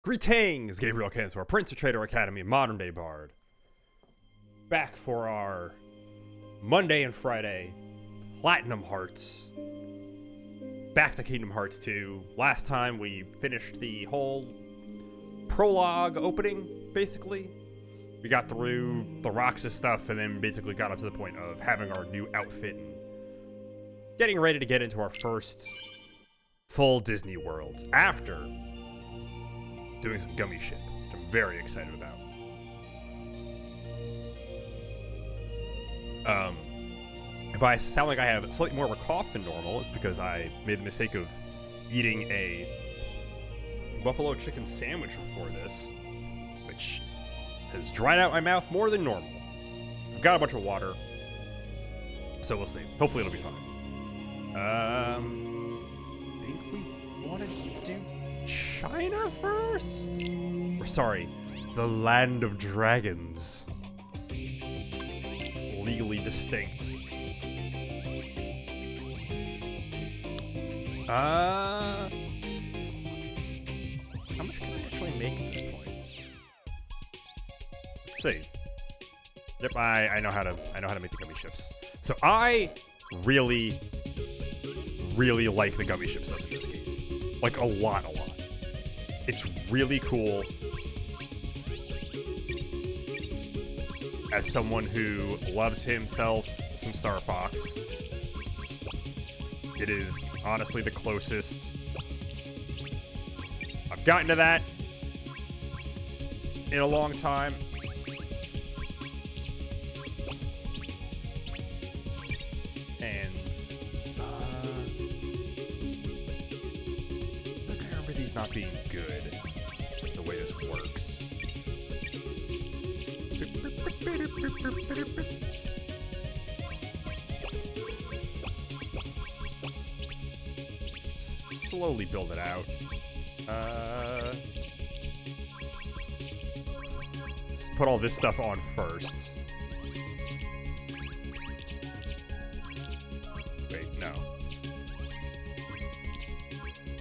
Greetings, Gabriel Cansor, Prince of Trader Academy, Modern Day Bard. Back for our Monday and Friday Platinum Hearts. Back to Kingdom Hearts 2. Last time we finished the whole prologue opening, basically. We got through the Roxas stuff and then basically got up to the point of having our new outfit and getting ready to get into our first full Disney World after doing some gummy ship, which I'm very excited about. If I sound like I have slightly more of a cough than normal, it's because I made the mistake of eating a buffalo chicken sandwich before this, which has dried out my mouth more than normal. I've got a bunch of water, so we'll see. Hopefully it'll be fine. I think we want to do China first? Or sorry, the Land of Dragons. It's legally distinct. How much can I actually make at this point? Let's see. Yep, I know how to make the gummy ships. So I really like the gummy ship stuff in this game. Like a lot. It's really cool. As someone who loves himself some Star Fox, it is honestly the closest I've gotten to that in a long time. And look, I remember these not being good, the way this works. Slowly build it out. Let's put all this stuff on first. Wait, no.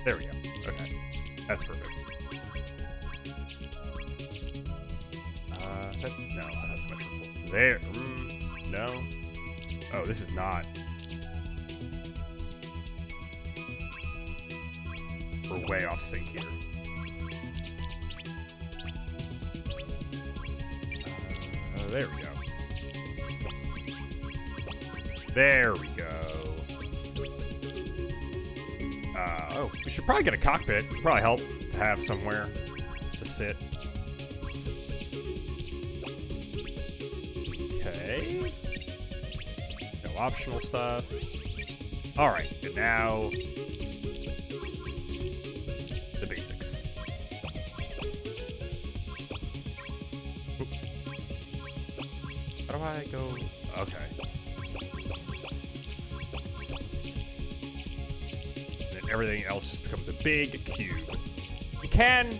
There we go. Okay. That's perfect. No, that's symmetrical. There. No. Oh, this is not. We're way off sync here. There we go. There we go. Oh, we should probably get a cockpit. It'd probably help to have somewhere to sit. Okay. No optional stuff. Alright, and now the basics. Oop. How do I go? Okay. And then everything else just becomes a big cube. You can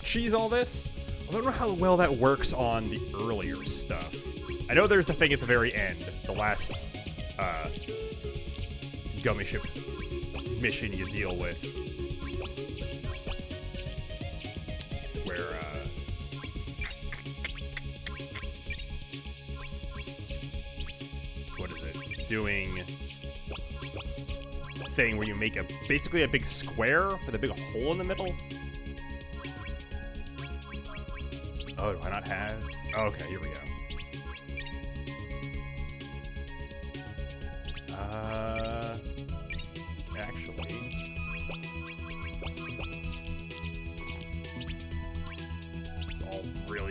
cheese all this. I don't know how well that works on the earlier stuff. I know there's the thing at the very end, the last gummy ship mission you deal with, where what is it? Doing a thing where you make basically a big square with a big hole in the middle. Oh, do I not have? Okay, here we go.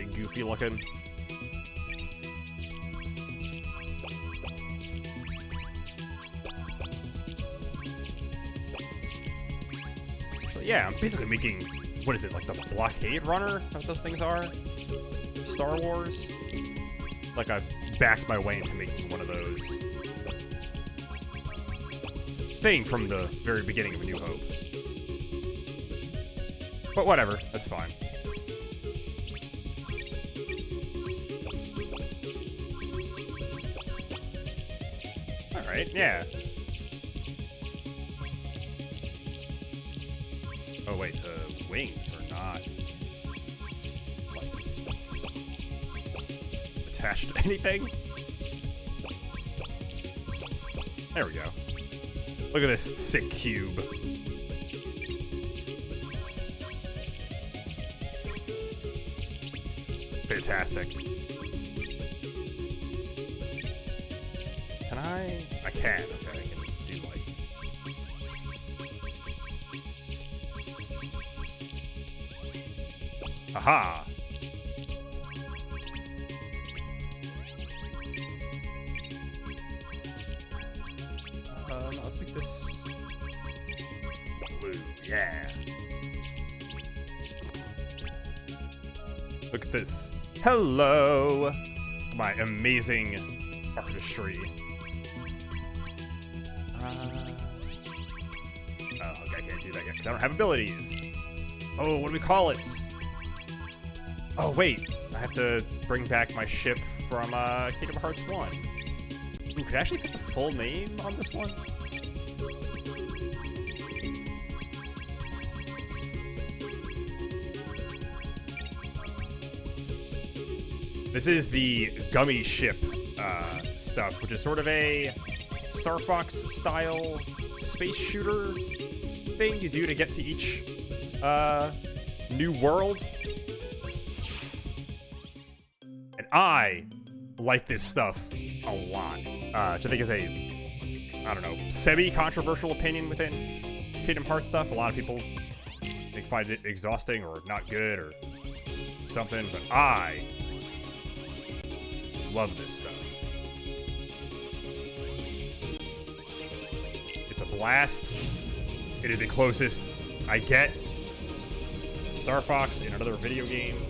goofy looking. Actually, yeah, I'm basically making, what is it, like the blockade runner? What those things are? Star Wars? Like I've backed my way into making one of those. Thing from the very beginning of A New Hope. But whatever, that's fine. Alright, yeah. Oh wait, the wings are not like attached to anything? There we go. Look at this sick cube. Fantastic. Can I? I can. Okay, I can do like. Aha! Let's make this blue. Yeah. Look at this. Hello! My amazing artistry. Oh, okay, I can't do that yet because I don't have abilities. Oh, what do we call it? Oh, wait. I have to bring back my ship from Kingdom Hearts 1. Ooh, could I actually put the full name on this one? This is the gummy ship stuff, which is sort of a Star Fox style space shooter thing you do to get to each new world. And I like this stuff a lot, which I think is a, I don't know, semi-controversial opinion within Kingdom Hearts stuff. A lot of people find it exhausting or not good or something, but I love this stuff. It's a blast. It is the closest I get to Star Fox in another video game.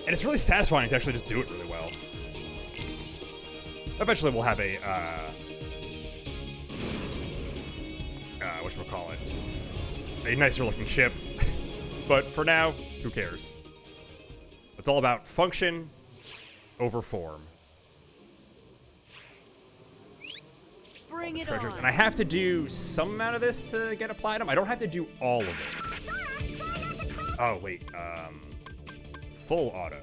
And it's really satisfying to actually just do it really well. Eventually we'll have a, whatchamacallit, a nicer looking ship. But for now, who cares? It's all about function over form. Bring it Treasures. on. And I have to do some amount of this to get a platinum. I don't have to do all of it. Oh, wait. Full auto.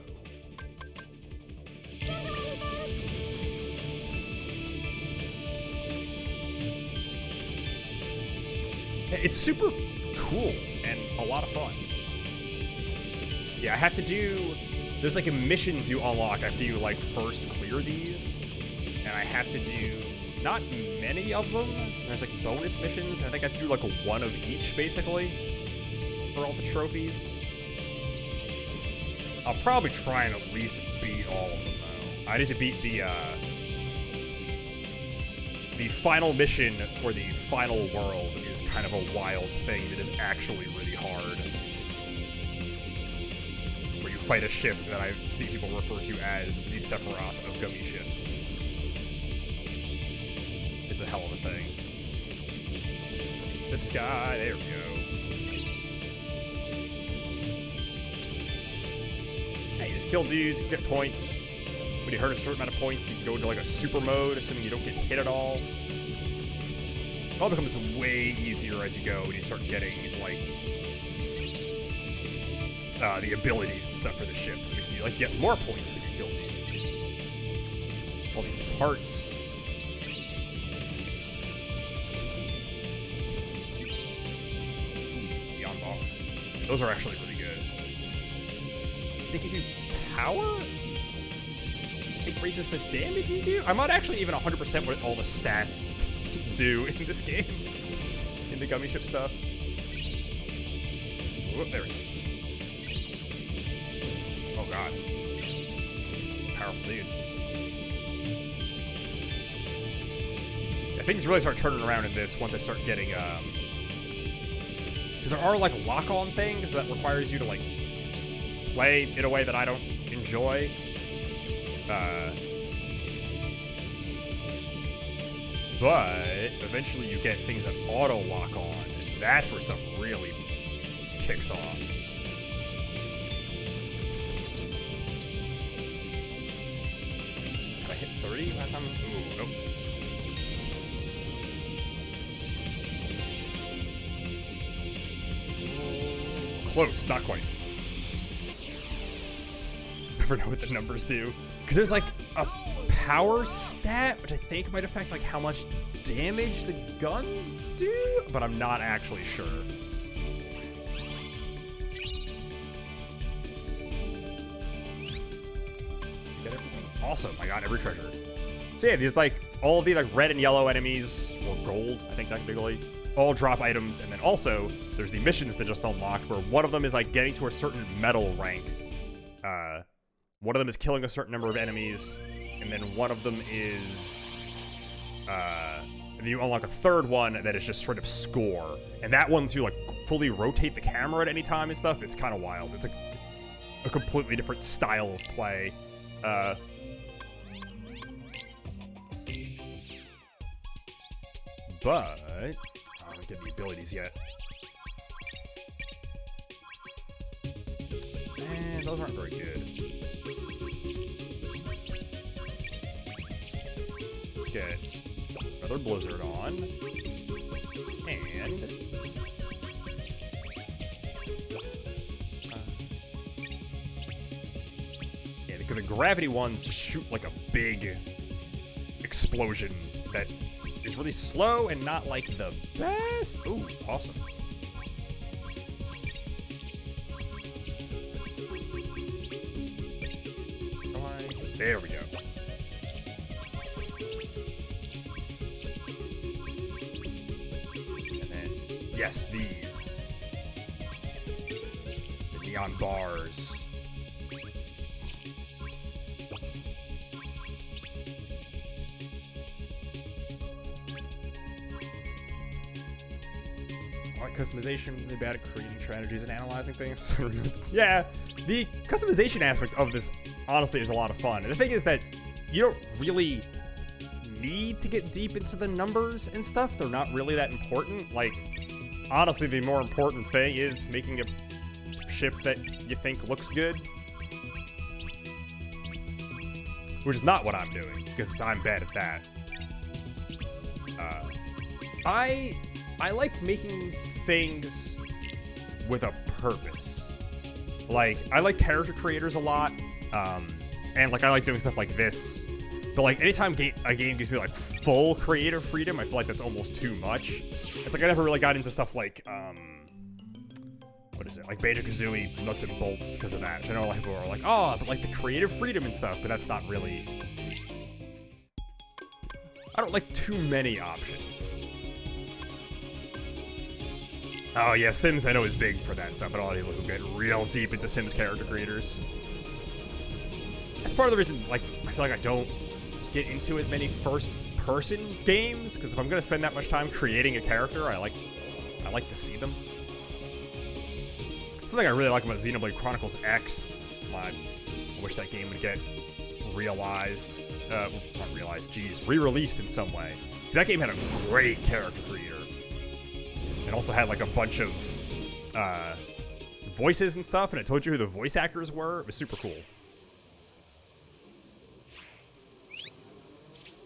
It's super cool and a lot of fun. Yeah, I have to do, there's like missions you unlock after you like first clear these, and I have to do not many of them. There's like bonus missions, and I think I have to do like one of each basically for all the trophies. I'll probably try and at least beat all of them though. I need to beat the final mission for the final world is kind of a wild thing that is actually really hard. Where you fight a ship that I've seen people refer to as the Sephiroth of gummy ships. It's a hell of a thing. This guy, there we go. Hey, you just kill dudes, get points. When you hurt a certain amount of points, you can go into like a super mode, assuming you don't get hit at all. It all becomes way easier as you go when you start getting like the abilities and stuff for the ship. So it makes you like get more points when you kill dudes. All these parts. Beyond bar. Those are actually really good. They give you power? Increases the damage you do? I'm not actually even 100% what all the stats do in this game. In the gummy ship stuff. whoop, there we go. Oh god. Powerful dude. Yeah, things really start turning around in this once I start getting, because there are, like, lock-on things that requires you to, like, play in a way that I don't enjoy. But eventually you get things that auto-lock on, and that's where stuff really kicks off. Can I hit 30 by the time? Ooh, nope. Close, not quite. Never know what the numbers do. Because there's like a power stat, which I think might affect like how much damage the guns do, but I'm not actually sure. Get everything? Awesome, I got every treasure. So yeah, there's like all the like red and yellow enemies, or gold, I think technically, all drop items, and then also there's the missions that just unlocked, where one of them is like getting to a certain medal rank. One of them is killing a certain number of enemies, and then one of them is, and you unlock a third one that is just straight up score. And that one to like fully rotate the camera at any time and stuff, it's kind of wild. It's a completely different style of play. But I don't get the abilities yet. And those aren't very good. Let's get another blizzard on. And yeah, because the gravity ones just shoot like a big explosion that is really slow and not like the best. Ooh, awesome. There we go. And then, yes, these. The neon bars. Customization, really bad at creating strategies and analyzing things. Yeah, the customization aspect of this honestly is a lot of fun. And the thing is that you don't really need to get deep into the numbers and stuff. They're not really that important. Like, honestly, the more important thing is making a ship that you think looks good. Which is not what I'm doing, because I'm bad at that. I like making things with a purpose. Like, I like character creators a lot, and like I like doing stuff like this. But like anytime a game gives me like full creative freedom, I feel like that's almost too much. It's like I never really got into stuff like what is it? Like Banjo-Kazooie nuts and bolts because of that. Which I know a lot of people are like, oh, but like the creative freedom and stuff, but that's not really. I don't like too many options. Oh yeah, Sims I know is big for that stuff, and all the people who get real deep into Sims character creators. That's part of the reason, like, I feel like I don't get into as many first-person games, because if I'm gonna spend that much time creating a character, I like to see them. Something I really like about Xenoblade Chronicles X. I wish that game would get re-released in some way. That game had a great character creator. It also had like a bunch of voices and stuff, and it told you who the voice actors were. It was super cool.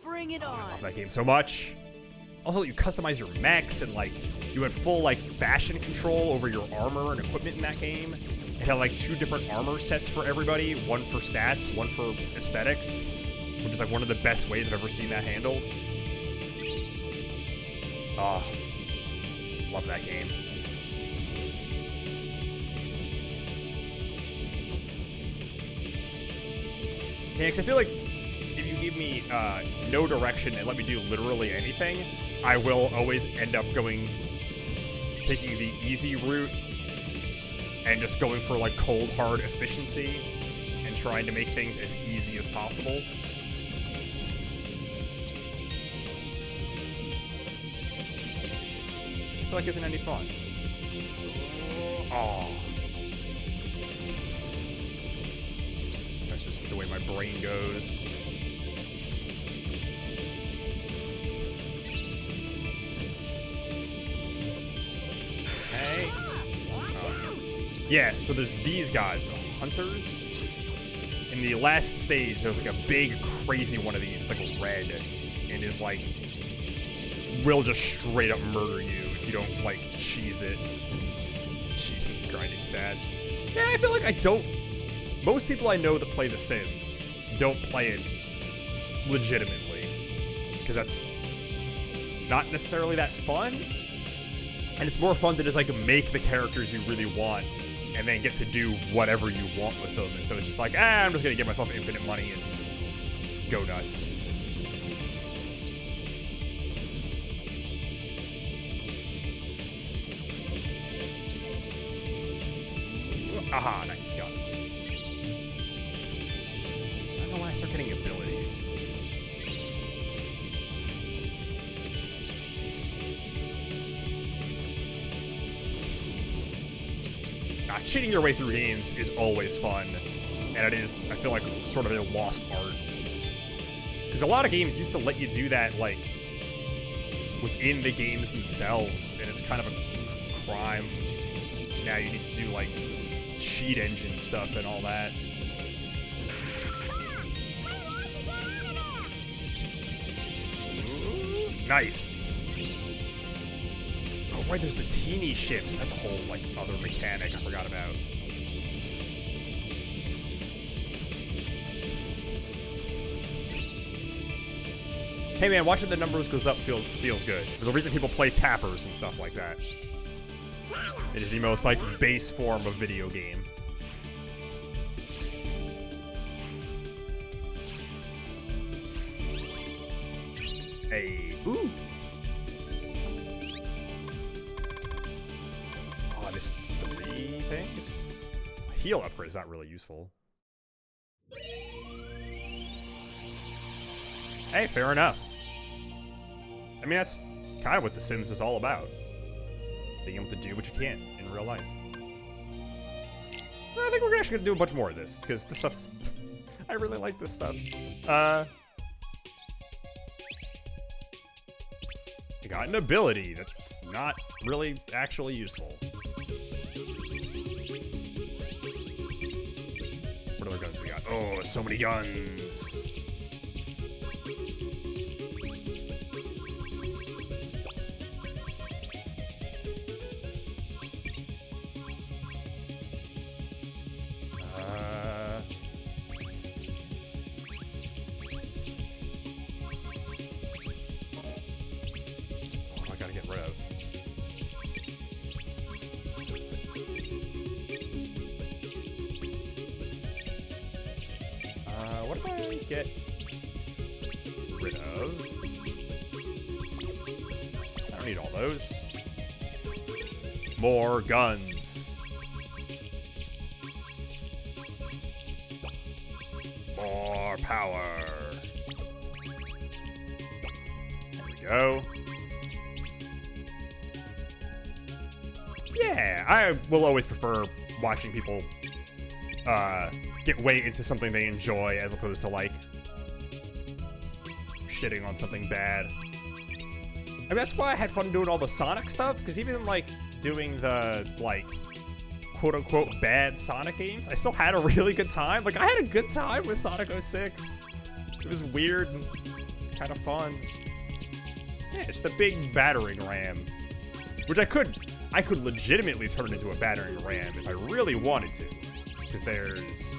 Bring it on. I love that game so much. Also, you customize your mechs, and like you had full like fashion control over your armor and equipment in that game. It had like 2 different armor sets for everybody, one for stats, one for aesthetics, which is like one of the best ways I've ever seen that handled. Oh, love that game. Yeah, because I feel like if you give me no direction and let me do literally anything, I will always end up taking the easy route and just going for like cold hard efficiency and trying to make things as easy as possible. I feel like isn't any fun. Oh. That's just the way my brain goes. Hey. Yeah, so there's these guys, the hunters. In the last stage, there's like a big, crazy one of these. It's like a red, and is like, will just straight up murder you if you don't like cheese it. Cheating, grinding stats. Yeah, I feel like I don't. Most people I know that play The Sims don't play it legitimately, because that's not necessarily that fun. And it's more fun to just like make the characters you really want and then get to do whatever you want with them. And so it's just like, I'm just gonna give myself infinite money and go nuts. Aha, nice, got it. I don't know when I start getting abilities. Cheating your way through games is always fun, and it is, I feel like, sort of a lost art. Because a lot of games used to let you do that, like, within the games themselves, and it's kind of a crime. Now you need to do, like, cheat engine stuff and all that. Ooh, nice. Oh, right, there's the teeny ships. That's a whole, like, other mechanic I forgot about. Hey, man, watching the numbers goes up feels good. There's a reason people play tappers and stuff like that. It is the most, like, base form of video game. Hey, ooh. Oh, I missed 3 things. Heal upgrade is not really useful. Hey, fair enough. I mean, that's kind of what The Sims is all about. Being able to do what you can in real life. I think we're actually gonna do a bunch more of this, because this stuff's... I really like this stuff. I got an ability that's not really actually useful. What other guns we got? Oh, so many guns! What do I get rid of? I don't need all those. More guns. More power. There we go. Yeah, I will always prefer watching people get way into something they enjoy as opposed to, like, shitting on something bad. I mean, that's why I had fun doing all the Sonic stuff, because even, like, doing the, like, quote-unquote bad Sonic games, I still had a really good time. Like, I had a good time with Sonic 06. It was weird and kind of fun. Yeah, just a big battering ram, which I could legitimately turn into a battering ram if I really wanted to. Because there's...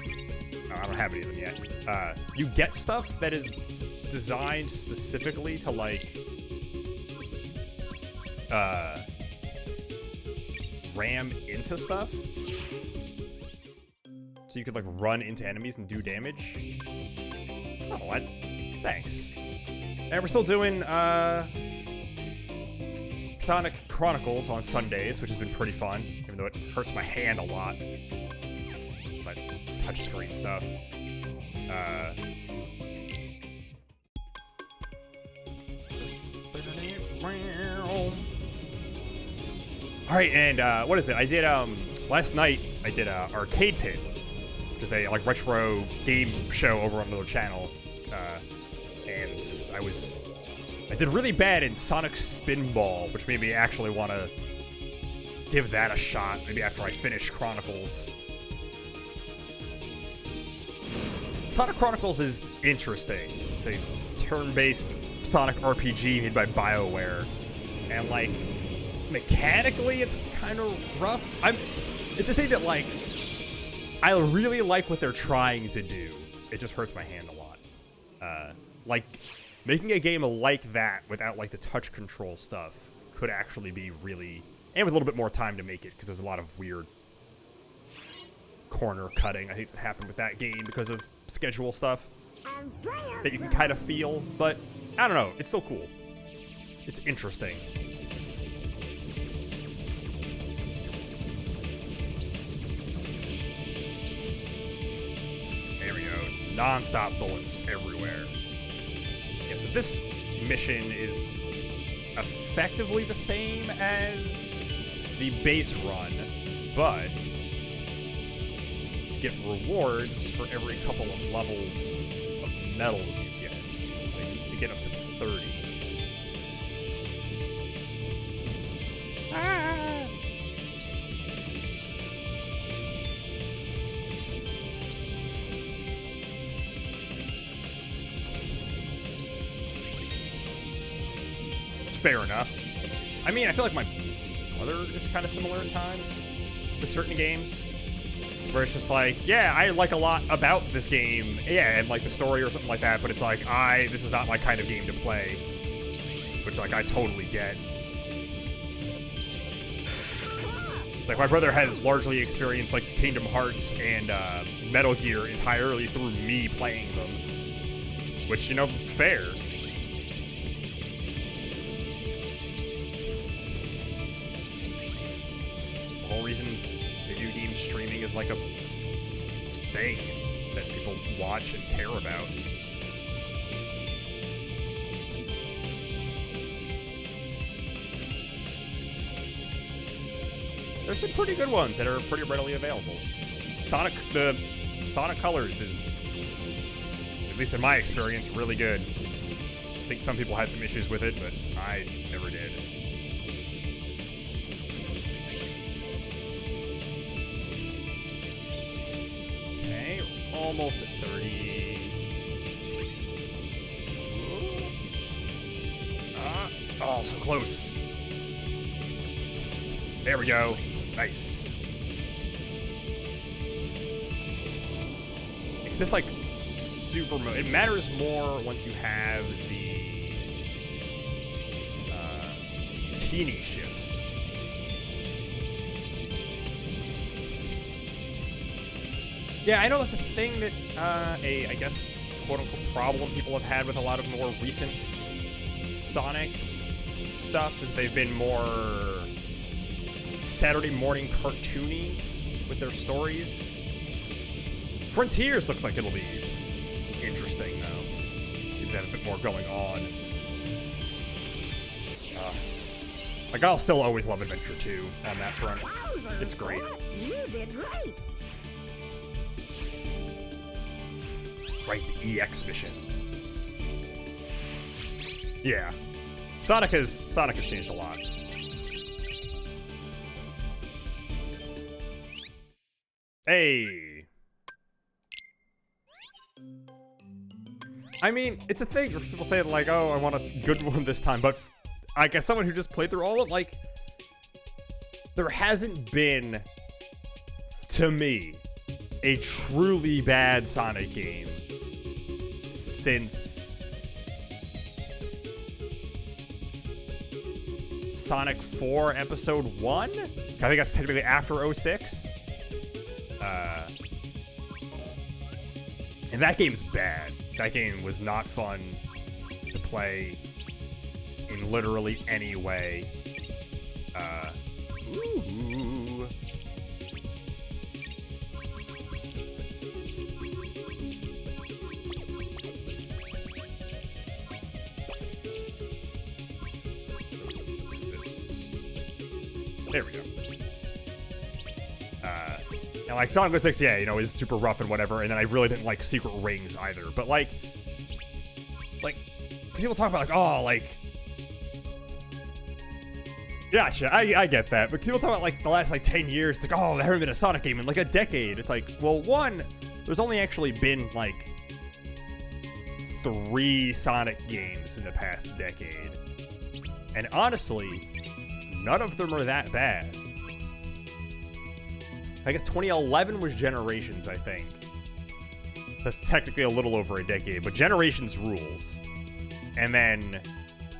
I don't have any of them yet. You get stuff that is designed specifically to, like... ram into stuff. So you could, like, run into enemies and do damage. Oh, what? Thanks. And we're still doing, Sonic Chronicles on Sundays, which has been pretty fun, even though it hurts my hand a lot. But touchscreen stuff. Alright, and what is it? I did last night I did Arcade Pit, which is a like retro game show over on another channel. And I did really bad in Sonic Spinball, which made me actually want to give that a shot, maybe after I finish Chronicles. Sonic Chronicles is interesting. It's a turn-based Sonic RPG made by BioWare. And, like, mechanically, it's kind of rough. It's a thing that, like, I really like what they're trying to do. It just hurts my hand a lot. Like, making a game like that without, like, the touch control stuff could actually be really... And with a little bit more time to make it, because there's a lot of weird corner cutting, I think, that happened with that game because of schedule stuff that you can kind of feel. But, I don't know. It's still cool. It's interesting. There we go. It's non-stop bullets everywhere. Yeah, so this mission is effectively the same as the base run, but you get rewards for every couple of levels of medals you get. So you need to get up to 30. Ah! Fair enough. I mean, I feel like my mother is kind of similar at times with certain games, where it's just like, yeah, I like a lot about this game, yeah, and like the story or something like that, but it's like, this is not my kind of game to play, which, like, I totally get. It's like my brother has largely experienced, like, Kingdom Hearts and Metal Gear entirely through me playing them, which, you know, fair. The whole reason video game streaming is like a thing that people watch and care about. There's some pretty good ones that are pretty readily available. The Sonic Colors is, at least in my experience, really good. I think some people had some issues with it, but I never did. Almost at 30. Oh, so close. There we go. Nice. This, like, super mode. It matters more once you have the teeny ships. Yeah, I know that's a thing that, I guess, quote-unquote, problem people have had with a lot of more recent Sonic stuff, is they've been more Saturday morning cartoony with their stories. Frontiers looks like it'll be interesting, though. Seems to have a bit more going on. Like, I'll still always love Adventure 2 on that front. It's great. You did great. Right, the EX missions. Yeah. Sonic has changed a lot. Hey. I mean, it's a thing where people say, like, oh, I want a good one this time, but I guess someone who just played through all of it, like, there hasn't been, to me, a truly bad Sonic game since Sonic 4 Episode 1? I think that's technically after 06. And that game's bad. That game was not fun to play in literally any way. Ooh. There we go. And like Sonic 06, yeah, you know, is super rough and whatever, and then I really didn't like Secret Rings either. But like, people talk about like, oh, like, gotcha, I get that. But people talk about like the last like 10 years, it's like, oh, there haven't been a Sonic game in like a decade. It's like, well, one, there's only actually been like 3 Sonic games in the past decade, and honestly, none of them are that bad. I guess 2011 was Generations, I think. That's technically a little over a decade, but Generations rules. And then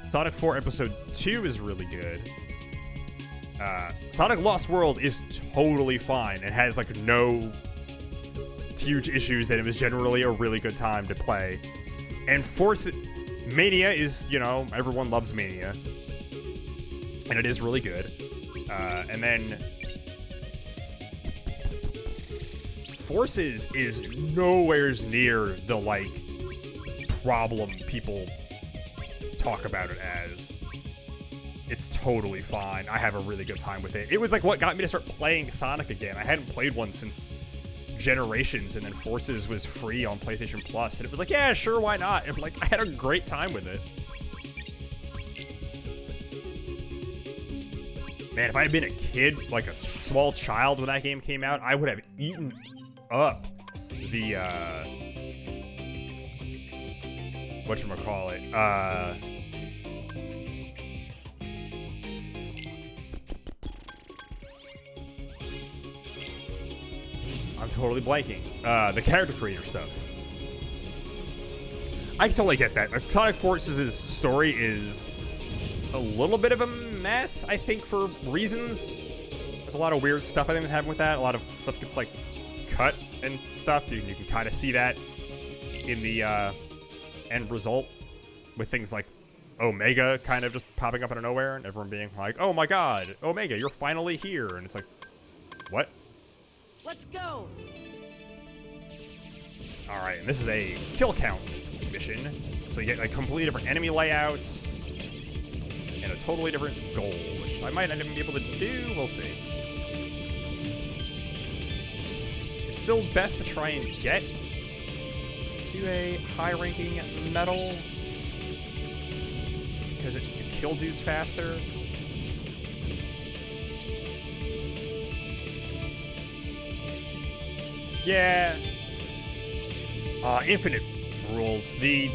Sonic 4 Episode 2 is really good. Sonic Lost World is totally fine and has like no huge issues, and it was generally a really good time to play. And Force Mania is, you know, everyone loves Mania. And it is really good. And then Forces is nowhere near the, like, problem people talk about it as. It's totally fine. I have a really good time with it. It was, like, what got me to start playing Sonic again. I hadn't played one since Generations, and then Forces was free on PlayStation Plus, and it was like, yeah, sure, why not? And, like, I had a great time with it. Man, if I had been a kid, like a small child when that game came out, I would have eaten up the, whatchamacallit, I'm totally blanking. The character creator stuff. I can totally get that. Sonic Forces' story is a little bit of a mess, I think, for reasons. There's a lot of weird stuff I think that happened with that. A lot of stuff gets like cut and stuff. You can kind of see that in the end result with things like Omega kind of just popping up out of nowhere and everyone being like, oh my god, Omega, you're finally here. And it's like, what? Let's go. All right, and this is a kill count mission. So you get like completely different enemy layouts and a totally different goal, which I might not even be able to do. We'll see. It's still best to try and get to a high-ranking medal because it can kill dudes faster. Yeah. Infinite rules. The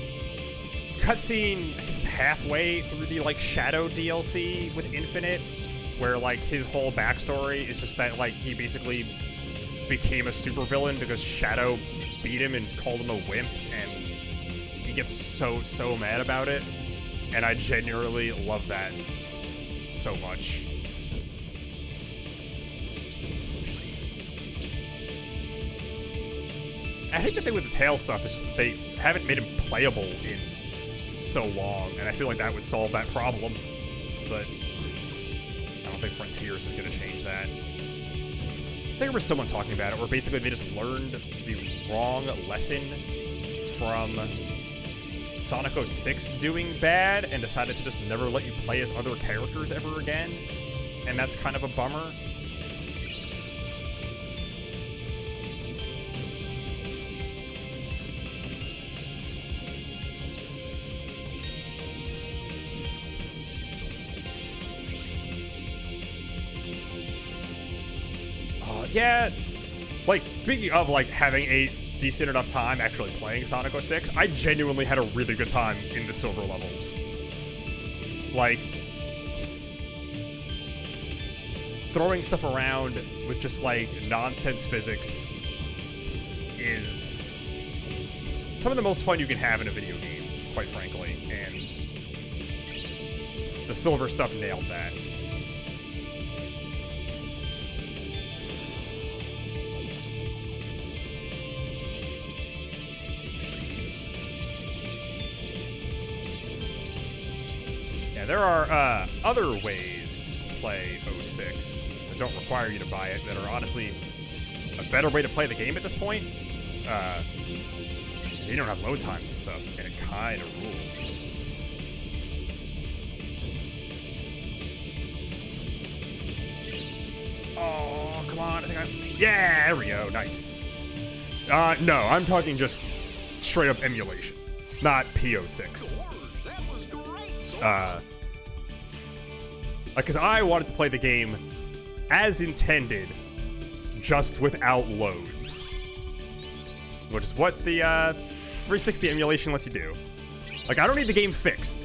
cutscene is halfway through the like Shadow DLC with Infinite, where like his whole backstory is just that like he basically became a supervillain because Shadow beat him and called him a wimp, and he gets so mad about it, and I genuinely love that so much. I think the thing with the Tails stuff is just that they haven't made him playable in so long, and I feel like that would solve that problem, but I don't think Frontiers is going to change that. I think there was someone talking about it where basically they just learned the wrong lesson from Sonic 06 doing bad and decided to just never let you play as other characters ever again, and that's kind of a bummer. Yeah, like, speaking of, like, having a decent enough time actually playing Sonic 06, I genuinely had a really good time in the silver levels. Like, throwing stuff around with just, like, nonsense physics is some of the most fun you can have in a video game, quite frankly, and the silver stuff nailed that. There are other ways to play 06 that don't require you to buy it, that are honestly a better way to play the game at this point. You don't have load times and stuff, and it kind of rules. Oh, come on. Yeah, there we go. Nice. No, I'm talking just straight up emulation, not PO6. Because I wanted to play the game as intended, just without loads. Which is what the 360 emulation lets you do. Like, I don't need the game fixed.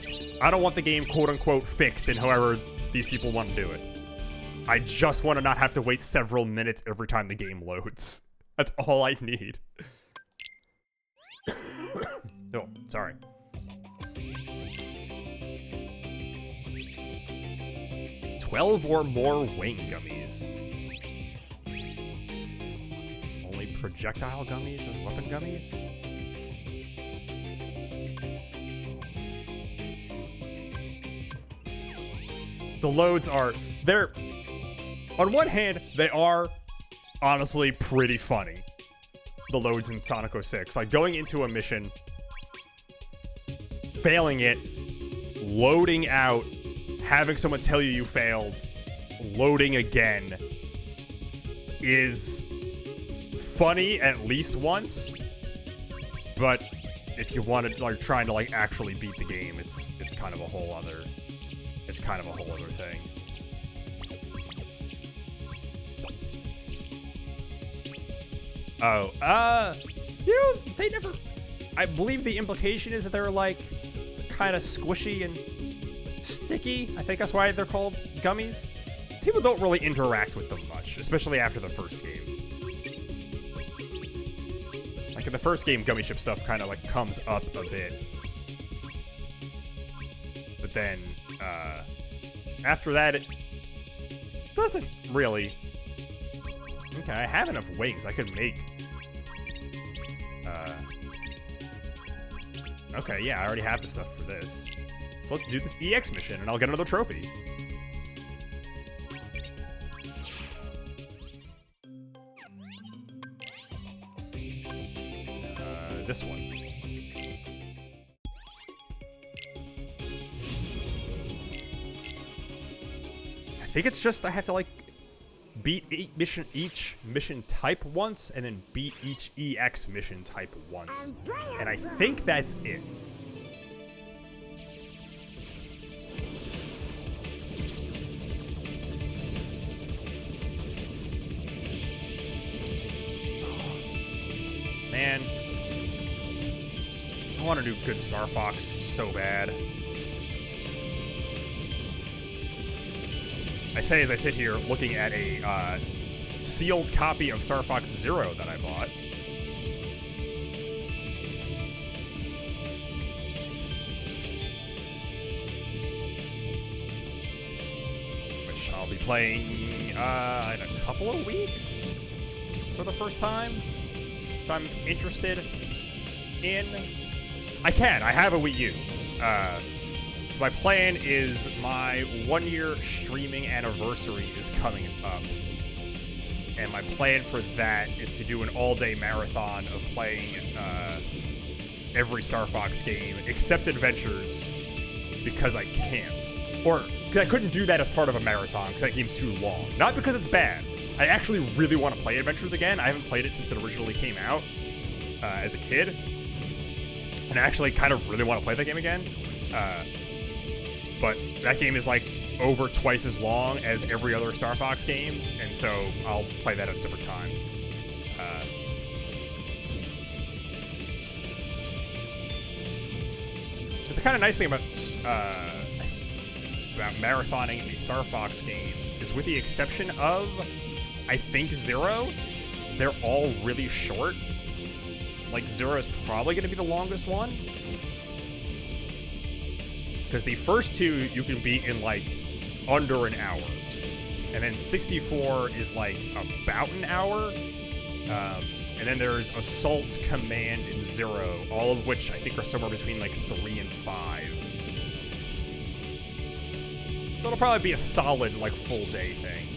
I don't want the game quote-unquote fixed in however these people want to do it. I just want to not have to wait several minutes every time the game loads. That's all I need. Oh, sorry. $12 or more wing gummies. Only projectile gummies as weapon gummies? The loads are... they're... on one hand, they are honestly pretty funny. The loads in Sonic 06. Like, going into a mission, failing it, loading out, having someone tell you you failed, loading again, is funny at least once. But if you want to, like, trying to, like, actually beat the game, it's kind of a whole other... it's kind of a whole other thing. Oh, you know, they never... I believe the implication is that they're, like, kind of squishy and sticky. I think that's why they're called gummies. People don't really interact with them much, especially after the first game. Like, in the first game, gummy ship stuff kind of, like, comes up a bit. But then, after that, it doesn't really... Okay, I have enough wings. I could make... okay, yeah, I already have the stuff for this. So let's do this EX mission, and I'll get another trophy. This one. I think it's just I have to, like, beat each mission type once, and then beat each EX mission type once. And I think that's it. Oh, man. I want to do good Star Fox so bad. I say as I sit here looking at a sealed copy of Star Fox Zero that I bought. Which I'll be playing in a couple of weeks for the first time. So I'm interested in... I have a Wii U. So my plan is my 1-year streaming anniversary is coming up. And my plan for that is to do an all-day marathon of playing every Star Fox game, except Adventures, because I can't. Or, because I couldn't do that as part of a marathon, because that game's too long. Not because it's bad. I actually really want to play Adventures again. I haven't played it since it originally came out as a kid. And I actually kind of really want to play that game again. But that game is, like, over twice as long as every other Star Fox game, and so I'll play that at a different time. Just the kind of nice thing about marathoning the Star Fox games is, with the exception of, I think, Zero, they're all really short. Like, Zero is probably going to be the longest one. Because the first two you can beat in, like, under an hour. And then 64 is, like, about an hour. And then there's Assault, Command, and Zero, all of which I think are somewhere between, like, 3 and 5. So it'll probably be a solid, like, full day thing.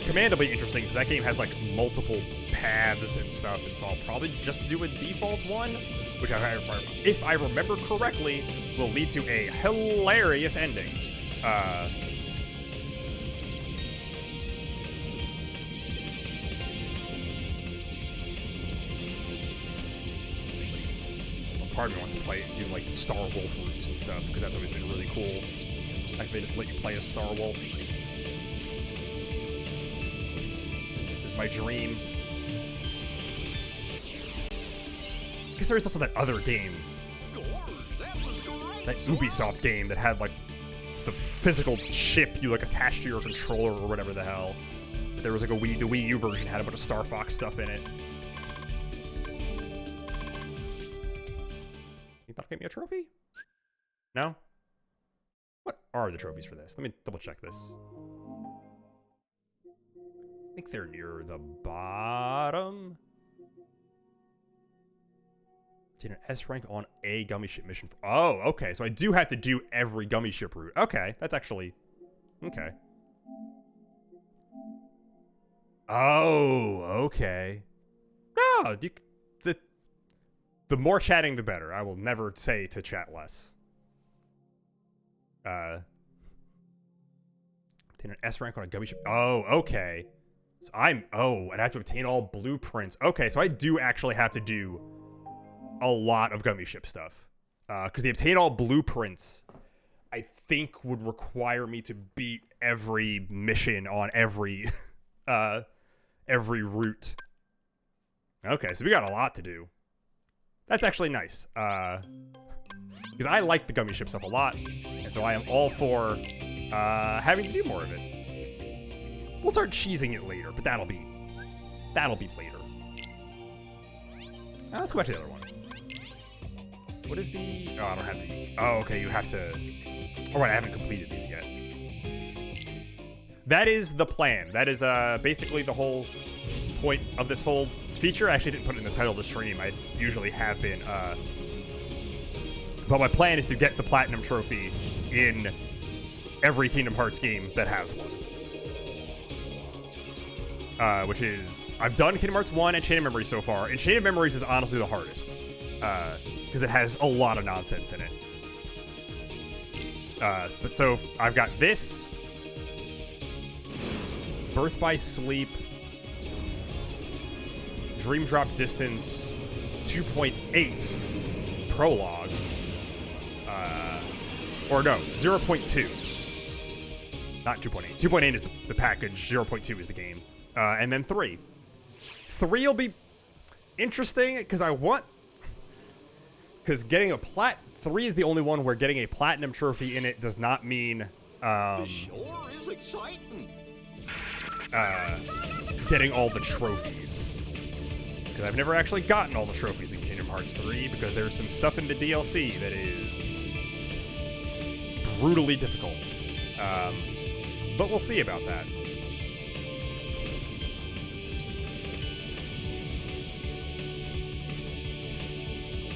Command will be interesting because that game has like multiple paths and stuff, and so I'll probably just do a default one, which if I remember correctly, will lead to a hilarious ending. Part of me wants to do like Star Wolf routes and stuff because that's always been really cool. Like they just let you play as Star Wolf. My dream. Because there is also that other game, that Ubisoft game that had like the physical ship you like attached to your controller or whatever the hell. There was like the Wii U version had a bunch of Star Fox stuff in it. You thought I'd get me a trophy? No? What are the trophies for this? Let me double check this. I think they're near the bottom. Did an S rank on a gummy ship mission. Oh, okay. So I do have to do every gummy ship route. Okay, that's actually okay. Oh, okay. No, the more chatting, the better. I will never say to chat less. Did an S rank on a gummy ship. Oh, okay. So and I have to obtain all blueprints. Okay, so I do actually have to do a lot of gummy ship stuff. Because the obtain all blueprints, I think, would require me to beat every mission on every route. Okay, so we got a lot to do. That's actually nice. Because I like the gummy ship stuff a lot, and so I am all for having to do more of it. We'll start cheesing it later, but that'll be later. Let's go back to the other one. What is the... Oh, I don't have the... Oh, okay, you have to... All right, I haven't completed these yet. That is the plan. That is basically the whole point of this whole feature. I actually didn't put it in the title of the stream. I usually have been. But my plan is to get the Platinum Trophy in every Kingdom Hearts game that has one. Which is... I've done Kingdom Hearts 1 and Chain of Memories so far, and Chain of Memories is honestly the hardest. Because it has a lot of nonsense in it. But so, I've got this... Birth by Sleep... Dream Drop Distance 2.8 Prologue. Or no, 0.2. Not 2.8. 2.8 is the package, 0.2 is the game. And then 3. 3 will be interesting, because getting a 3 is the only one where getting a platinum trophy in it does not mean, This sure is exciting. Getting all the trophies. Because I've never actually gotten all the trophies in Kingdom Hearts 3, because there's some stuff in the DLC that is brutally difficult. But we'll see about that.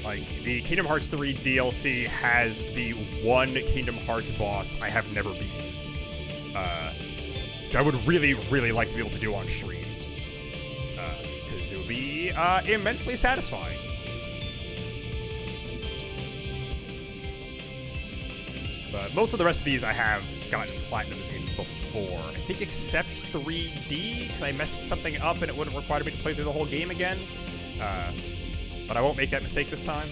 Like, the Kingdom Hearts 3 DLC has the one Kingdom Hearts boss I have never beaten. I would really, really like to be able to do on stream. Because it would be immensely satisfying. But most of the rest of these I have gotten platinums in before. I think except 3D, because I messed something up and it would have required me to play through the whole game again. But I won't make that mistake this time.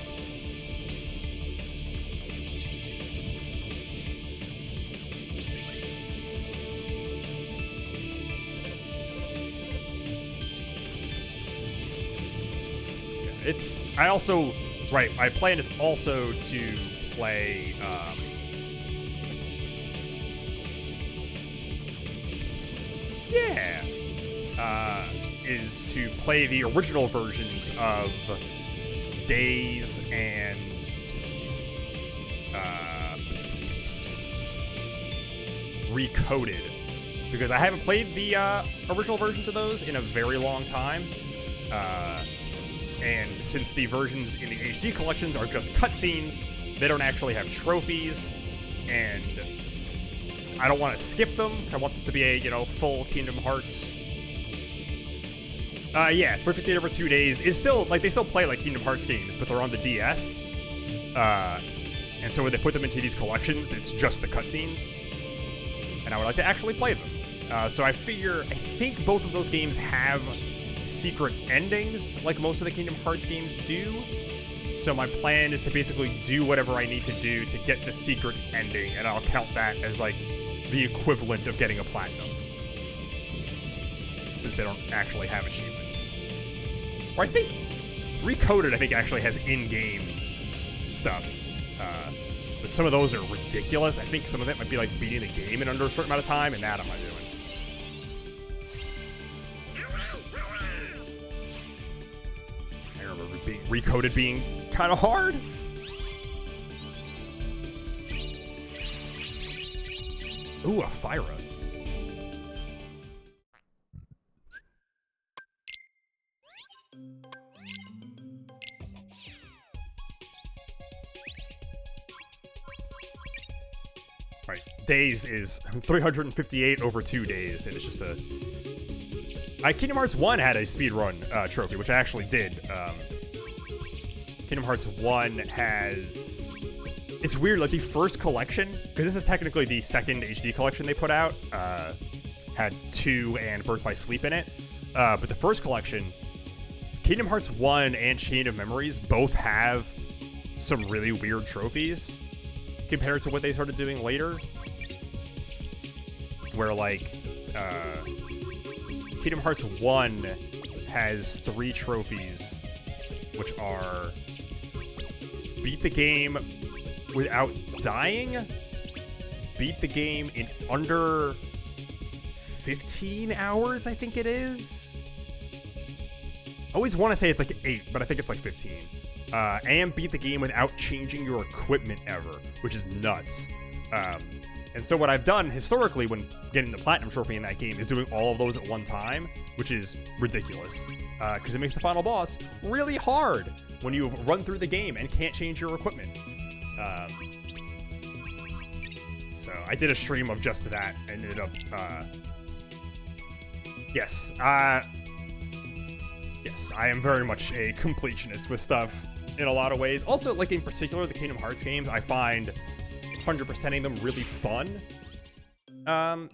My plan is also to play, is to play the original versions of Days and, Recoded. Because I haven't played the, original versions of those in a very long time. and since the versions in the HD collections are just cutscenes, they don't actually have trophies, and I don't want to skip them, because I want this to be a, you know, full Kingdom Hearts. Yeah, 358 over 2 days is still, like, they still play like Kingdom Hearts games, but they're on the DS. And so when they put them into these collections, it's just the cutscenes. And I would like to actually play them. So I think both of those games have secret endings, like most of the Kingdom Hearts games do. So my plan is to basically do whatever I need to do to get the secret ending, and I'll count that as, like, the equivalent of getting a platinum. Since they don't actually have achievements. Or I think Recoded, I think, actually has in-game stuff. But some of those are ridiculous. I think some of it might be like beating the game in under a certain amount of time, and that I'm not doing. I remember Recoded being kind of hard. Ooh, a Fyra. Right, days is 358 over 2 days, and it's just a... Kingdom Hearts 1 had a speedrun trophy, which I actually did. Kingdom Hearts 1 has... It's weird, like the first collection, because this is technically the second HD collection they put out, had 2 and Birth by Sleep in it. But the first collection, Kingdom Hearts 1 and Chain of Memories both have some really weird trophies compared to what they started doing later, where, like, Kingdom Hearts 1 has 3 trophies, which are beat the game without dying, beat the game in under 15 hours, I think it is. I always want to say it's like 8, but I think it's like 15. And beat the game without changing your equipment ever, which is nuts. And so what I've done historically when getting the Platinum Trophy in that game is doing all of those at one time, which is ridiculous. Because it makes the final boss really hard when you've run through the game and can't change your equipment. So I did a stream of just that and ended up... Yes, I am very much a completionist with stuff in a lot of ways. Also, like, in particular, the Kingdom Hearts games, I find 100%ing them really fun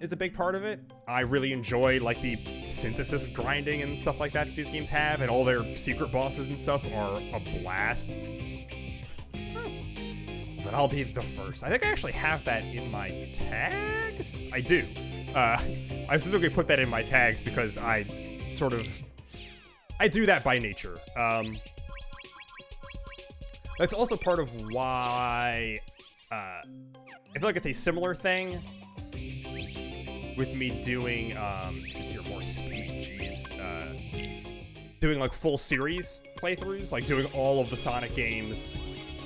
is a big part of it. I really enjoy, like, the synthesis grinding and stuff like that these games have, and all their secret bosses and stuff are a blast. Then I'll be the first. I think I actually have that in my tags? I do. I specifically put that in my tags because I do that by nature. That's also part of why I feel like it's a similar thing with me doing, if you're more speed, jeez, doing like full series playthroughs, like doing all of the Sonic games,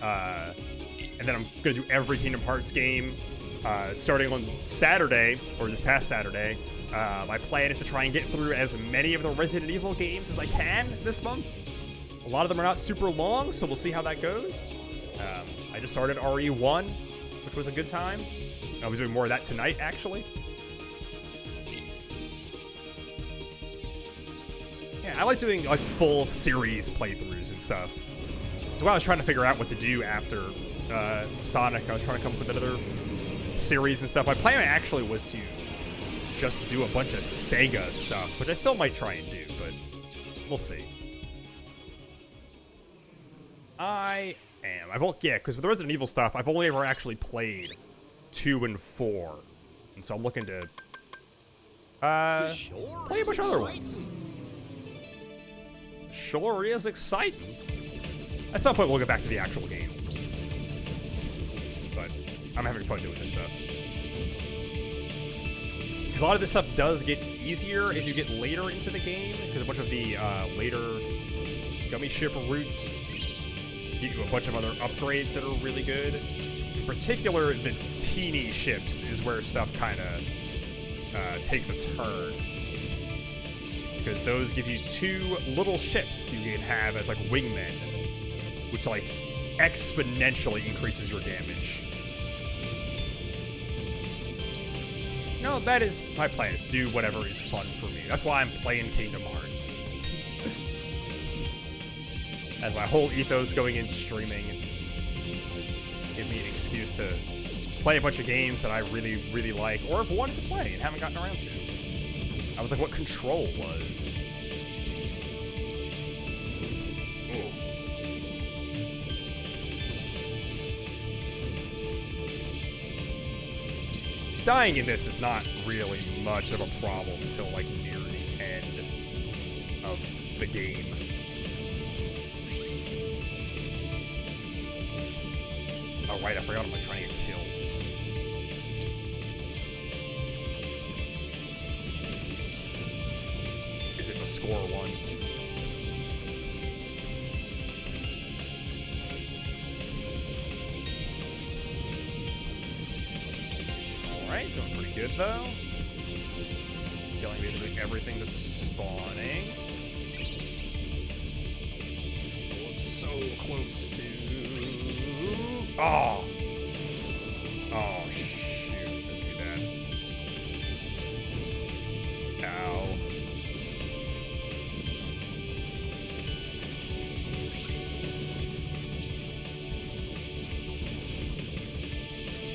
and then I'm gonna do every Kingdom Hearts game, starting on Saturday, or this past Saturday. My plan is to try and get through as many of the Resident Evil games as I can this month. A lot of them are not super long, so we'll see how that goes. I just started RE1, which was a good time. I was doing more of that tonight, actually. Yeah, I like doing like full series playthroughs and stuff. So while I was trying to figure out what to do after Sonic, I was trying to come up with another series and stuff. My plan actually was to just do a bunch of Sega stuff, which I still might try and do, but we'll see. Because with the Resident Evil stuff, I've only ever actually played 2 and 4, and so I'm looking to play a bunch of other ones. Sure is exciting. At some point, we'll get back to the actual game, but I'm having fun doing this stuff. Because a lot of this stuff does get easier as you get later into the game, because a bunch of the later gummy ship routes give you a bunch of other upgrades that are really good. In particular, the teeny ships is where stuff kind of takes a turn. because those give you 2 little ships you can have as like wingmen, which like exponentially increases your damage. No, that is my plan, to do whatever is fun for me. That's why I'm playing Kingdom Hearts. As my whole ethos going into streaming, give me an excuse to play a bunch of games that I really, really like, or have wanted to play and haven't gotten around to. I was like, what Control was. Ooh. Dying in this is not really much of a problem until like near the end of the game. Oh right, I forgot I'm like trying to get kills. Is it the score one? Alright, doing pretty good though. Killing basically everything that's spawning. Oh, it's so close to... Oh! Oh, shoot. This would be bad. Ow.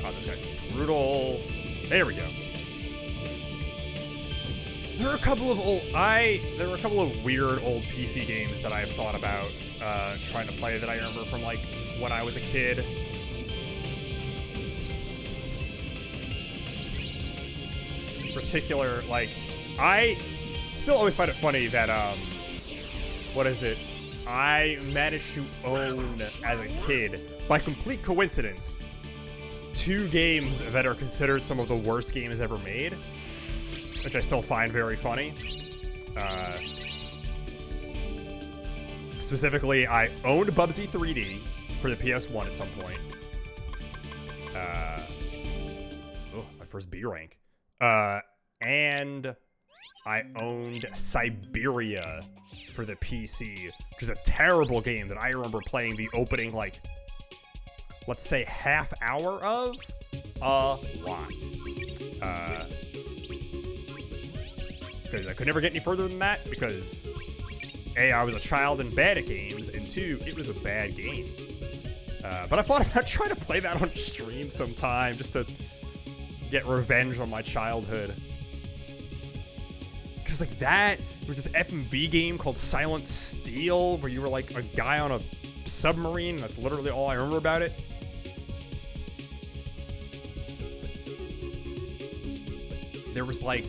Oh, this guy's brutal. There we go. There were a couple of weird old PC games that I've thought about trying to play that I remember from like when I was a kid. In particular, like I still always find it funny that what is it? I managed to own as a kid, by complete coincidence, 2 games that are considered some of the worst games ever made, which I still find very funny. Specifically, I owned Bubsy 3D for the PS1 at some point. Oh, my first B rank. And I owned Siberia for the PC, which is a terrible game that I remember playing the opening, like, let's say half hour of a lot. Because I could never get any further than that, because A, I was a child and bad at games, and 2, it was a bad game. But I thought about trying to play that on stream sometime, just to get revenge on my childhood. Because like that, there was this FMV game called Silent Steel, where you were like a guy on a submarine. That's literally all I remember about it. There was like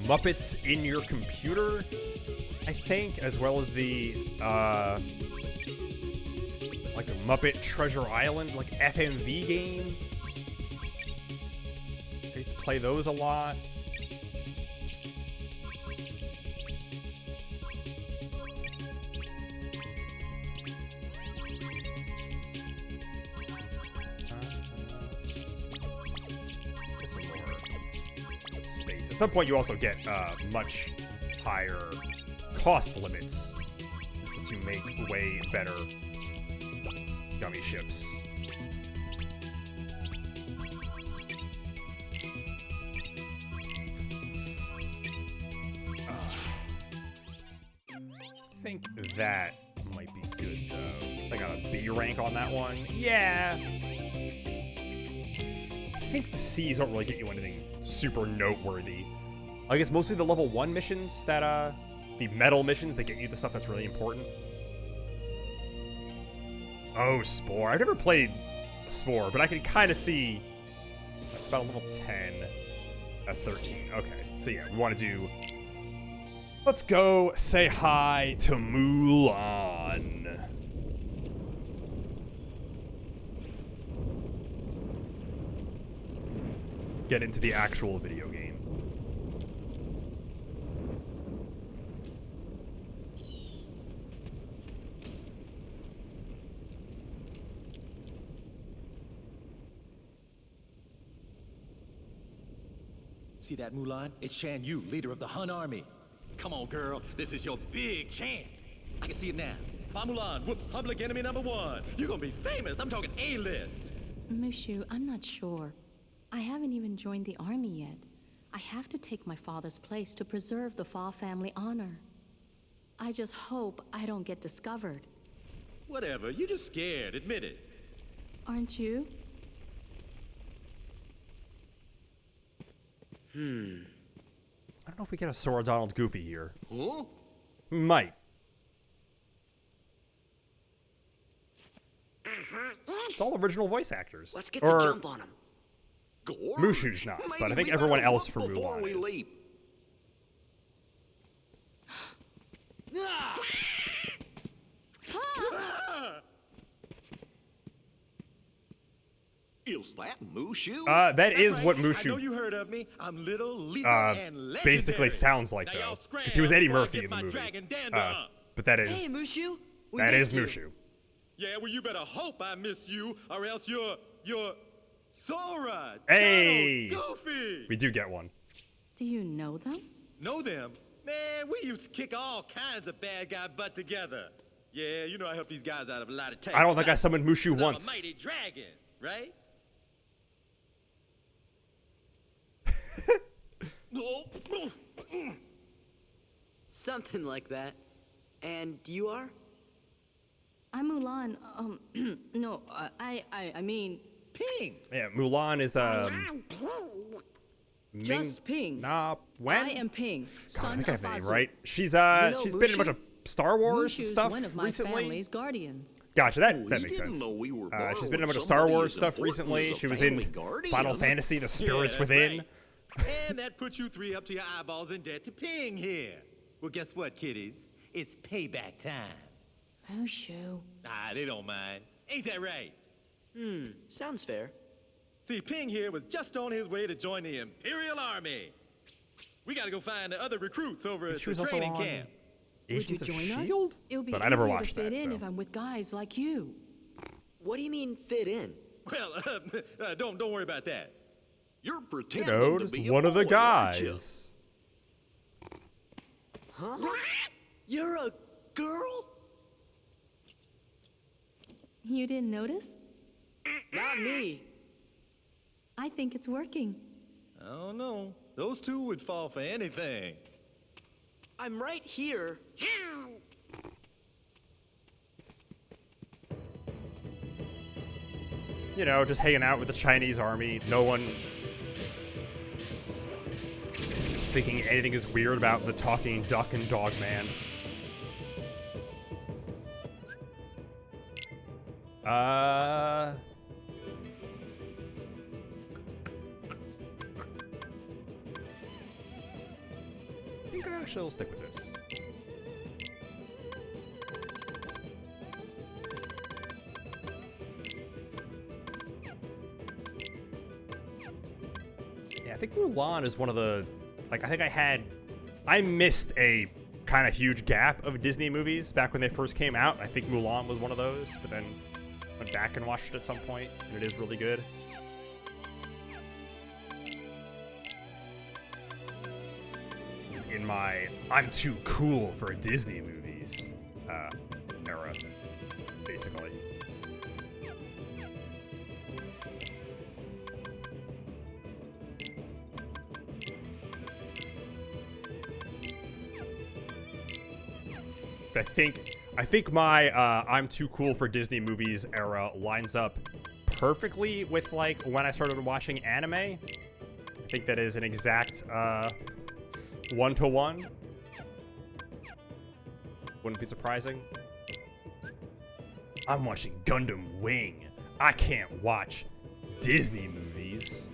Muppets in your computer, I think, as well as the like a Muppet Treasure Island, like FMV game. I used to play those a lot. At some point, you also get much higher cost limits to make way better gummy ships. I think that might be good, though. I got a B rank on that one. Yeah. I think the C's don't really get you anything super noteworthy. I guess mostly the level 1 missions that, the medal missions that get you the stuff that's really important. Oh, Spore. I've never played Spore, but I can kind of see that's about a level 10. That's 13. Okay. So yeah, we want to do... Let's go say hi to Mulan. Get into the actual video game. See that, Mulan? It's Shan Yu, leader of the Hun army. Come on, girl. This is your big chance. I can see it now. Fa Mulan whoops public enemy #1. You're gonna be famous. I'm talking A-list. Mushu, I'm not sure. I haven't even joined the army yet. I have to take my father's place to preserve the Fa family honor. I just hope I don't get discovered. Whatever. You're just scared. Admit it. Aren't you? I don't know if we get a Sora Donald Goofy here. Huh? We might. It's all original voice actors. Let's get or the jump on him. Gorge. Mushu's not, but I Maybe think we everyone better else look from before Mulan we is. leap. Is that Mushu? That That's is right. what I know Mushu you heard of me. I'm little, lethal, and legendary. basically sounds like, Now though. y'all Because he was Eddie scram Murphy in before I the get my movie. dragon dander up. But that Hey, is Mushu. We that is missed you. Mushu. Yeah, well, you better hope I miss you, or else you're Sora, Hey! Donald, Goofy. We do get one. Do you know them? Know them? Man, we used to kick all kinds of bad guy butt together. Yeah, you know I helped these guys out of a lot of tight I don't think I spots. summoned Mushu 'Cause I'm once. a mighty dragon, right? Something like that. And you are? I'm Mulan. No, I mean, Ping. Yeah, Mulan is just Ping. Nah, when? I am Ping, God, I son think I of have the name Azu. right. She's know she's been in a bunch of Star Wars Mushu's stuff one of my recently. family's guardians. Gotcha, that We makes didn't sense. know we were She's been in a borrowing bunch of Star somebody Wars as stuff important recently. as a She was family in guardian. Final Fantasy: The Spirits that's Within. right. And that puts you three up to your eyeballs in debt to Ping here. Well, guess what, kiddies? It's payback time. Mushu. Ah, they don't mind. Ain't that right? Sounds fair. See, Ping here was just on his way to join the Imperial Army. We gotta go find the other recruits over at She the was also training on camp. Agents Would you of join us? Shield, It would be but I never easier watched to fit that. in So. if I'm with guys like you. What do you mean fit in? Well, don't worry about that. You're You pretending know, to just be a one of the boy, aren't you? guys. Huh? You're a girl? You didn't notice? Not me. I think it's working. I don't know. Those two would fall for anything. I'm right here. You know, just hanging out with the Chinese army. No one thinking anything is weird about the talking duck and dog man. I think I actually will stick with this. Yeah, I think Mulan is one of the, like, I missed a kind of huge gap of Disney movies back when they first came out. I think Mulan was one of those, but then went back and watched it at some point, and it is really good. It's in my I'm too cool for Disney movies era, basically. I think my I'm too cool for Disney movies era lines up perfectly with like when I started watching anime. I think that is an exact 1-to-1. Wouldn't be surprising. I'm watching Gundam Wing. I can't watch Disney movies.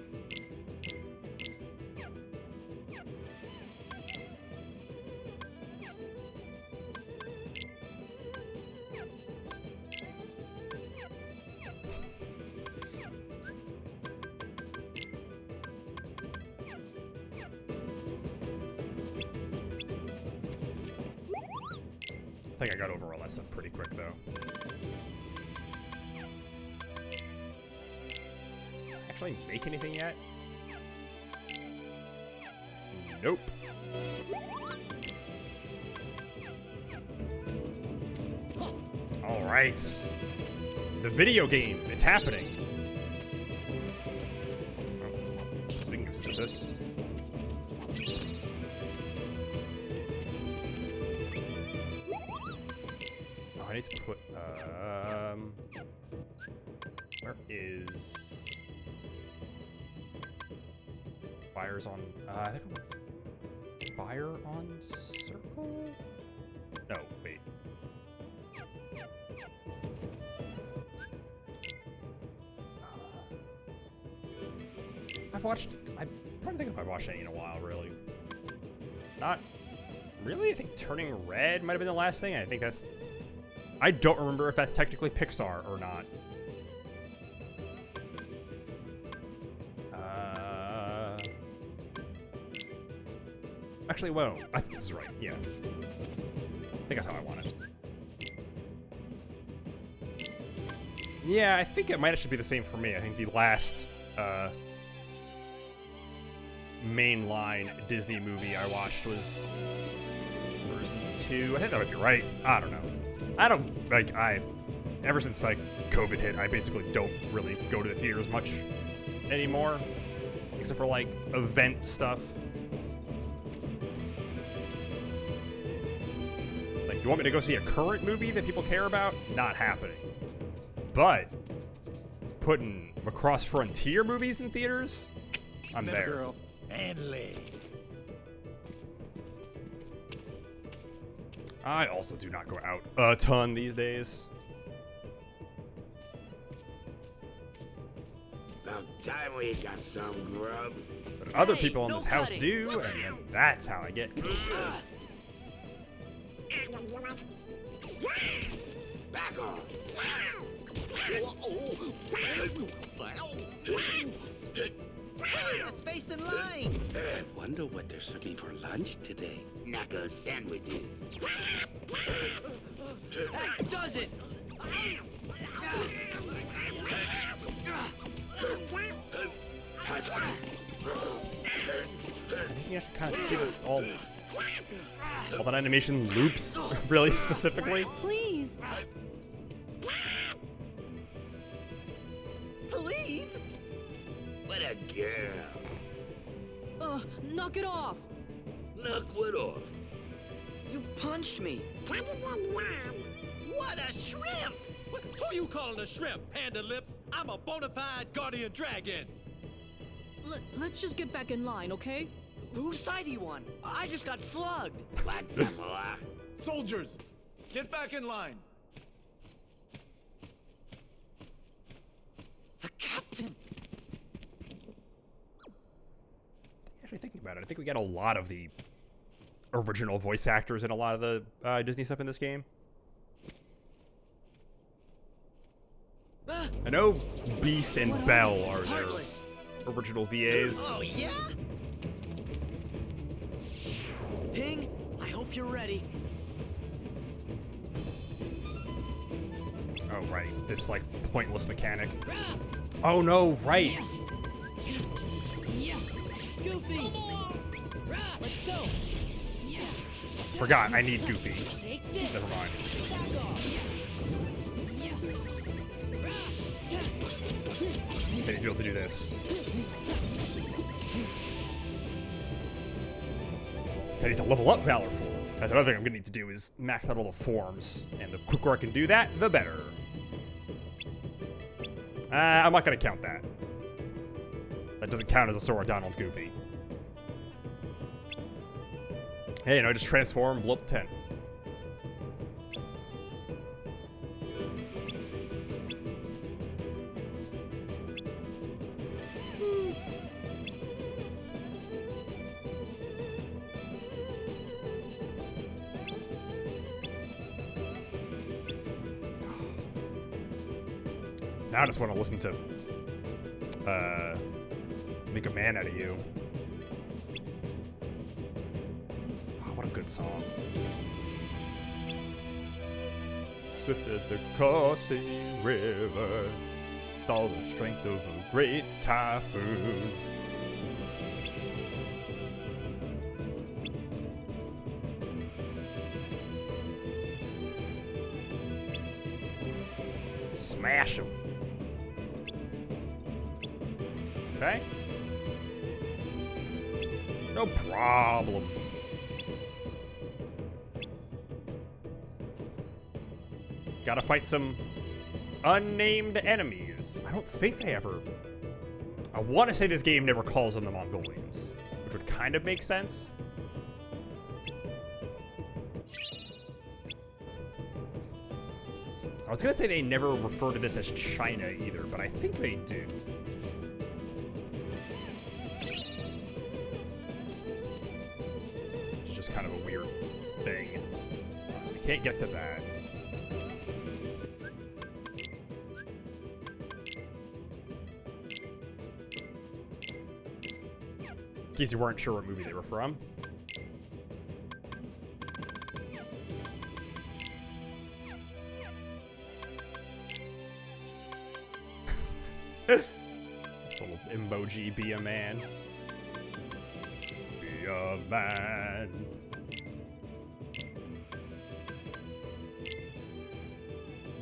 I think I got over all that stuff pretty quick, though. Actually make anything yet? Nope. right. The video game. It's happening. Oh, speaking of synthesis. Oh, I need to put, where is fires on, I think I'm fire on circle? No, wait. I'm trying to think if I've watched any in a while, really. Not really. I think Turning Red might have been the last thing. I think that's... I don't remember if that's technically Pixar or not. Actually, whoa. I think this is right. Yeah. I think that's how I want it. Yeah, I think it might actually be the same for me. I think the last mainline Disney movie I watched was Frozen 2. I think that might be right. I don't know. Ever since like COVID hit, I basically don't really go to the theaters much anymore, except for like event stuff. Like, you want me to go see a current movie that people care about? Not happening. But putting Across Frontier movies in theaters? I'm there. Girl and leg. I also do not go out a ton these days. About time we got some grub. But other Hey, people in no this house cutting. do, and then that's how I get COVID. Back off. Space in line. I wonder what they're serving for lunch today. Knuckle sandwiches. That does it. I think you should kind of see this all that animation loops really specifically. Please. Please. What a girl. Knock it off. Knock what off? You punched me. What a shrimp! Who you calling a shrimp, Panda Lips? I'm a bona fide guardian dragon. Let's just get back in line, okay? Whose side are you on? I just got slugged. Want some more? Soldiers, get back in line. The captain. Actually, thinking about it, I think we got a lot of the original voice actors in a lot of the Disney stuff in this game. I know Beast and Belle are their Heartless. original VAs. Oh, yeah? Ping, I hope you're ready. Oh, right. This, like, pointless mechanic. Oh, no, right. Goofy. Let's go. Forgot, I need Goofy. Never mind. I need to be able to do this. I need to level up Valor 4. That's another thing I'm gonna need to do is max out all the forms. And the quicker I can do that, the better. I'm not gonna count that. That doesn't count as a Sora Donald Goofy. Hey, you know, just transform, blow up 10. Now I just want to listen to Make a Man Out of You. Oh, what a good song. Swift as the coursing river, with all the strength of a great typhoon. Smash him. Okay. No problem. Gotta fight some unnamed enemies. I don't think they ever... I want to say this game never calls them the Mongolians, which would kind of make sense. I was gonna say they never refer to this as China either, but I think they do. It's just kind of a weird thing. I can't get to that. In case you weren't sure what movie they were from. Little emoji, be a man. Be a man.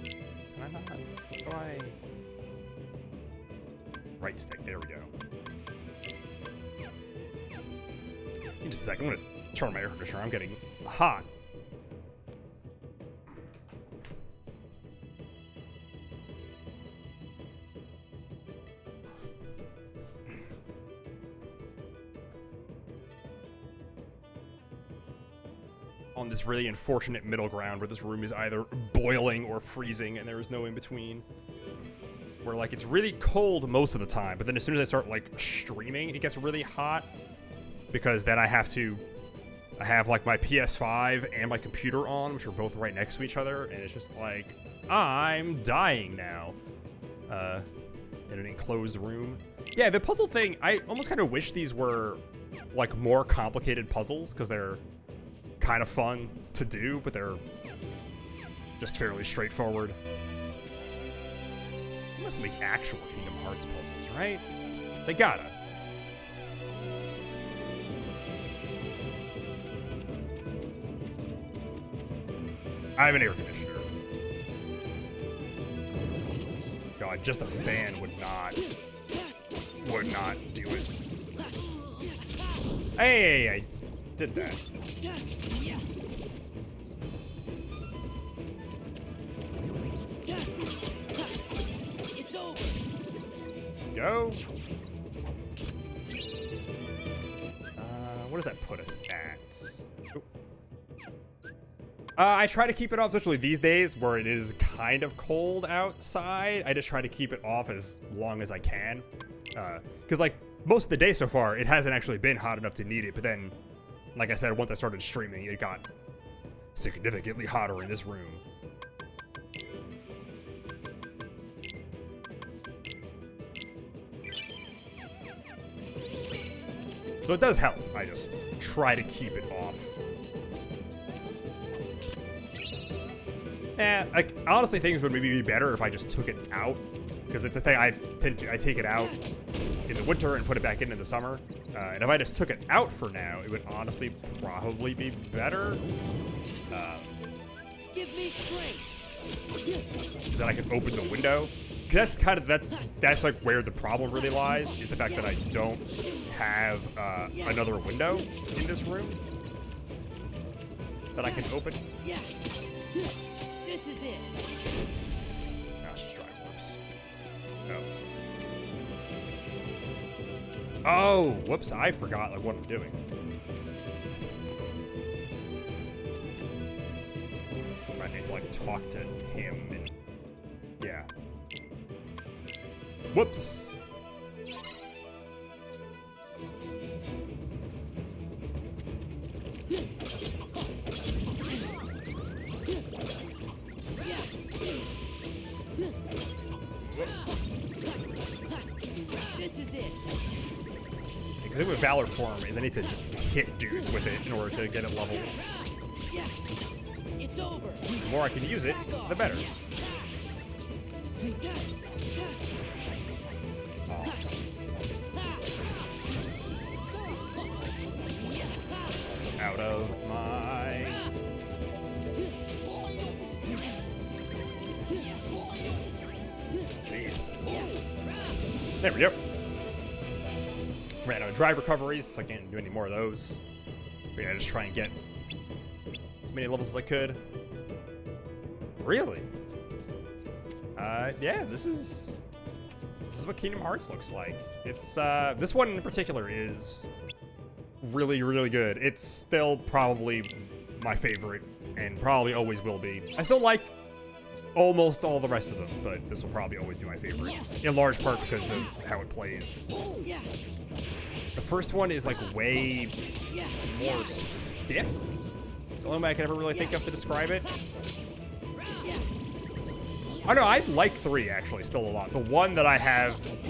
Can I not? How do I? Right stick, there we go. In just a second, I'm gonna turn on my air conditioner. I'm getting hot. On this really unfortunate middle ground where this room is either boiling or freezing and there is no in between. Where like it's really cold most of the time, but then as soon as I start like streaming, it gets really hot. Because then I have like my PS5 and my computer on, which are both right next to each other, and it's just like, I'm dying now. In an enclosed room. Yeah, the puzzle thing, I almost kind of wish these were like more complicated puzzles, because they're kind of fun to do, but they're just fairly straightforward. They must make actual Kingdom Hearts puzzles, right? They gotta. I have an air conditioner. God, just a fan would not do it. Hey, I did that. It's over. Go. What does that put us at? Oop. I try to keep it off, especially these days where it is kind of cold outside. I just try to keep it off as long as I can. Because, like, most of the day so far, it hasn't actually been hot enough to need it. But then, like I said, once I started streaming, it got significantly hotter in this room. So it does help. I just try to keep it off. Like, honestly, things would maybe be better if I just took it out. Because it's a thing I take it out in the winter and put it back in the summer. And if I just took it out for now, it would honestly probably be better. Give me strength. Because then I can open the window. Because that's kind of, that's like where the problem really lies, is the fact that I don't have another window in this room that I can open. Yeah. This is it. Oh, it's just drive warps. Oh. Oh, whoops, I forgot like what I'm doing. I need to like talk to him and yeah. Whoops. This is it. Because the thing with Valor form is I need to just hit dudes with it in order to get it levels. Yeah. It's over. The more I can use it, the better. Oh. Also out of my... There we go. Ran out of drive recoveries, so I can't do any more of those. But yeah, just try and get as many levels as I could. Really? Yeah, this is what Kingdom Hearts looks like. It's this one in particular is really, really good. It's still probably my favorite and probably always will be. I still like almost all the rest of them, but this will probably always be my favorite. In large part because of how it plays. The first one is like way more stiff. It's the only way I can ever really think of to describe it. I don't know, I like 3 actually still a lot. The one that I have, the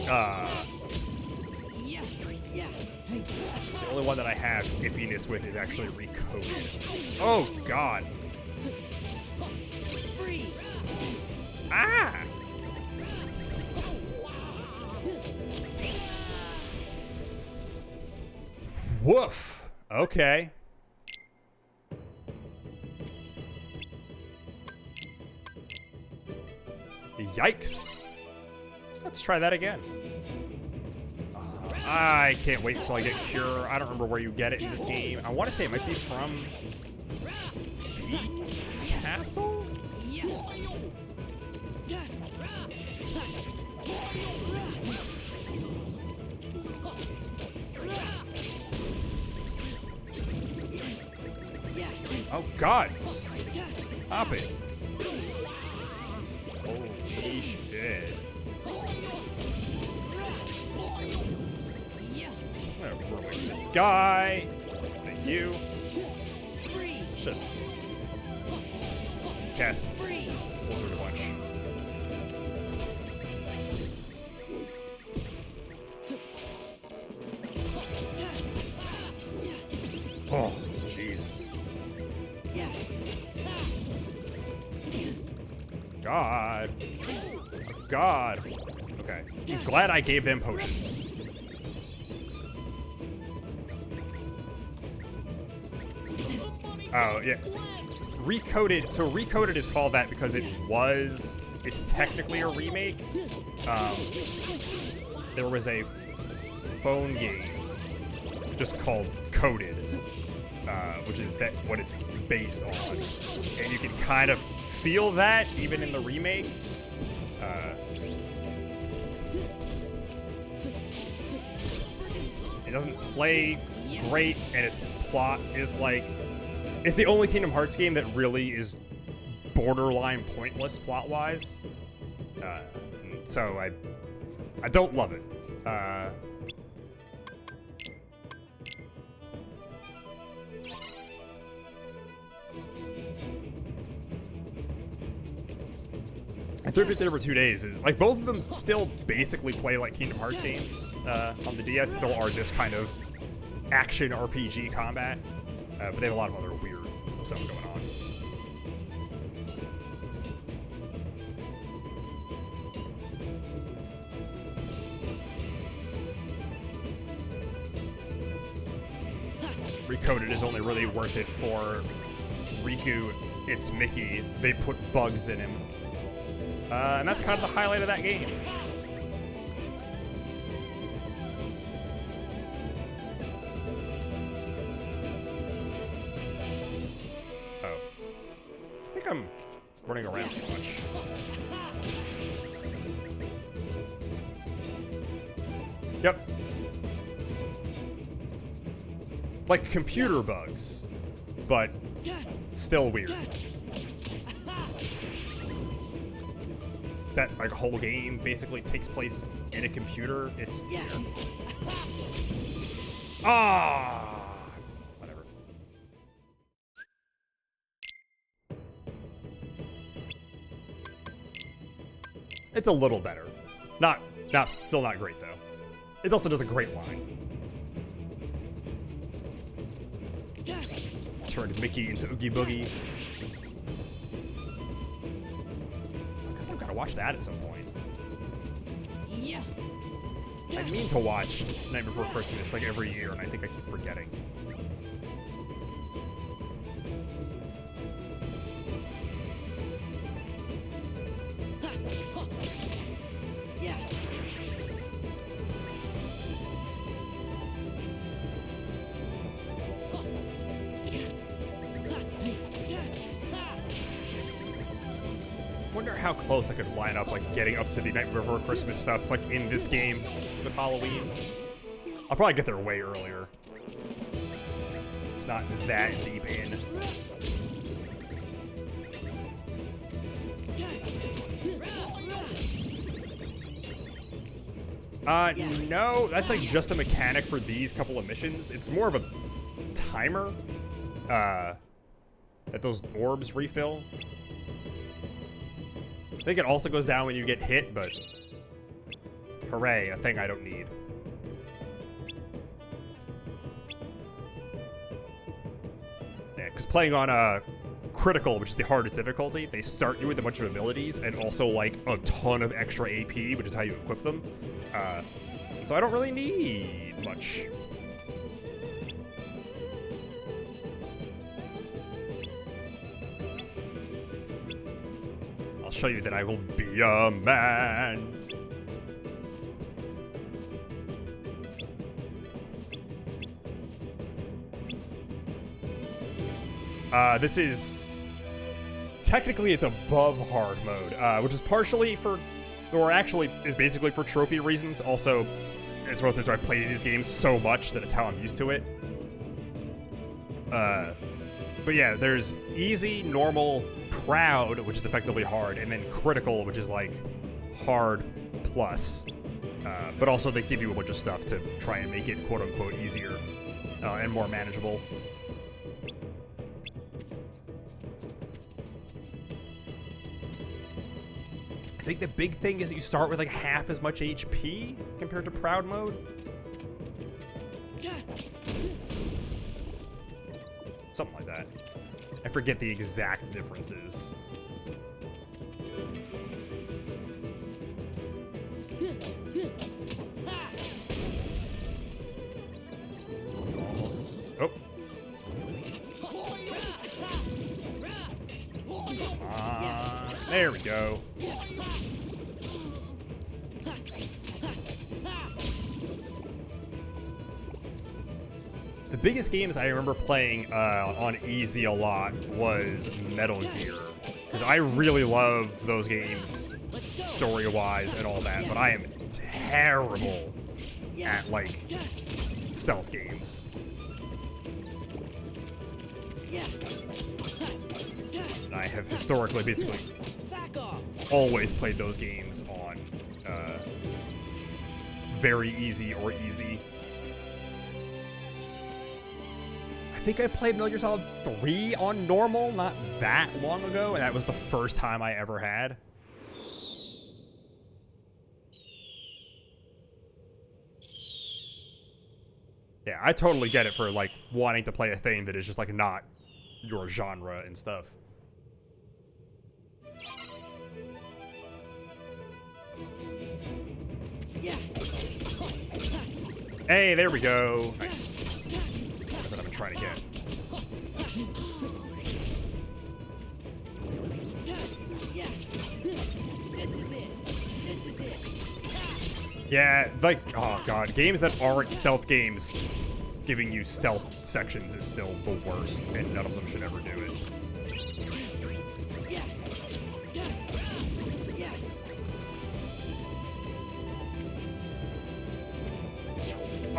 only one that I have iffiness with is actually Recoded. Oh god. Ah! Woof. Okay. Yikes. Let's try that again. I can't wait until I get Cure. I don't remember where you get it in this game. I want to say it might be from V's Castle? Oh god. Stop it. Holy shit. I'm gonna ruin this guy. Thank you. Let's just cast Blizzard a bunch. Oh, jeez. God. God. Okay. I'm glad I gave them potions. Oh, yes. Recoded. So Recoded is called that because it's technically a remake. There was a phone game just called Coded, which is what it's based on. And you can kind of feel that even in the remake. It doesn't play great, and its plot is like... It's the only Kingdom Hearts game that really is borderline pointless plot-wise. So I don't love it. And 350 over 2 days is like both of them still basically play like Kingdom Hearts games on the DS. Still are this kind of action RPG combat, but they have a lot of other weird stuff going on. Recoded is only really worth it for Riku. It's Mickey. They put bugs in him. And that's kind of the highlight of that game. Oh. I think I'm running around too much. Yep. Like computer bugs, but still weird. That like whole game basically takes place in a computer. It's weird. Whatever. It's a little better. Still not great though. It also does a great line. Turned Mickey into Oogie Boogie. I've got to watch that at some point. Yeah. I mean to watch Night Before Christmas like every year, and I think I keep forgetting. how close I could line up, like, getting up to the Night Before Christmas stuff, like, in this game with Halloween. I'll probably get there way earlier. It's not that deep in. No, that's like just a mechanic for these couple of missions. It's more of a timer, that those orbs refill. I think it also goes down when you get hit, but hooray, a thing I don't need. Yeah, because playing on critical, which is the hardest difficulty, they start you with a bunch of abilities and also like a ton of extra AP, which is how you equip them. So I don't really need much. I'll show you that I will be a man. This is... Technically, it's above hard mode, which is partially for... Or actually, is basically for trophy reasons. Also, it's one of the things where I've played these games so much that it's how I'm used to it. But yeah, there's easy, normal, proud, which is effectively hard, and then critical, which is like hard plus. But also they give you a bunch of stuff to try and make it quote-unquote easier and more manageable. I think the big thing is that you start with like half as much HP compared to proud mode. Something like that. I forget the exact differences. Almost. Oh. There we go. The biggest games I remember playing on easy a lot was Metal Gear, because I really love those games story-wise and all that, but I am terrible at like stealth games. And I have historically basically always played those games on very easy or easy. I think I played Metal Gear Solid 3 on normal not that long ago, and that was the first time I ever had. Yeah, I totally get it for like wanting to play a thing that is just like not your genre and stuff. Hey, there we go. Nice. That's what I've been trying to get. Yeah, like, oh god, games that aren't stealth games giving you stealth sections is still the worst, and none of them should ever do it.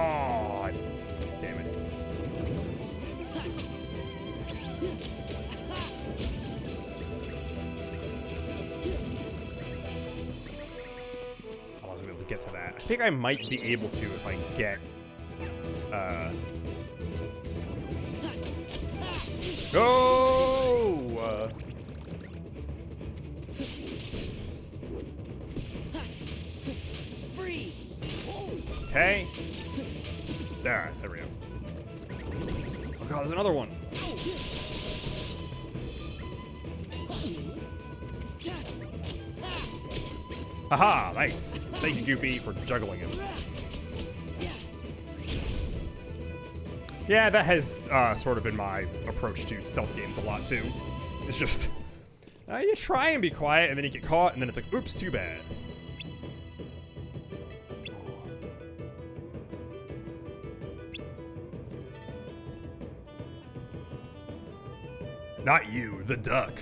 Oh, damn it. I wasn't able to get to that. I think I might be able to if I get, no! Okay. There we go. Oh god, there's another one. Haha, nice. Thank you, Goofy, for juggling him. Yeah, that has sort of been my approach to stealth games a lot, too. It's just, you try and be quiet, and then you get caught, and then it's like, oops, too bad. Not you, the duck.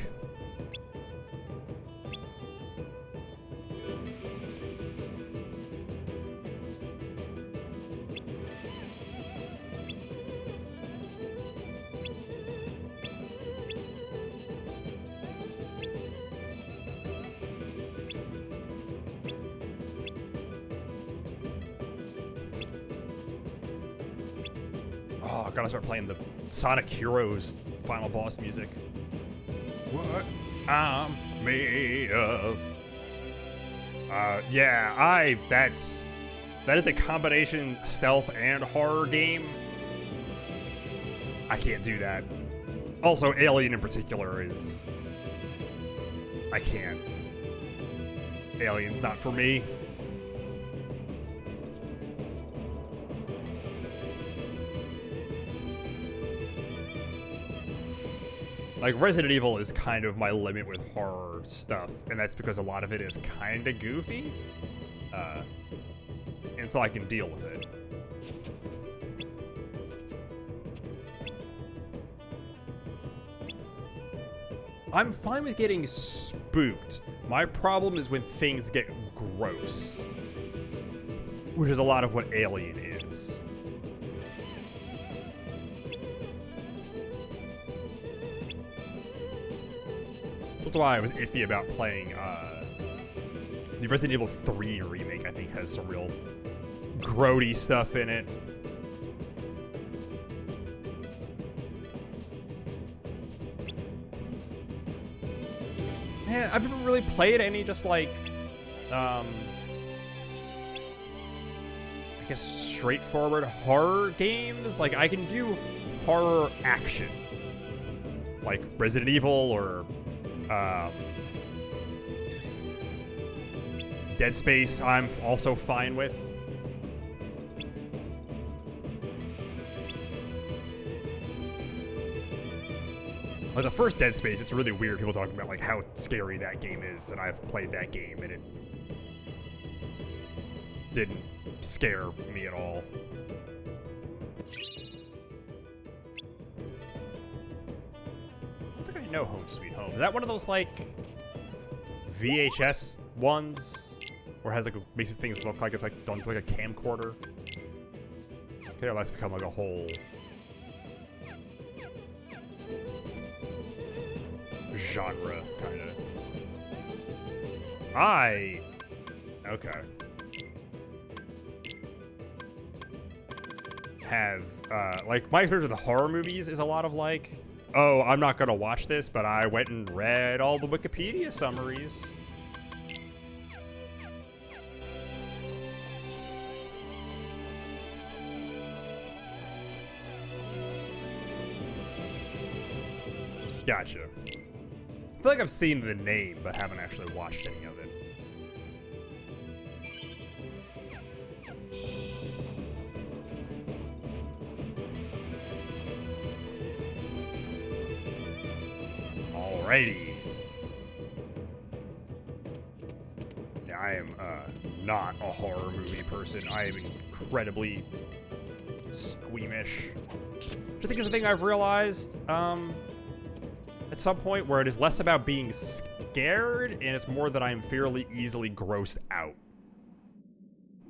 I gotta start playing the Sonic Heroes final boss music. What I'm made of. Yeah, that is a combination stealth and horror game. I can't do that. Also, Alien in particular is... I can't. Alien's not for me. Like, Resident Evil is kind of my limit with horror stuff, and that's because a lot of it is kind of goofy. And so I can deal with it. I'm fine with getting spooked. My problem is when things get gross. Which is a lot of what Alien is. That's why I was iffy about playing the Resident Evil 3 remake. I think has some real grody stuff in it. Yeah, I've never really played any just like, I guess straightforward horror games. Like I can do horror action, like Resident Evil or Dead Space. I'm also fine with. Like the first Dead Space, it's really weird people talking about like how scary that game is, and I've played that game and it didn't scare me at all. I don't think I know Home Sweet Home. Is that one of those like VHS ones? Or has like makes things look like it's like done to like a camcorder? Okay, well, that's become like a whole genre, kind of. Okay. Have, like, my experience with the horror movies is a lot of like, oh, I'm not gonna watch this, but I went and read all the Wikipedia summaries. Gotcha. I feel like I've seen the name, but haven't actually watched any of it. Alrighty. Yeah, I am not a horror movie person. I am incredibly squeamish. Which I think is the thing I've realized at some point, where it is less about being scared and it's more that I'm fairly easily grossed out,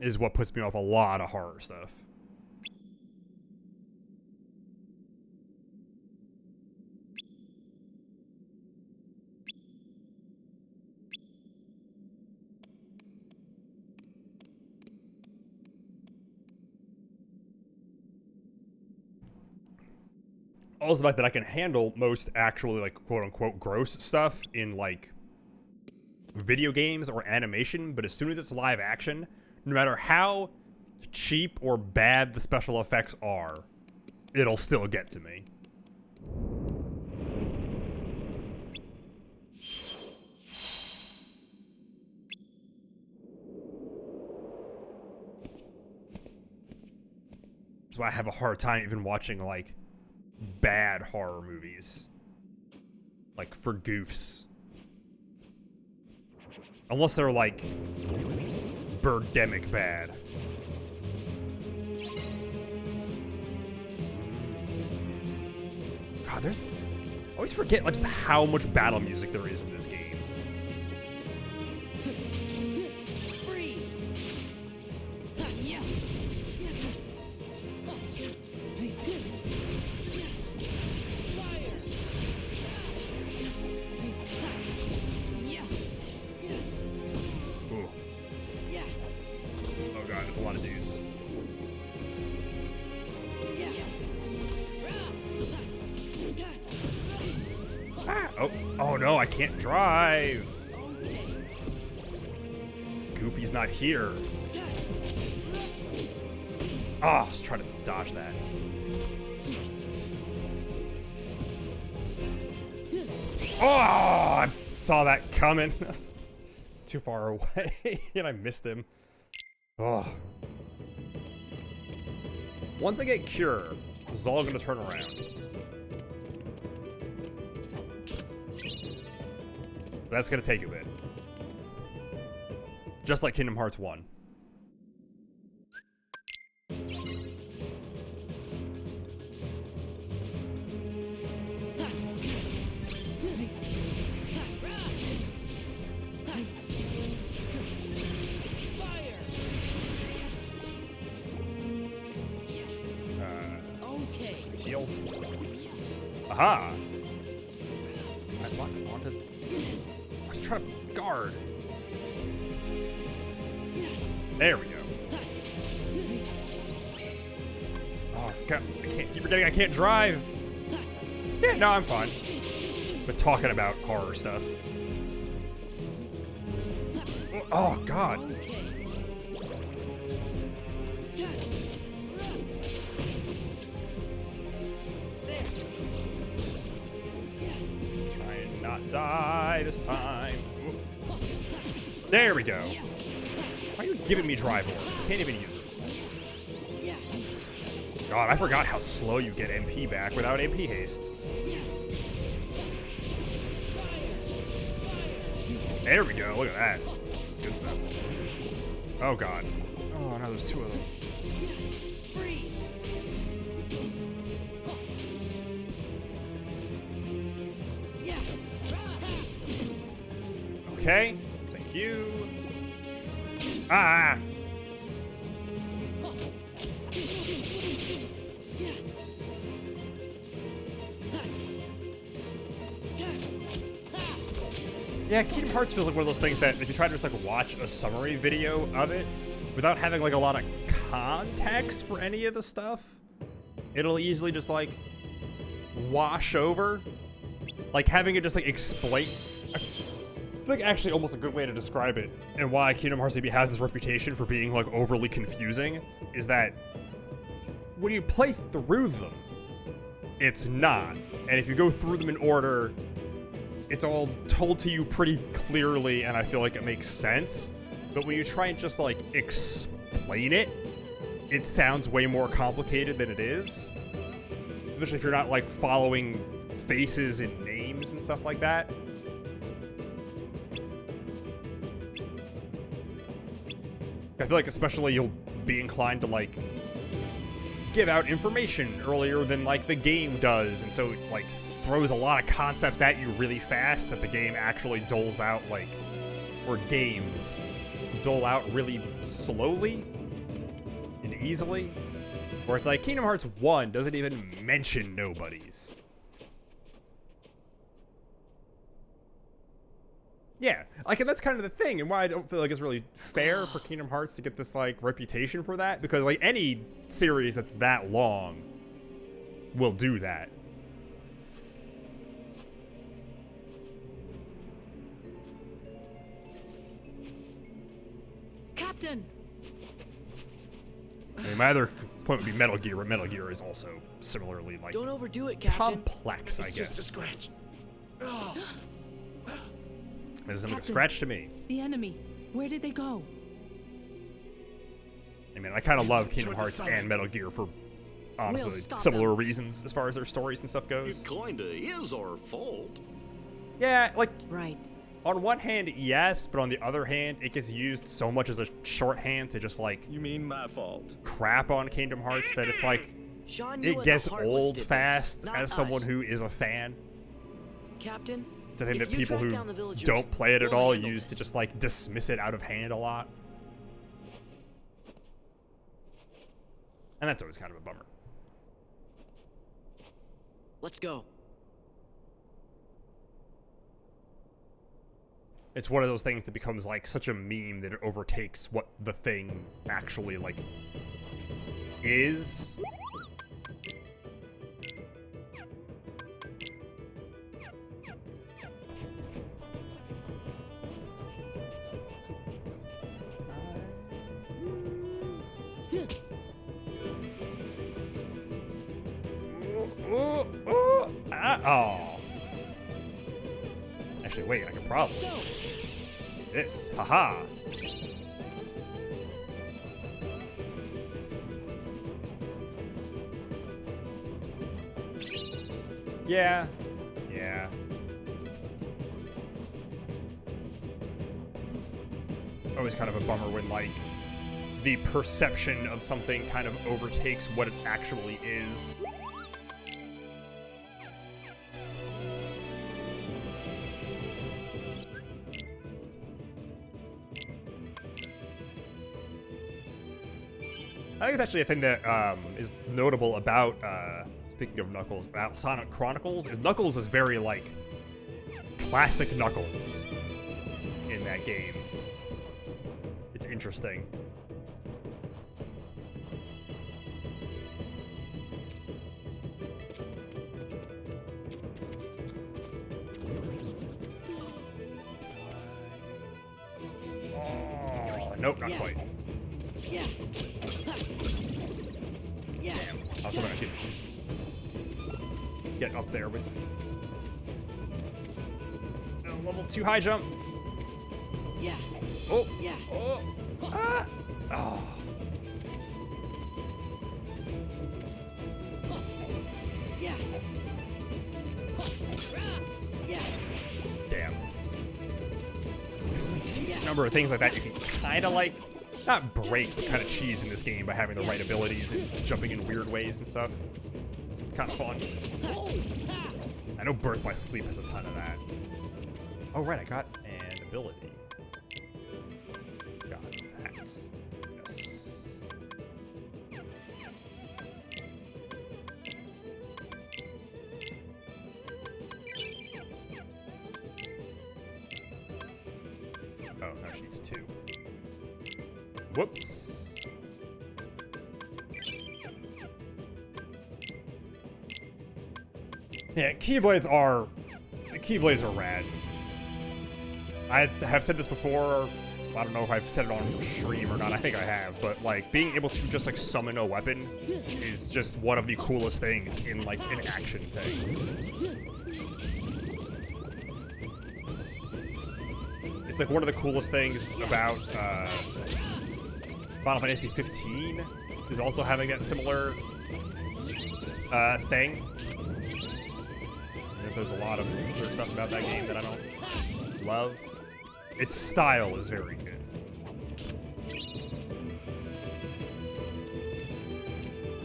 is what puts me off a lot of horror stuff. Also, the fact that I can handle most actually, like, quote-unquote gross stuff in, like, video games or animation, but as soon as it's live action, no matter how cheap or bad the special effects are, it'll still get to me. That's why I have a hard time even watching, like, bad horror movies. Like, for goofs. Unless they're, like, birdemic bad. God, there's... I always forget, like, just how much battle music there is in this game. no, I can't drive. Goofy's not here. Oh, I was trying to dodge that. Oh, I saw that coming. That's too far away, and I missed him. Oh. Once I get Cure, this is all gonna turn around. That's gonna take a bit. Just like Kingdom Hearts 1. Teal. Aha! I locked onto. I was trying to guard. There we go. Oh, I can't keep forgetting I can't drive. Yeah, no, I'm fine. But talking about horror stuff. Oh, God. Just try and not die this time. There we go. Why are you giving me drive orbs? I can't even use them. God, I forgot how slow you get MP back without MP haste. There we go, look at that. Good stuff. Oh God. Oh no, there's two of them. Okay, thank you. Ah! Yeah, Kingdom Hearts feels like one of those things that if you try to just like watch a summary video of it without having like a lot of context for any of the stuff, it'll easily just like wash over. Like having it just like explain. I feel like actually almost a good way to describe it and why Kingdom Hearts maybe has this reputation for being like overly confusing is that when you play through them, it's not. And if you go through them in order, it's all told to you pretty clearly, and I feel like it makes sense. But when you try and just like explain it, it sounds way more complicated than it is. Especially if you're not like following faces and names and stuff like that. I feel like especially you'll be inclined to like give out information earlier than like the game does, and so like throws a lot of concepts at you really fast that the game actually doles out like, or games dole out really slowly and easily. Where it's like Kingdom Hearts 1 doesn't even mention nobodies. Yeah, like, and that's kind of the thing, and why I don't feel like it's really fair for Kingdom Hearts to get this like reputation for that, because like any series that's that long will do that. Captain! I mean, my other point would be Metal Gear, but Metal Gear is also similarly like Don't overdo it, Captain. complex, I It's guess. just a scratch. Oh. This is like a Captain. scratch to me. The enemy. Where did they go? I mean, I kind of love Toward Kingdom the Hearts sun. and Metal Gear for honestly stop similar them. reasons as far as their stories and stuff It goes. kinda is our fault. Yeah, like Right. on one hand, yes, but on the other hand, it gets used so much as a shorthand to just like You mean my fault? crap on Kingdom Hearts that it's like Sean, you it and gets the Heartless old did this, fast not as someone us. who is a fan. Captain, It's a thing if that you people track who down the villagers, don't play it at we'll all handle use this. to just like dismiss it out of hand a lot. And that's always kind of a bummer. Let's go. It's one of those things that becomes like such a meme that it overtakes what the thing actually like is. Oh. Actually, wait, I could probably do this. Haha. Yeah. Yeah. Always kind of a bummer when, like, the perception of something kind of overtakes what it actually is. I think it's actually a thing that is notable about, speaking of Knuckles, about Sonic Chronicles, is Knuckles is very, like, classic Knuckles in that game. It's interesting. Oh, nope, not quite. Yeah. Yeah. I was hoping I could get up there with a level 2 high jump. Yeah. Oh. Yeah. Oh. Ah. Oh. Yeah. Yeah. Damn. There's a decent number of things like that you can kind of like, not break, but kind of cheese in this game by having the right abilities and jumping in weird ways and stuff. It's kind of fun. I know Birth by Sleep has a ton of that. Oh, right, I got an ability. Got that. Yes. Oh, no, she needs 2. Whoops. Yeah, Keyblades are rad. I have said this before. I don't know if I've said it on stream or not. I think I have, but like being able to just like summon a weapon is just one of the coolest things in like an action thing. It's like one of the coolest things about Final Fantasy 15 is also having that similar thing. And there's a lot of other stuff about that game that I don't love. Its style is very good.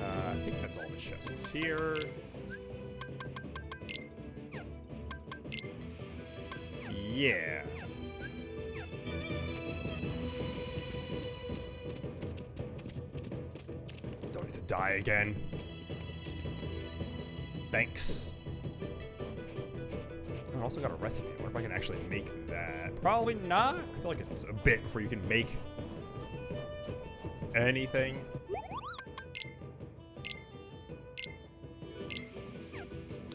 I think that's all the chests here. Yeah. Don't need to die again. Thanks. I also got a recipe. I wonder if I can actually make that. Probably not. I feel like it's a bit before you can make anything.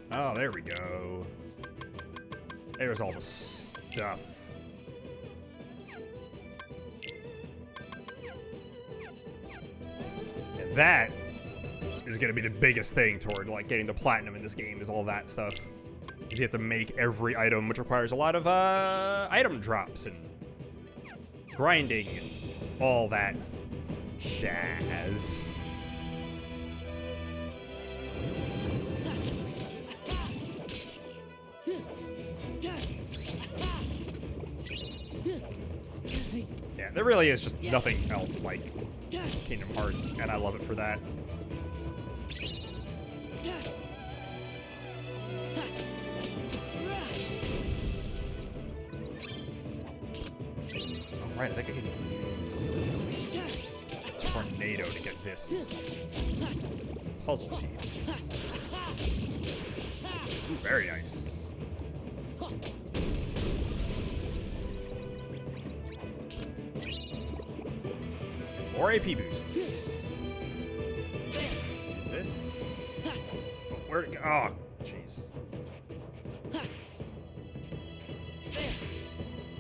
Oh, there we go. There's all the stuff. And that is going to be the biggest thing toward like getting the platinum in this game, is all that stuff. Because you have to make every item, which requires a lot of item drops and grinding and all that jazz. Yeah, there really is just nothing else like Kingdom Hearts, and I love it for that. Right, I think I can use a tornado to get this puzzle piece. Ooh, very nice. More AP boosts. This. Oh, where'd it go? Oh, jeez.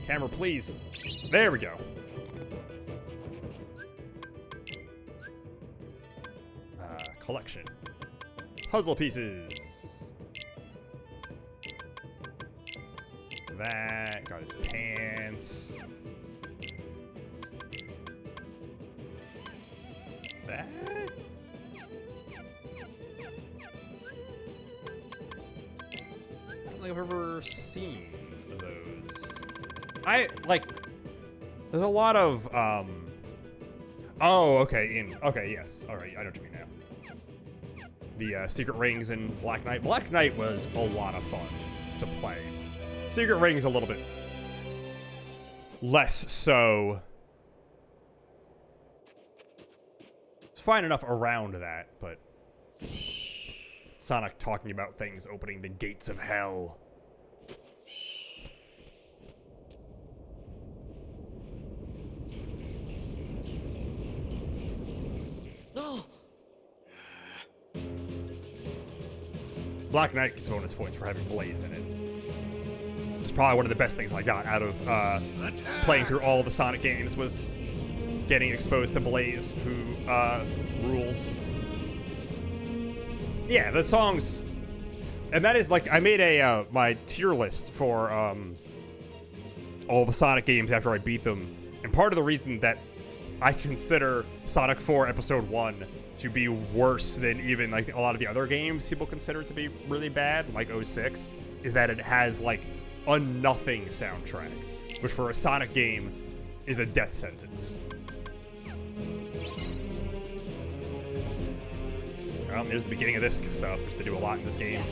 Camera, please. There we go. Collection. Puzzle pieces. that. Got his pants. That? I don't think I've ever seen those. There's a lot of, oh, okay, okay, yes. All right, I know what you mean now. The Secret Rings in Black Knight. Black Knight was a lot of fun to play. Secret Rings a little bit less so. It's fine enough around that, but Sonic talking about things opening the gates of hell. No. Black Knight gets bonus points for having Blaze in it. It's probably one of the best things I got out of playing through all the Sonic games was getting exposed to Blaze, who rules. Yeah, the songs, and that is like I made a my tier list for all the Sonic games after I beat them, and part of the reason that I consider Sonic 4 Episode 1 to be worse than even like a lot of the other games people consider to be really bad, like 06, is that it has like a nothing soundtrack, which for a Sonic game is a death sentence. Well, there's the beginning of this stuff, which they do a lot in this game.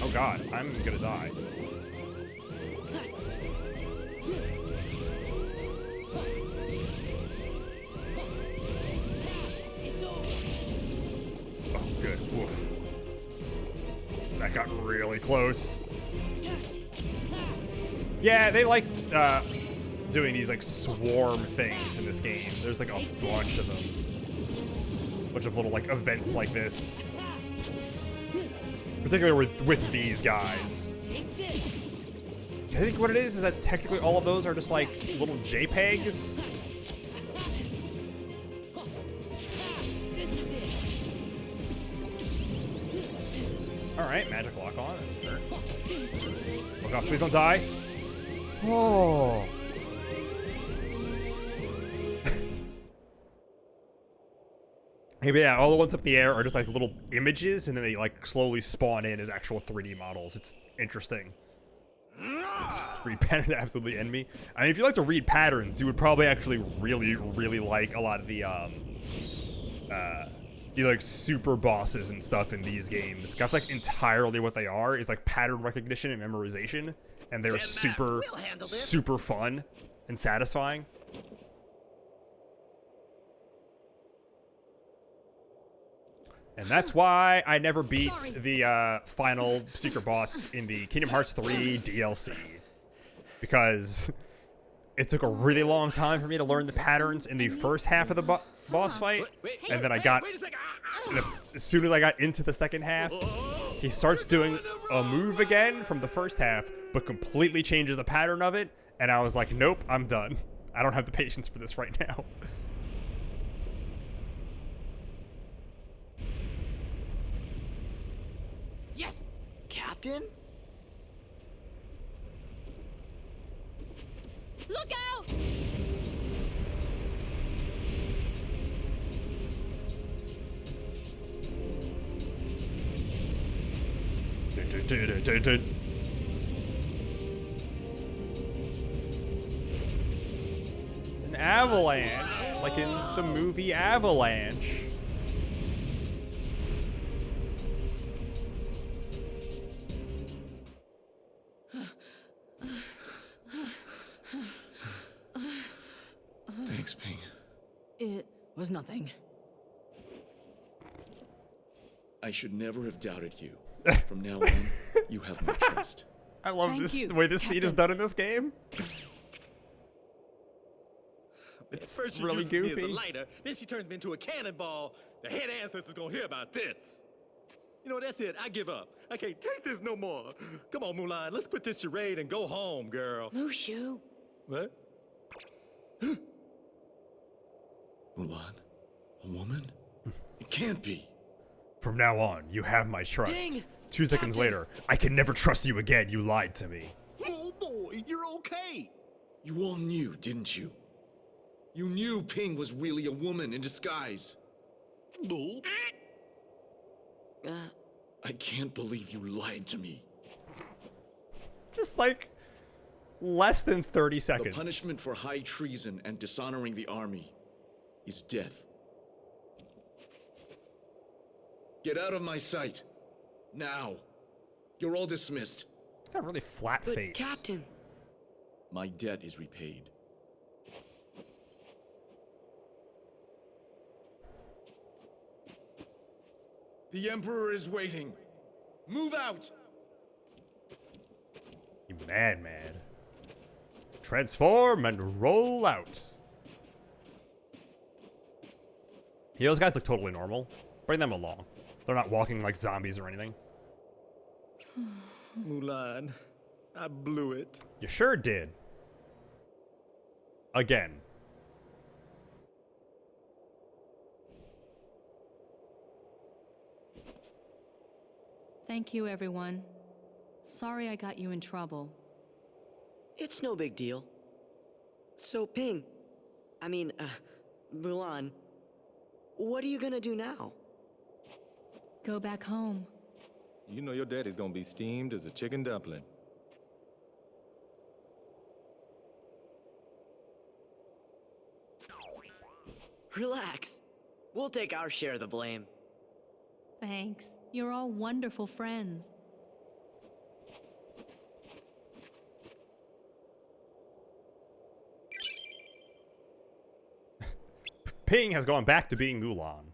Oh god, I'm gonna die. Oh good, woof. That got really close. Yeah, they like doing these like swarm things in this game. There's like a bunch of them. Bunch of little like events like this. Particularly with these guys. I think what it is that technically all of those are just like little JPEGs. Alright, magic lock on. Oh god, please don't die. Oh. Maybe yeah, all the ones up in the air are just like little images, and then they like slowly spawn in as actual 3D models. It's interesting. Read patterns absolutely end me. I mean, if you like to read patterns, you would probably actually really, really like a lot of the like super bosses and stuff in these games. That's like entirely what they are, is like pattern recognition and memorization, and they're super, super fun and satisfying. And that's why I never beat the final secret boss in the Kingdom Hearts 3 DLC. Because it took a really long time for me to learn the patterns in the first half of the boss fight. And then I got, as soon as I got into the second half, he starts doing a move again from the first half, but completely changes the pattern of it. And I was like, nope, I'm done. I don't have the patience for this right now. Yes, Captain. Look out! It's an avalanche, like in the movie Avalanche. Thanks, Ping. It was nothing. I should never have doubted you. From now on, you have my trust. I love Thank this, you, the way this scene is Captain. done in this game. It's First she really uses me as goofy. a lighter, then she turns me into a cannonball. The head ancestor's gonna hear about this. You know, that's it. I give up. I can't take this no more. Come on, Mulan. Let's quit this charade and go home, girl. Mushu. What? Mulan? A woman? It can't be. From now on, you have my trust. Ding! 2 seconds Captain! later, I can never trust you again. You lied to me. Oh boy, you're okay. You all knew, didn't you? You knew Ping was really a woman in disguise. Bull. I can't believe you lied to me. Just like less than 30 seconds. The punishment for high treason and dishonoring the army is death. Get out of my sight. Now. You're all dismissed. Got a really flat But face. Captain, My debt is repaid. The Emperor is waiting. Move out! You mad. Transform and roll out. Yeah, those guys look totally normal. Bring them along. They're not walking like zombies or anything. Mulan, I blew it. You sure did. Again. Thank you, everyone. Sorry I got you in trouble. it's no big deal. So Mulan, what are you gonna do now? Go back home. You know your daddy's gonna be steamed as a chicken dumpling. Relax. We'll take our share of the blame. Thanks. You're all wonderful friends. Ping has gone back to being Mulan.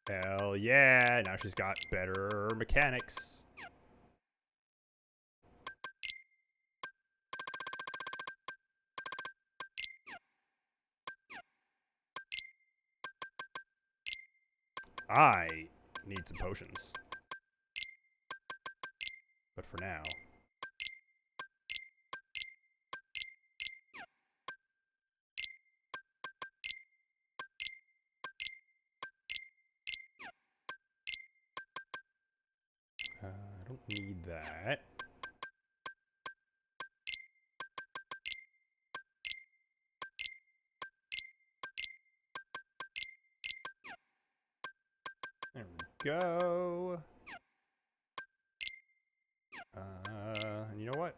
Hell yeah, now she's got better mechanics. I need some potions. But for now... I don't need that. There we go. And you know what?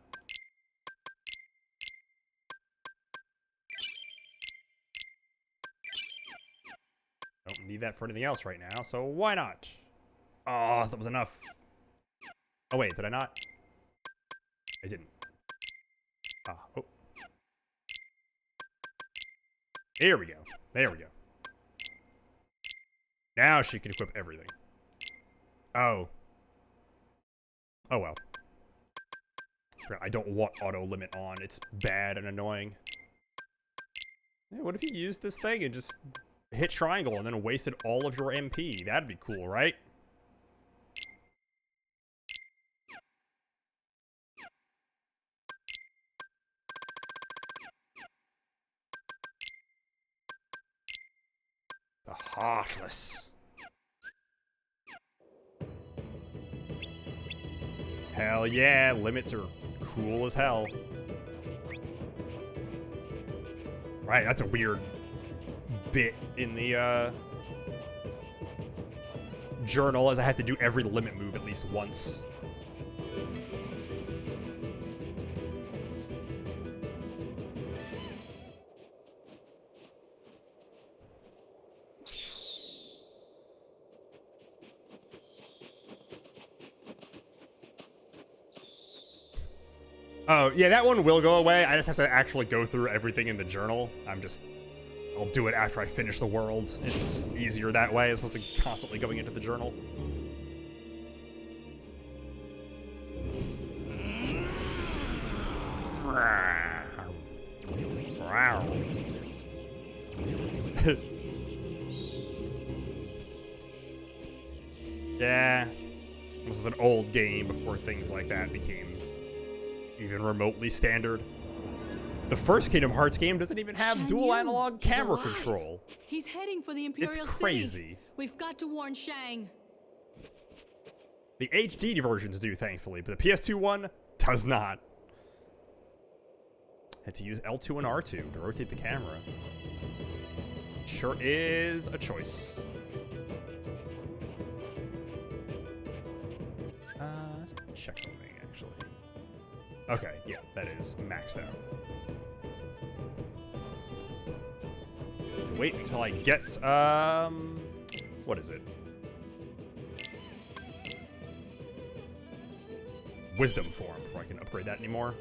I don't need that for anything else right now, so why not? Oh, that was enough. Oh wait, did I not? I didn't. Ah, oh. There we go. There we go. Now she can equip everything. Oh. Oh well. I don't want auto limit on. It's bad and annoying. Yeah, what if you used this thing and just hit triangle and then wasted all of your MP? That'd be cool, right? The Heartless. Hell yeah, limits are cool as hell. Right, that's a weird bit in the journal, as I have to do every limit move at least once. Oh, yeah, that one will go away. I just have to actually go through everything in the journal. I'll do it after I finish the world. It's easier that way as opposed to constantly going into the journal. Yeah. This is an old game before things like that became even remotely standard. The first Kingdom Hearts game doesn't even have Shan dual Yu, analog he's camera alive. control. He's heading for the Imperial City. crazy. We've got to warn Shang. The HD versions do, thankfully, but the PS2 one does not. Had to use L2 and R2 to rotate the camera. Sure is a choice. Check something, actually. Okay, yeah, that is maxed out. Have to wait until I get, what is it? Wisdom form before I can upgrade that anymore.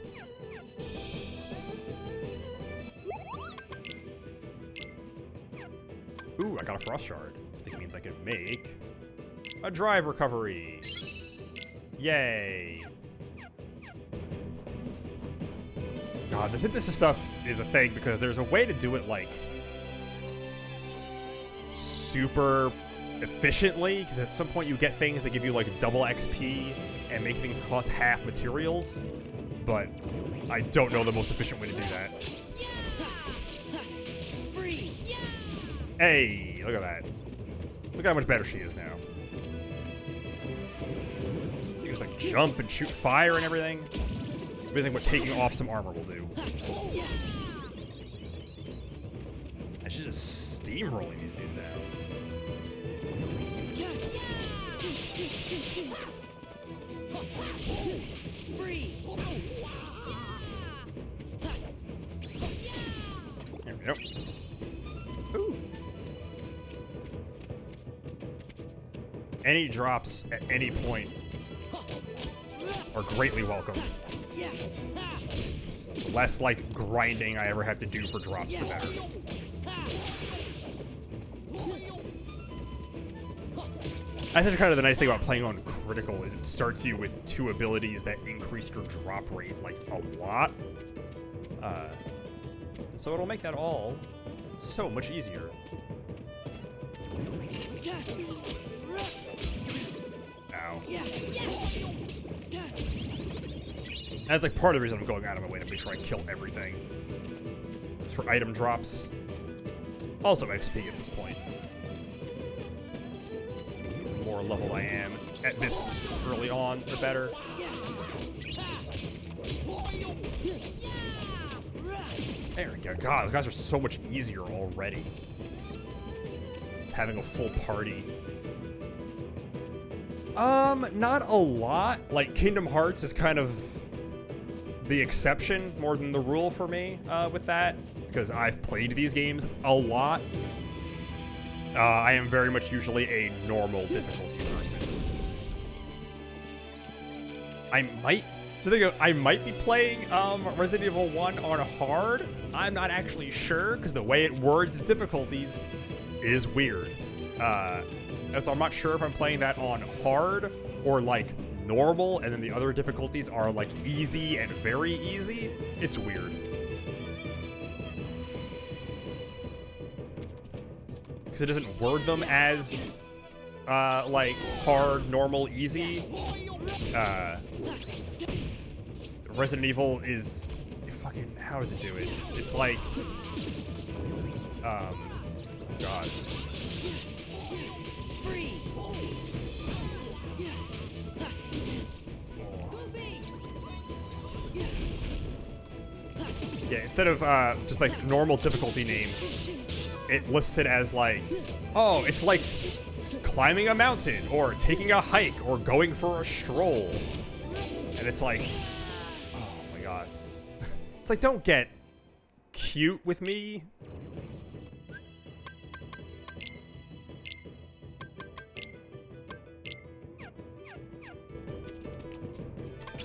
Ooh, I got a frost shard. I think it means I can make a drive recovery. Yay. God, the synthesis stuff is a thing because there's a way to do it, like, super efficiently, because at some point you get things that give you, like, double XP and make things cost half materials, but I don't know the most efficient way to do that. Hey, look at that. Look how much better she is now. You just, like, jump and shoot fire and everything. Amazing what taking off some armor will do. And she's just steamrolling these dudes now. There we go. Ooh. Any drops at any point are greatly welcome. Less, like, grinding I ever have to do for drops, the better. I think kind of the nice thing about playing on critical is it starts you with 2 abilities that increase your drop rate, like, a lot. So it'll make that all so much easier. Ow. That's, like, part of the reason I'm going out of my way to make sure I kill everything. It's for item drops. Also XP at this point. The more level I am at this early on, the better. There we go. God, those guys are so much easier already. Having a full party. Not a lot. Like, Kingdom Hearts is kind of the exception more than the rule for me with that, because I've played these games a lot. I am very much usually a normal difficulty person. I might be playing Resident Evil 1 on hard. I'm not actually sure, because the way it words difficulties is weird. So I'm not sure if I'm playing that on hard or, like, normal, and then the other difficulties are, like, easy and very easy. It's weird. Because it doesn't word them as, like, hard, normal, easy. Resident Evil is fucking, how does it do it? It's like, oh God. Yeah, instead of just like normal difficulty names, it lists it as like, oh, it's like climbing a mountain or taking a hike or going for a stroll. And it's like, oh my God. It's like, don't get cute with me.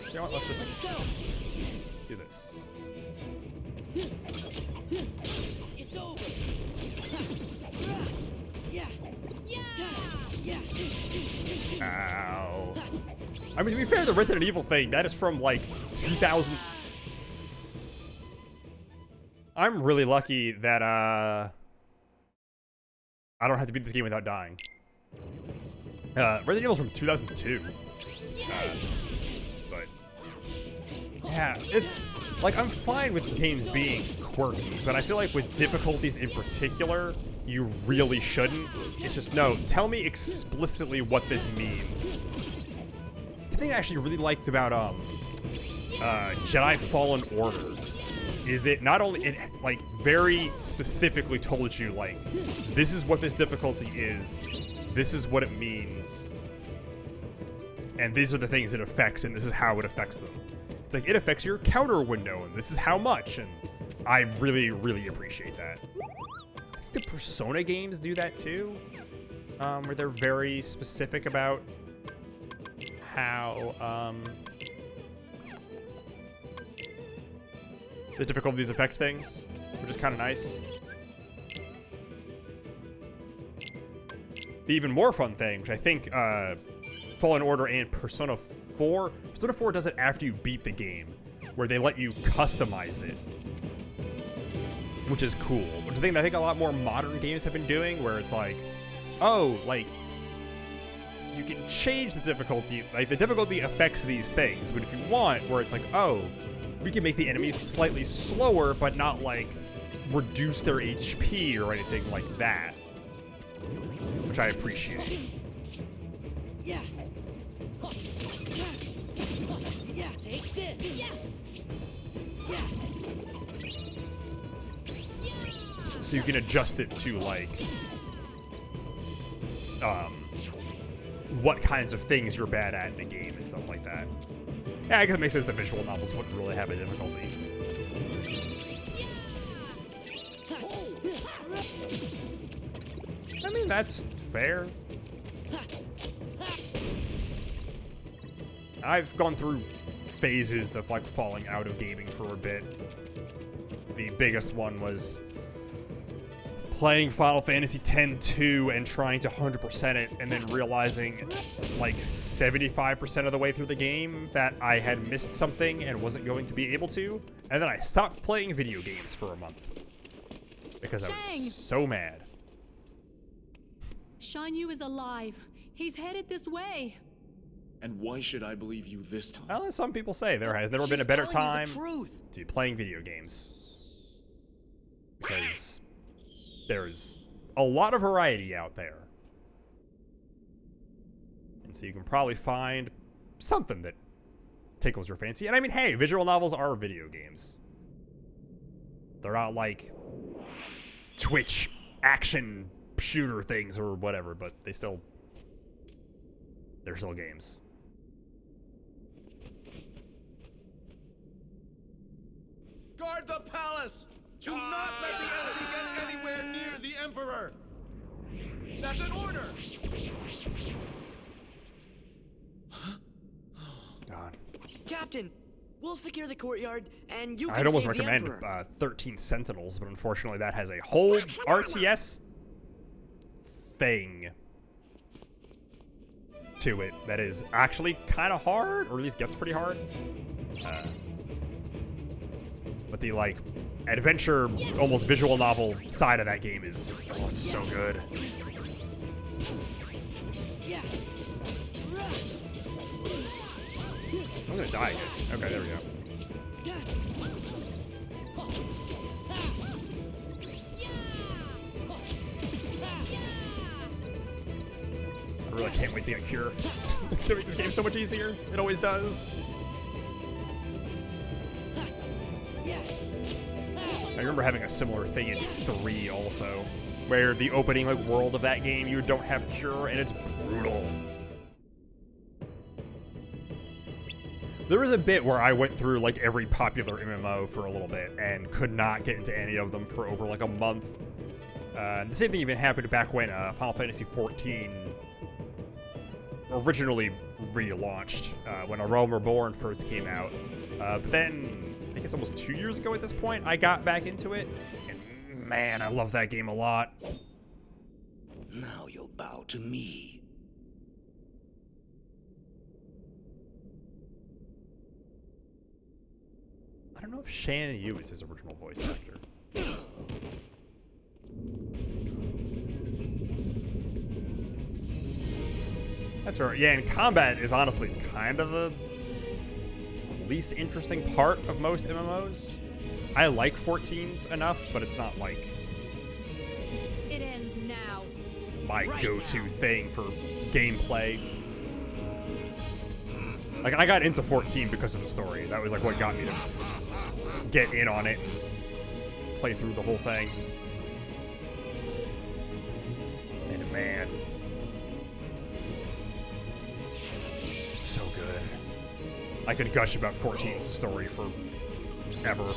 You know what, let's just do this. It's over. Ow. I mean, to be fair, the Resident Evil thing, that is from, like, 2000... I'm really lucky that, I don't have to beat this game without dying. Resident Evil's from 2002. But... Yeah, it's like I'm fine with games being quirky, but I feel like with difficulties in particular, you really shouldn't. It's just, no, tell me explicitly what this means. The thing I actually really liked about Jedi Fallen Order is it not only, it like very specifically told you like, this is what this difficulty is, this is what it means, and these are the things it affects, and this is how it affects them. It's like, it affects your counter window, and this is how much, and I really, really appreciate that. I think the Persona games do that too, where they're very specific about how the difficulties affect things, which is kind of nice. The even more fun thing, which I think Fallen Order and Persona 4 does it after you beat the game, where they let you customize it, which is cool. Which is a thing that I think a lot more modern games have been doing, where it's like, oh, like, you can change the difficulty, like the difficulty affects these things, but if you want, where it's like, oh, we can make the enemies slightly slower, but not like reduce their HP or anything like that, which I appreciate. Yeah. Yeah. Take this. Yeah. Yeah. So you can adjust it to like what kinds of things you're bad at in a game and stuff like that. Yeah, I guess it makes sense that visual novels wouldn't really have a difficulty. I mean, that's fair. I've gone through phases of like falling out of gaming for a bit. The biggest one was playing Final Fantasy X-2 and trying to 100% it, and then realizing like 75% of the way through the game that I had missed something and wasn't going to be able to, and then I stopped playing video games for a month because I was so mad. Shan Yu is alive. He's headed this way. And why should I believe you this time? Well, as some people say, there has never been a better time to be playing video games. Because there's a lot of variety out there. And so you can probably find something that tickles your fancy. And I mean, hey, visual novels are video games. They're not like Twitch action shooter things or whatever, but they're still games. Guard the palace! Do not let the enemy get anywhere near the Emperor! That's an order! God. Captain, we'll secure the courtyard, and you can I'd almost save the recommend Emperor. 13 Sentinels, but unfortunately that has a whole RTS thing to it that is actually kind of hard, or at least gets pretty hard. But the, like, adventure, almost visual novel side of that game is, oh, it's so good. I'm gonna die again. Okay, there we go. I really can't wait to get Cure. It's gonna make this game so much easier. It always does. I remember having a similar thing in 3 also, where the opening like world of that game, you don't have Cure, and it's brutal. There was a bit where I went through like every popular MMO for a little bit and could not get into any of them for over like a month. The same thing even happened back when Final Fantasy XIV originally relaunched, when A Realm Reborn first came out. But then, I think it's almost 2 years ago at this point, I got back into it. And man, I love that game a lot. Now you'll bow to me. I don't know if Shan Yu is his original voice actor. That's right. Yeah, and combat is honestly kind of a least interesting part of most MMOs. I like 14s enough, but it's not like It ends now. my Right go-to now. thing for gameplay. Like, I got into 14 because of the story. That was like what got me to get in on it, play through the whole thing. And man, it's so good. I could gush about 14's story for ever.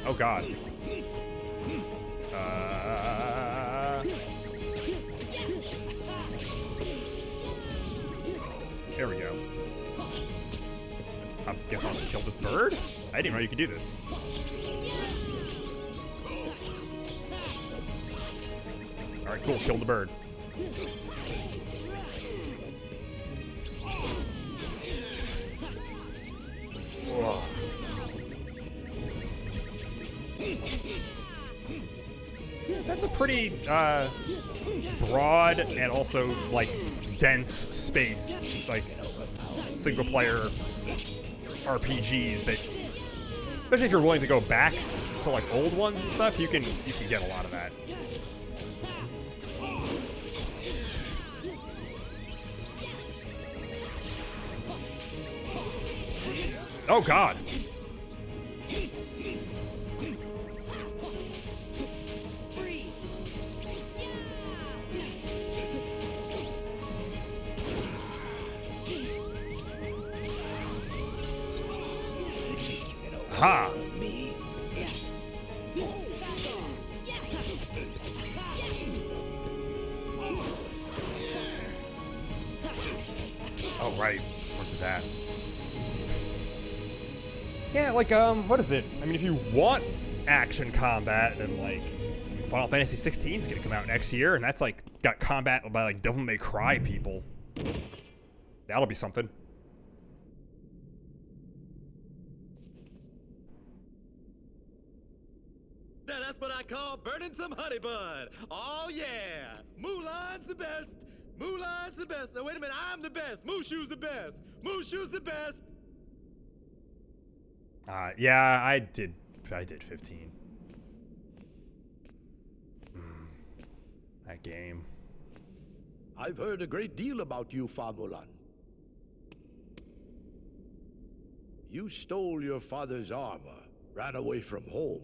Oh god. There we go. I guess I'll kill this bird? I didn't know you could do this. Alright, cool. Kill the bird. Whoa. That's a pretty broad and also like dense space. It's like single player RPGs that, especially if you're willing to go back to like old ones and stuff, you can get a lot of that. Oh god. Ha! Oh right, what's that? Yeah, like what is it? I mean, if you want action combat, then like Final Fantasy 16 is gonna come out next year, and that's like got combat by like Devil May Cry people. That'll be something. Now that's what I call burning some honey bun. Oh yeah, Mulan's the best. Mulan's the best. Now wait a minute, I'm the best. Mushu's the best. Mushu's the best. Yeah, I did 15. That game. I've heard a great deal about you, Mulan. You stole your father's armor, ran away from home,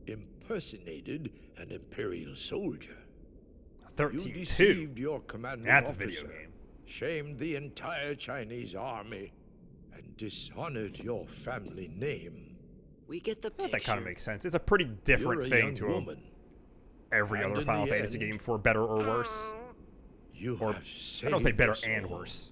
impersonated an Imperial soldier. 13 You too. deceived your commanding That's a officer, video game. shamed the entire Chinese army, and dishonored your family name. We get the picture. That kind of makes sense. It's a pretty different You're a thing young to woman. every And other in Final the Fantasy end, game, for better or worse. You Or have I don't say saved better us and all. worse.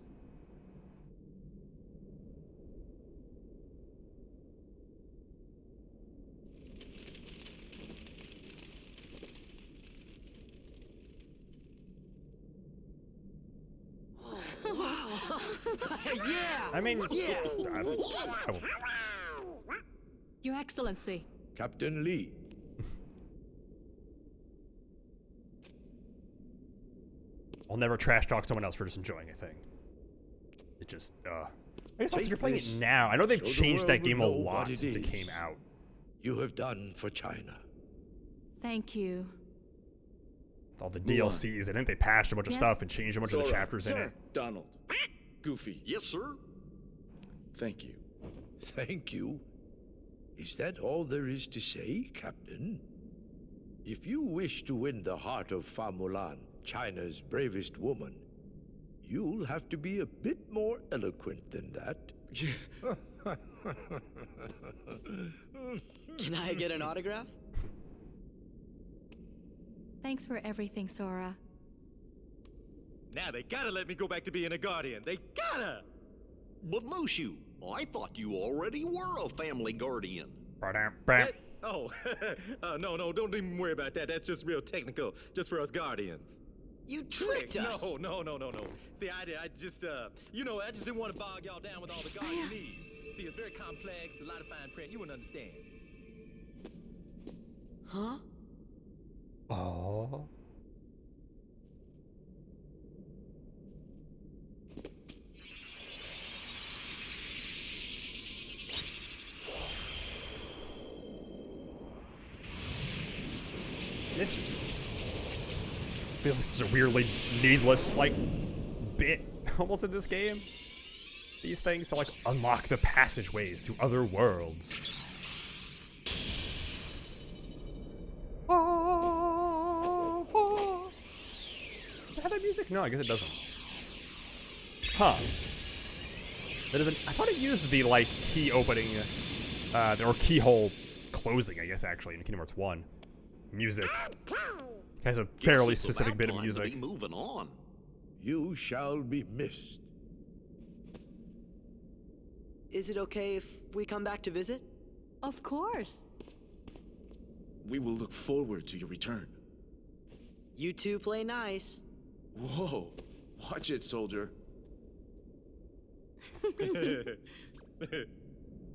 Yeah. I mean, Yeah. Your Excellency. Captain Lee, I'll never trash talk someone else for just enjoying a thing. It just, I guess also Take you're playing this, it now. I know they've so the changed that world will game a know what lot it since it is. came out. you have done for China. Thank you. With all the DLCs in it, they patched a bunch of Yes. stuff and changed a bunch of the Sora, chapters in sir. it. Donald. Goofy. Yes, sir. Thank you. Thank you. Is that all there is to say, Captain? If you wish to win the heart of Mulan, China's bravest woman, you'll have to be a bit more eloquent than that. Can I get an autograph? Thanks for everything, Sora. Now they gotta let me go back to being a guardian. They gotta. But Mushu, I thought you already were a family guardian. What? Oh, no, don't even worry about that. That's just real technical, just for us guardians. You tricked us. No. See, I just, I just didn't want to bog y'all down with all the guardian needs. See, it's very complex, a lot of fine print. You wouldn't understand. Huh? Oh. This just feels like such a weirdly needless, like, bit almost in this game. These things to, like, unlock the passageways to other worlds. Does it have that music? No, I guess it doesn't. Huh. That isn't. I thought it used the, like, key opening, or keyhole closing, I guess, actually, in Kingdom Hearts 1. Music. It has a fairly specific bit of music. Moving on. You shall be missed. Is it okay if we come back to visit? Of course. We will look forward to your return. You two play nice. Whoa. Watch it, soldier.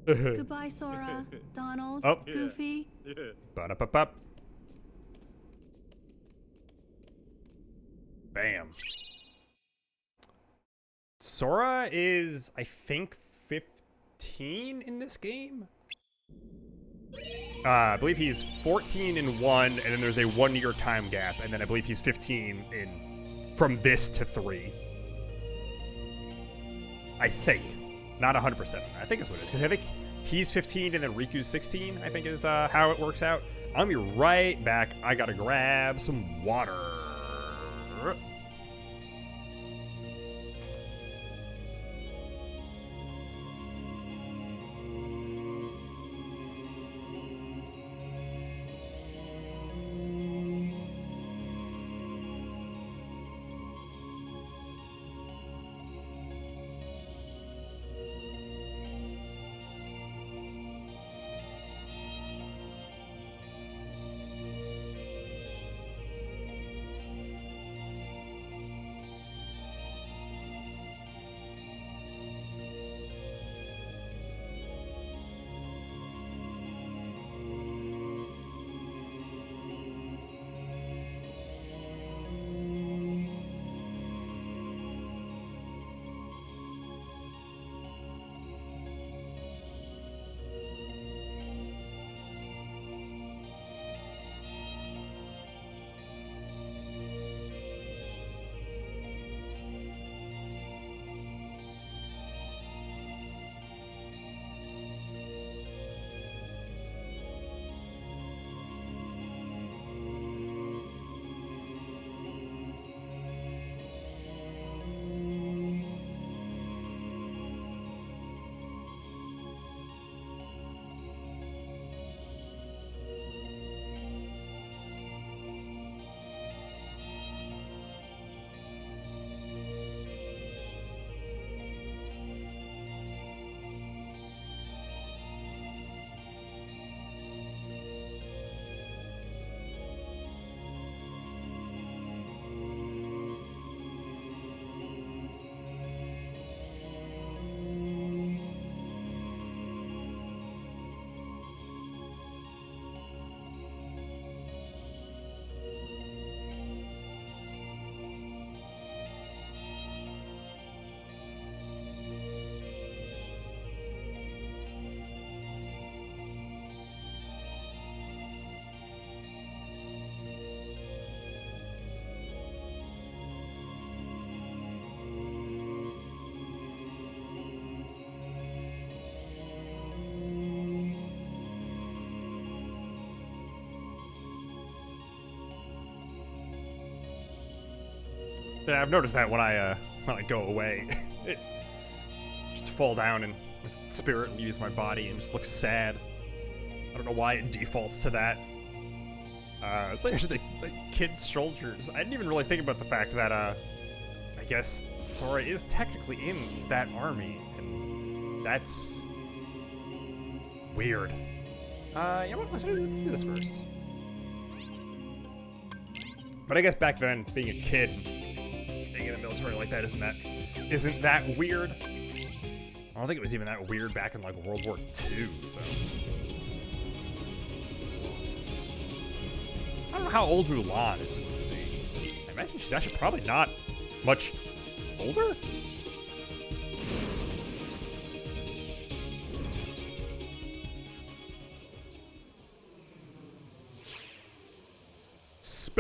Goodbye, Sora, Donald, Oh. Goofy. Ba-da-ba-bop. Bam. Sora is, I think, 15 in this game? I believe he's 14 in 1, and then there's a 1-year time gap, and then I believe he's 15 in from this to 3. I think. Not 100%. I think that's what it is, because I think he's 15 and then Riku's 16, I think is how it works out. I'll be right back. I gotta grab some water. Yeah, I've noticed that when I go away, it just fall down and my spirit leaves my body and just looks sad. I don't know why it defaults to that. It's like actually like kid soldiers. I didn't even really think about the fact that I guess Sora is technically in that army, and that's weird. You know what? Let's do this first. But I guess back then, being a kid, being in the military like that isn't that weird. I don't think it was even that weird back in like World War II. So I don't know how old Mulan is supposed to be. I imagine she's actually probably not much older.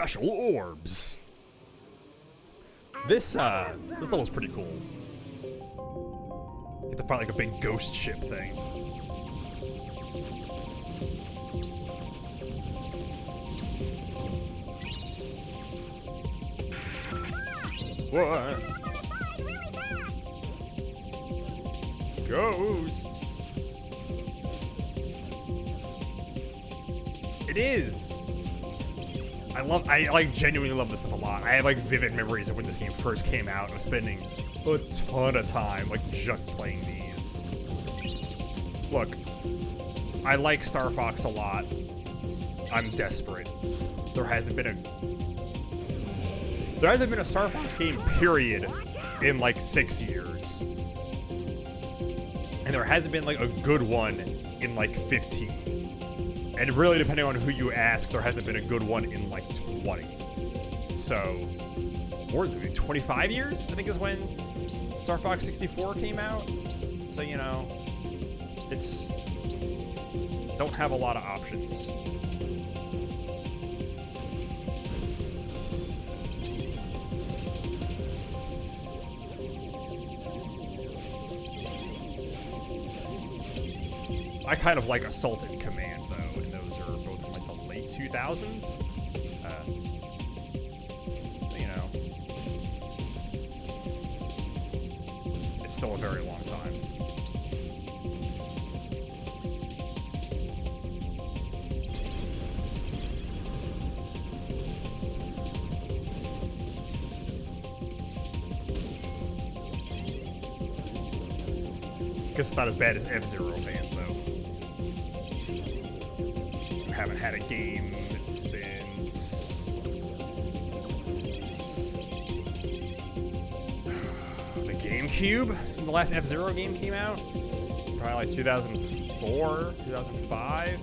special orbs. This level's pretty cool. You get to fight like a big ghost ship thing. What? Ghosts. It is. I like genuinely love this stuff a lot. I have like vivid memories of when this game first came out. I was spending a ton of time like just playing these. Look, I like Star Fox a lot. I'm desperate. There hasn't been a Star Fox game, period, in like 6 years. And there hasn't been like a good one in like 15. And really, depending on who you ask, there hasn't been a good one in like 20. So, more than 25 years, I think, is when Star Fox 64 came out. So, you know, it's... don't have a lot of options. I kind of like Assault and Command, though, and those are both from like the late 2000s. So, you know, it's still a very long time. Guess it's not as bad as F-Zero fans, though. Haven't had a game since the GameCube. Since the last F-Zero game came out, probably like 2004, 2005.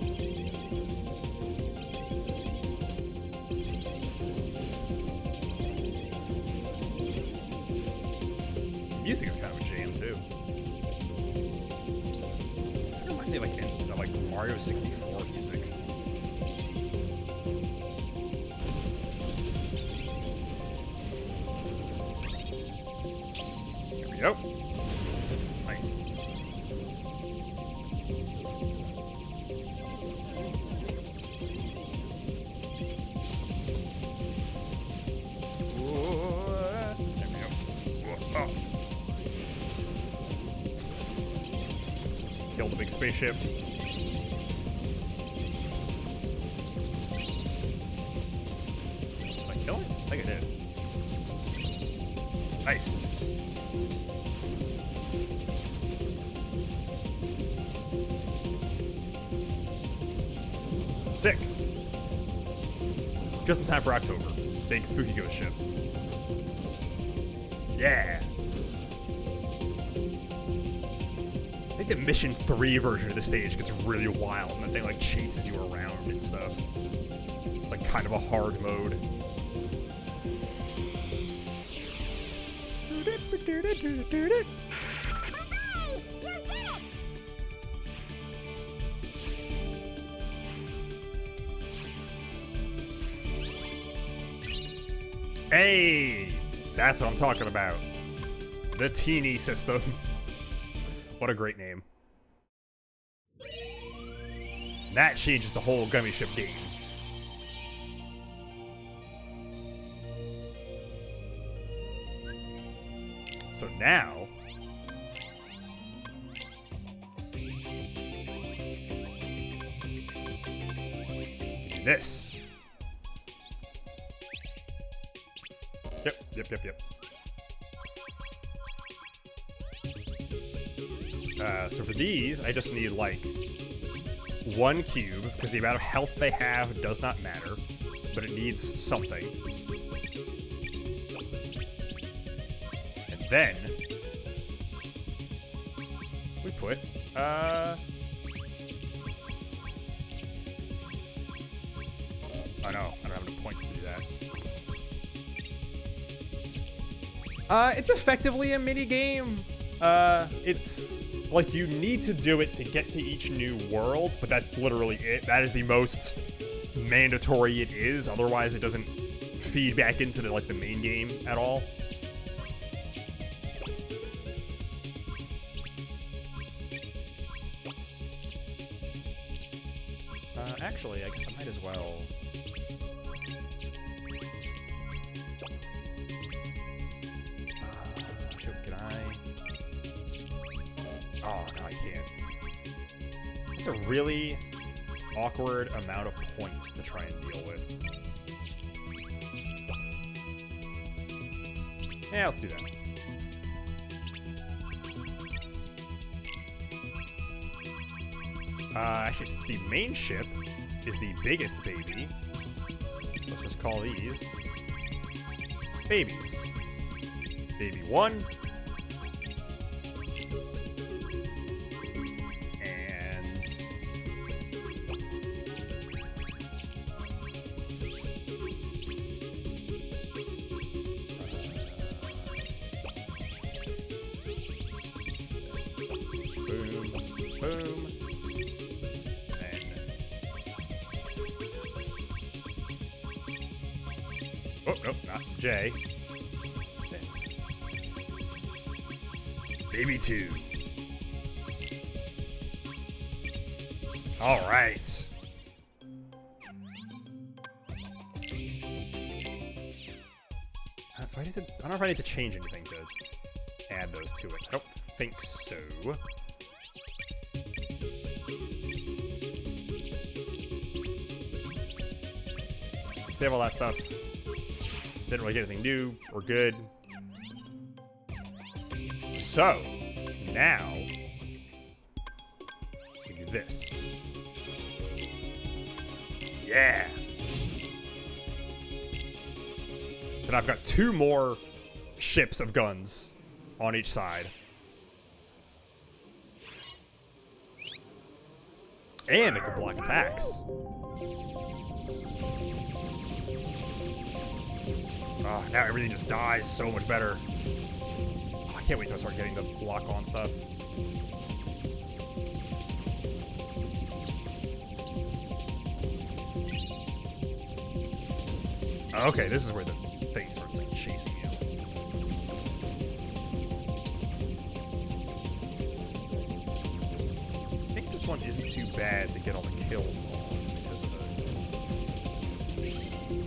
Music is kind of a jam too. It reminds me of like Mario 64 music. Yep. Nice. Kill the big spaceship. Did I kill it? I think I did. Nice. Sick. Just in time for October. Big spooky ghost ship. Yeah. I think the Mission 3 version of the stage gets really wild, and that thing like chases you around and stuff. It's like kind of a hard mode. Hey, that's what I'm talking about. The Teeny system. What a great name. That changes the whole Gummy Ship game. So now... do this. Yep. So for these, I just need, like, 1 cube, because the amount of health they have does not matter, but it needs something. And then... we put, oh no, I don't have enough points to do that. It's effectively a mini game. It's like you need to do it to get to each new world, but that's literally it. That is the most mandatory it is. Otherwise, it doesn't feed back into the, like, the main game at all. Actually, I guess I might as well. Can I? Oh, no, I can't. It's a really awkward amount of points to try and deal with. Yeah, let's do that. Actually, since the main ship is the biggest baby, let's just call these babies. Baby 1. And boom, boom. Oh, nope, not J. Baby 2. All right. I don't know if I need to change anything to add those to it. I don't think so. Save all that stuff. Didn't really get anything new. We're good. So, now, we do this. Yeah! So now I've got 2 more ships of guns on each side. And it can block attacks. Oh, now everything just dies so much better. Oh, I can't wait till I start getting the block on stuff. Okay, this is where the thing starts like chasing you. I think this one isn't too bad to get all the kills on because of the...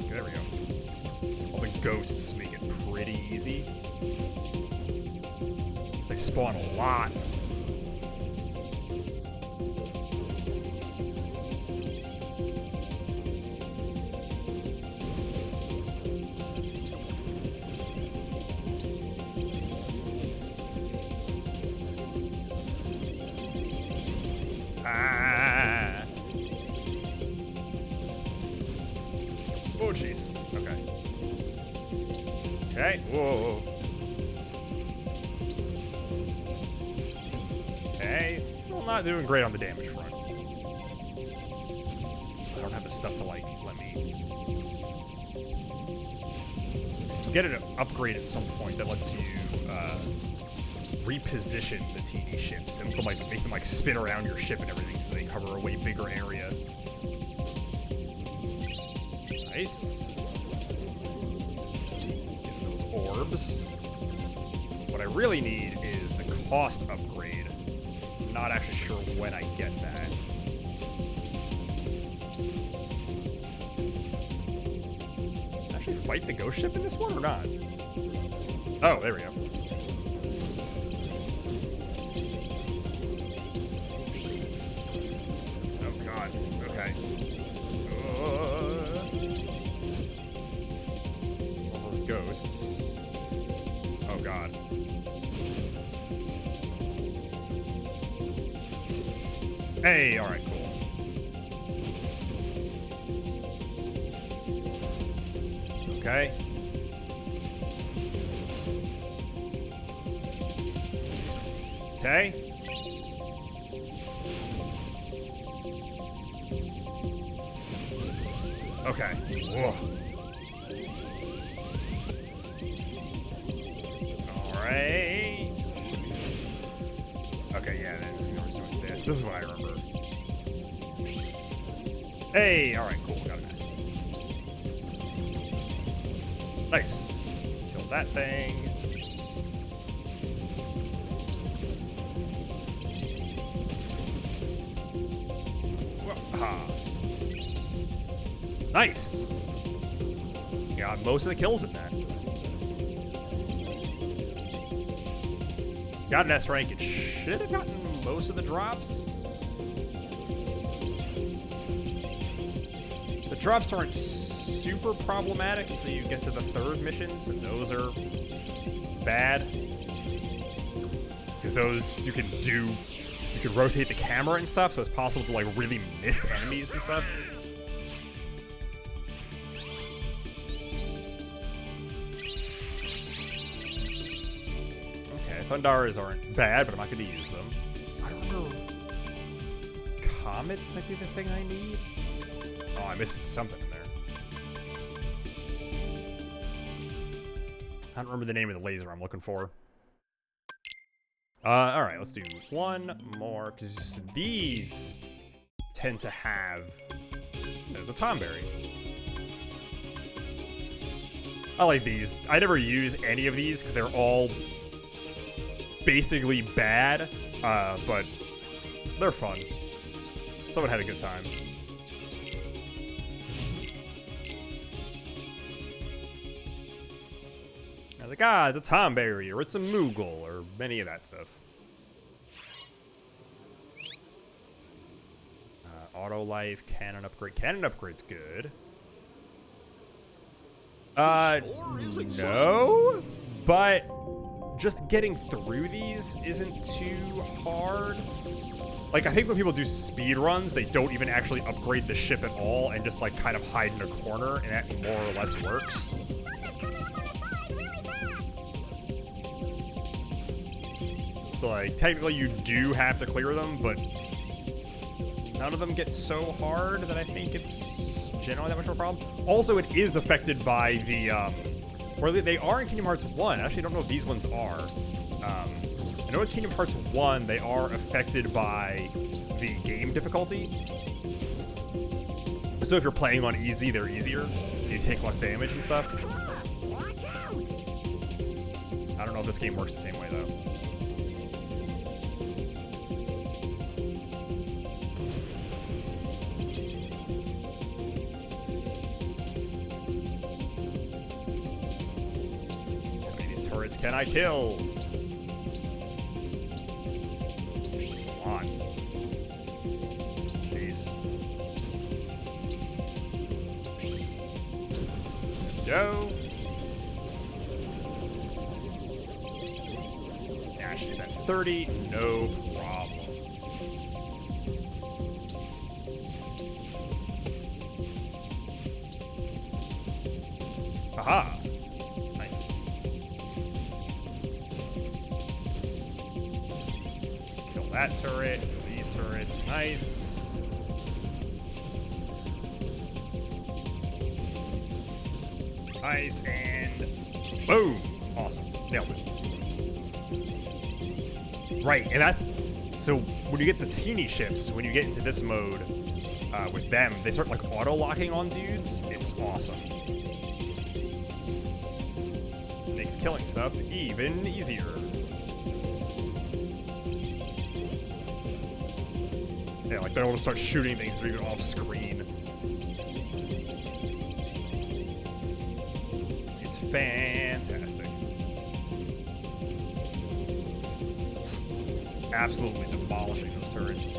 There we go. All the ghosts make it pretty easy. They spawn a lot. Ah. Oh, jeez. Okay. Okay. Whoa. Okay. Still not doing great on the damage front. I don't have the stuff to, like, let me get an upgrade at some point that lets you, reposition the TV ships and like make them like spin around your ship and everything so they cover a way bigger area. Nice. Get those orbs. What I really need is the cost upgrade. I'm not actually sure when I get that. Can I actually fight the ghost ship in this one or not? Oh, there we go. Okay. All those ghosts. Oh god. Hey, alright, cool. Okay. Okay. Okay. Whoa. Alright. Okay, yeah, then it's gonna doing this. This is what I remember. Hey, alright, cool. Got it. Nice. Kill that thing. Aha. Nice. Got most of the kills in that. Got an S rank. It should have gotten most of the drops. The drops aren't super problematic until you get to the third missions, and those are bad. Because those you can rotate the camera and stuff, so it's possible to like really miss enemies and stuff. Okay, Thundaras aren't bad, but I'm not going to use them. I don't remember. Comets might be the thing I need. Oh, I missed something in there. I don't remember the name of the laser I'm looking for. Alright, let's do one more, because these tend to have... There's a Tomberry. I like these. I never use any of these, because they're all basically bad, but they're fun. Someone had a good time. Like, it's a Tomberry, or it's a Moogle, or any of that stuff. Auto life, cannon upgrade. Cannon upgrade's good. No, but just getting through these isn't too hard. Like, I think when people do speed runs, they don't even actually upgrade the ship at all, and just, like, kind of hide in a corner, and that more or less works. So, like, technically you do have to clear them, but none of them get so hard that I think it's generally that much of a problem. Also, it is affected by the, or they are in Kingdom Hearts 1. I actually don't know if these ones are. I know in Kingdom Hearts 1, they are affected by the game difficulty. So if you're playing on easy, they're easier. You take less damage and stuff. I don't know if this game works the same way, though. Can I kill? Come on. Jeez. Go. Yeah, she's at 30. No problem. Aha. That turret, these turrets, nice. Nice, and boom! Awesome, nailed it. Right, and that's, so when you get the teeny ships, when you get into this mode with them, they start like auto-locking on dudes. It's awesome. Makes killing stuff even easier. Yeah, like they want to start shooting things that are even off screen. It's fantastic. It's absolutely demolishing those turrets.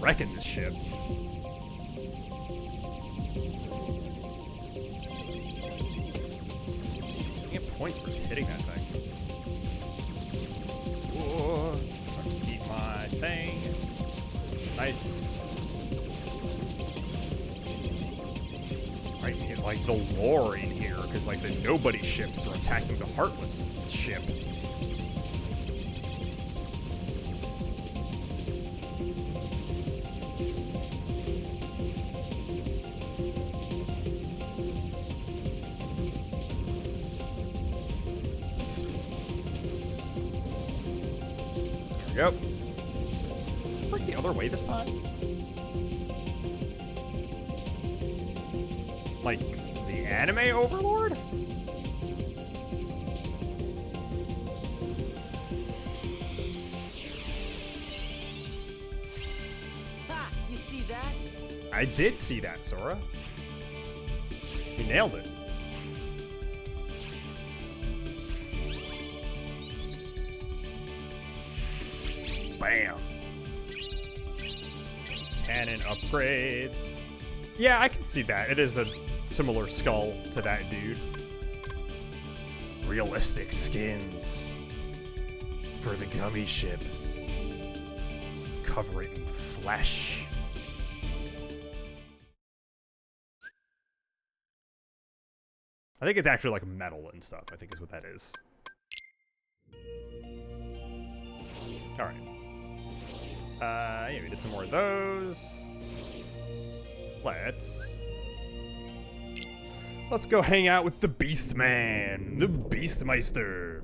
Wrecking this ship. Points for just hitting that thing. Whoa. Trying to keep my thing. Nice. Right, and like the lore in here, because like the nobody ships are attacking the Heartless ship. Yep. it the other way this time? Like, the anime Overlord? Ha! You see that? I did see that, Sora. He nailed it. Bam. Cannon upgrades. Yeah, I can see that. It is a similar skull to that dude. Realistic skins for the gummy ship. Just cover it in flesh. I think it's actually like metal and stuff, I think is what that is. Alright. Yeah, we did some more of those. Let's go hang out with the Beast Man, the Beastmeister.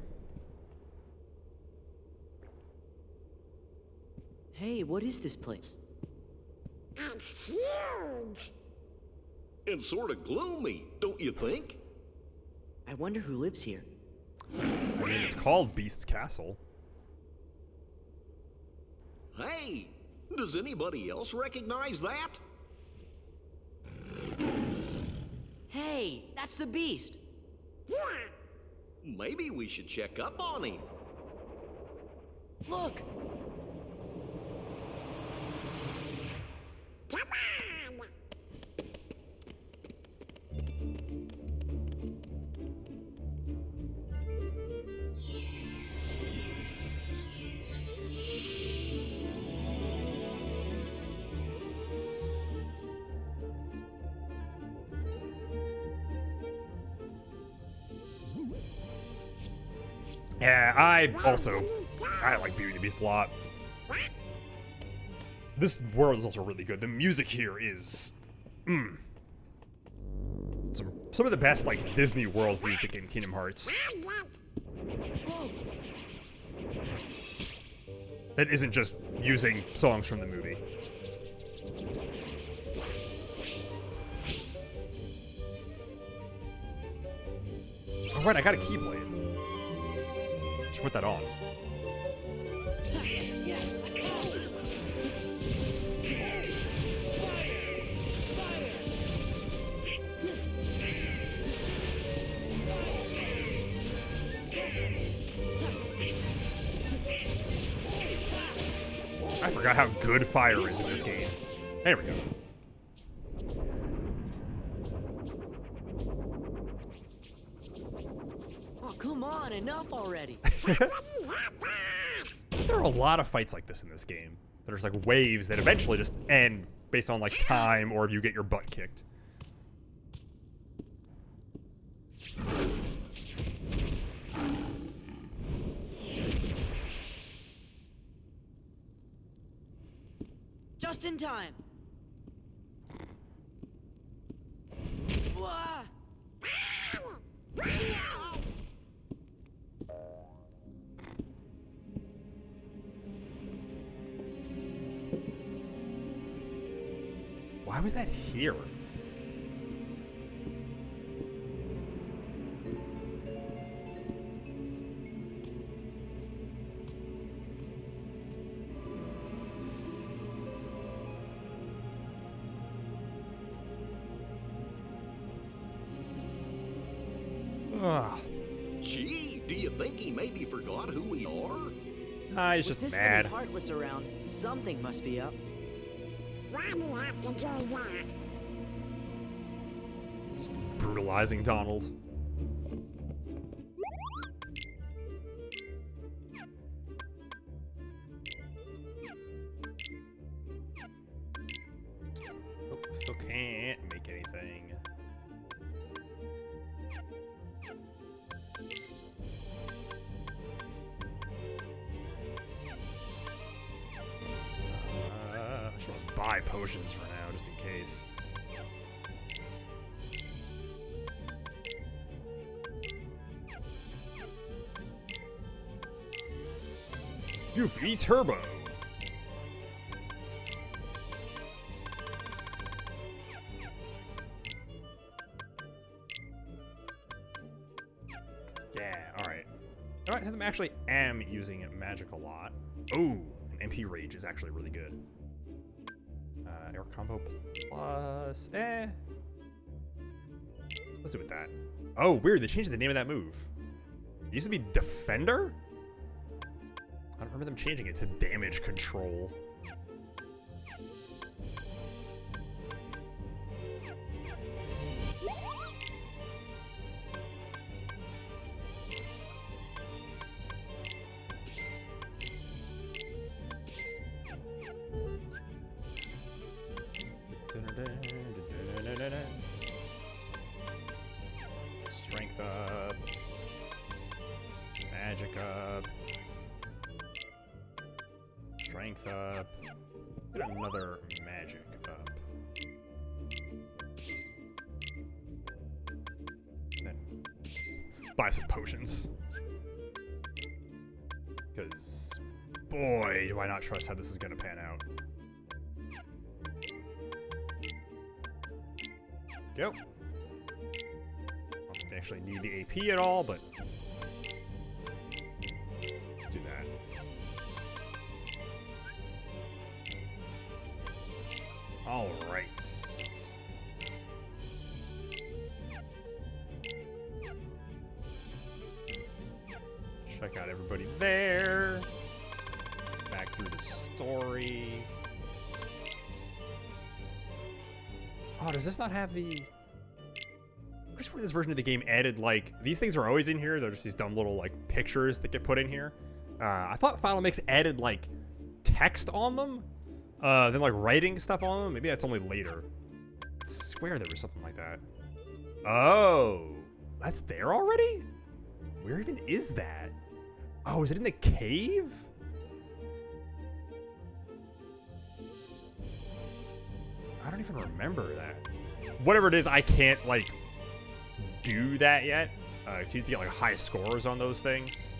Hey, what is this place? It's huge. And sort of gloomy, don't you think? I wonder who lives here. I mean, it's called Beast's Castle. Hey, does anybody else recognize that? Hey, that's the beast. Yeah. Maybe we should check up on him. Look, Come on. Yeah, I like Beauty and the Beast a lot. This world is also really good. The music here is, some of the best like Disney World music in Kingdom Hearts. whoa, That isn't just using songs from the movie. Oh right, I got a Keyblade. Should put that on. Yeah. Fire! I forgot how good fire is in this game. There we go. oh come on, enough already. There are a lot of fights like this in this game. There's like waves that eventually just end based on like time or if you get your butt kicked. Just in time. Wah! Why was that here? Ugh. Gee, do you think he maybe forgot who we are? He's just With this mad. many Heartless around, something must be up. Why do you have to do that? Just brutalizing Donald. Nope, still can't make anything. I should just buy potions for now, just in case. Goofy Turbo. them actually am using magic a lot. Ooh, an MP Rage is actually really good. Air combo plus, let's do with that. Oh, weird, they changed the name of that move. It used to be Defender? I don't remember them changing it to Damage Control. Strength up. Magic up. Strength up. Get another magic up. Then buy some potions. Because, boy, do I not trust how this is going to pan out. Go. I don't think they actually need the AP at all, but let's do that. All right. Check out everybody there. Back through the story. Oh, does this not have the... I just wish this version of the game added, like... These things are always in here. They're just these dumb little, like, pictures that get put in here. I thought Final Mix added, like, text on them. Then, like, writing stuff on them. Maybe that's only later. I swear there was something like that. Oh. That's there already? Where even is that? Oh, is it in the cave? I don't even remember that. Whatever it is, I can't, like, do that yet. You need to get, like, high scores on those things.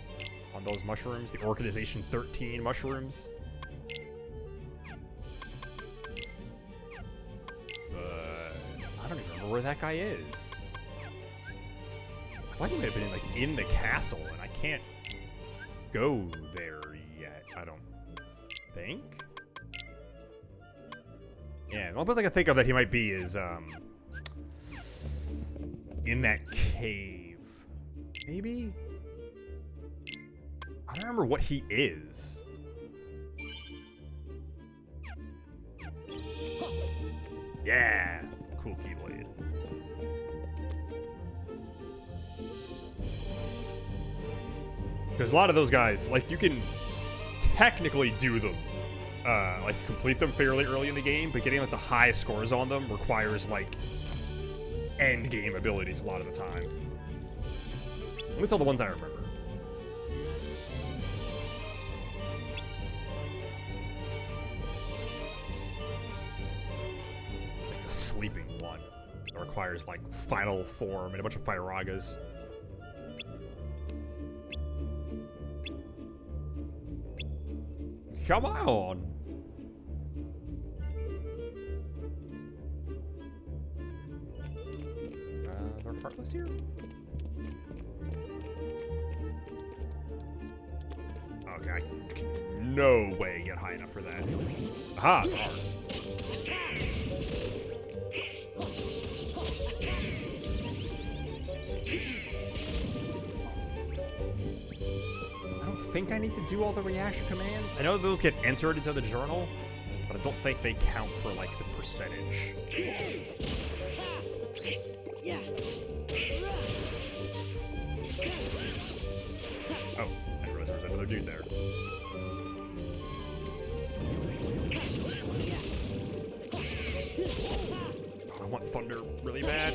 On those mushrooms. The Organization 13 mushrooms. I don't even remember where that guy is. I thought he might have been, like, in the castle, and I can't go there yet, I don't think. Yeah, the only place I can think of that he might be is, in that cave. Maybe? I don't remember what he is. Yeah! Cool Keyblade. Because a lot of those guys, like, you can technically do them. Like, complete them fairly early in the game, but getting, like, the high scores on them requires, like, end game abilities a lot of the time. At least all the ones I remember. Like the sleeping one. That requires, like, final form and a bunch of Firagas. Come on! They're heartless here? Okay, I can no way get high enough for that. Aha! I don't think I need to do all the reaction commands. I know those get entered into the journal, but I don't think they count for, like, the percentage. Oh, I didn't realize there was another dude there. Oh, I want thunder really bad.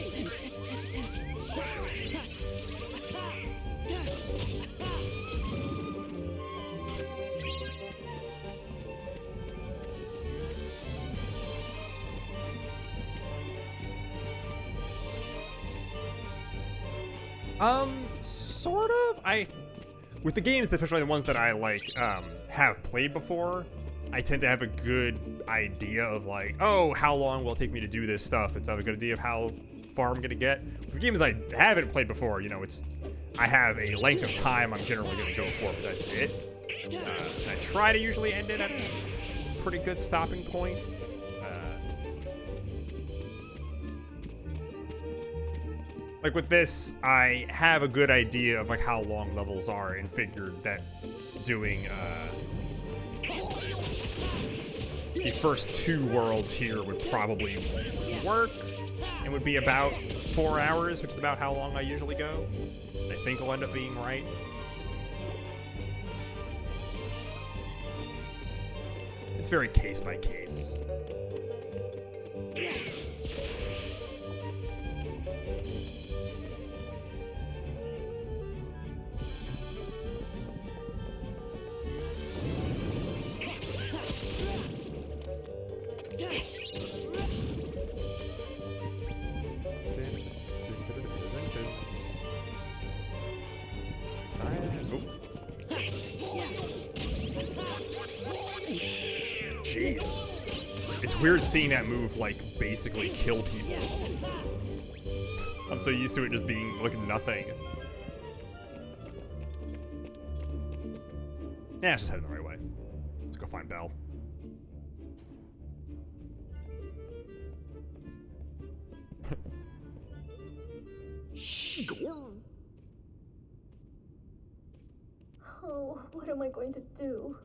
Sort of. With the games, especially the ones that I, like, have played before, I tend to have a good idea of, like, oh, how long will it take me to do this stuff? It's have a good idea of how far I'm gonna get. With games I haven't played before, you know, it's I have a length of time I'm generally going to go for, but that's it. I try to usually end it at a pretty good stopping point. Like with this, I have a good idea of like how long levels are and figured that doing the first 2 worlds here would probably work and would be about 4 hours, which is about how long I usually go. I think I'll end up being right. It's very case by case. Jesus. It's weird seeing that move, like, basically kill people. I'm so used to it just being, like, nothing. Yeah, it's just heading the right way. Let's go find Belle. Oh, what am I going to do?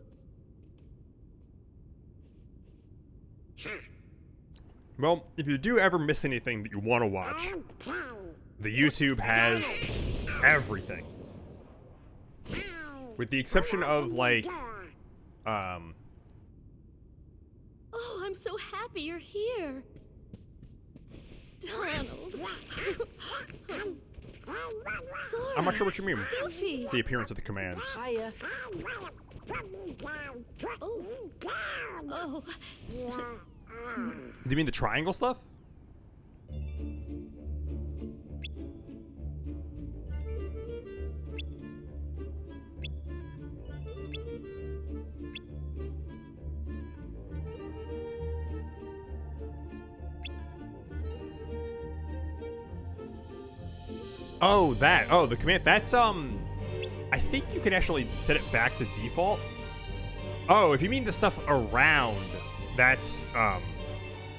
Well, if you do ever miss anything that you want to watch, the YouTube has everything. With the exception of, like, Oh, I'm so happy you're here. Donald. Sora. I'm not sure what you mean. Goofy. The appearance of the commands. Hiya. Oh. Do you mean the triangle stuff? Oh, that. Oh, the command. That's, I think you can actually set it back to default. Oh, if you mean the stuff around, that's,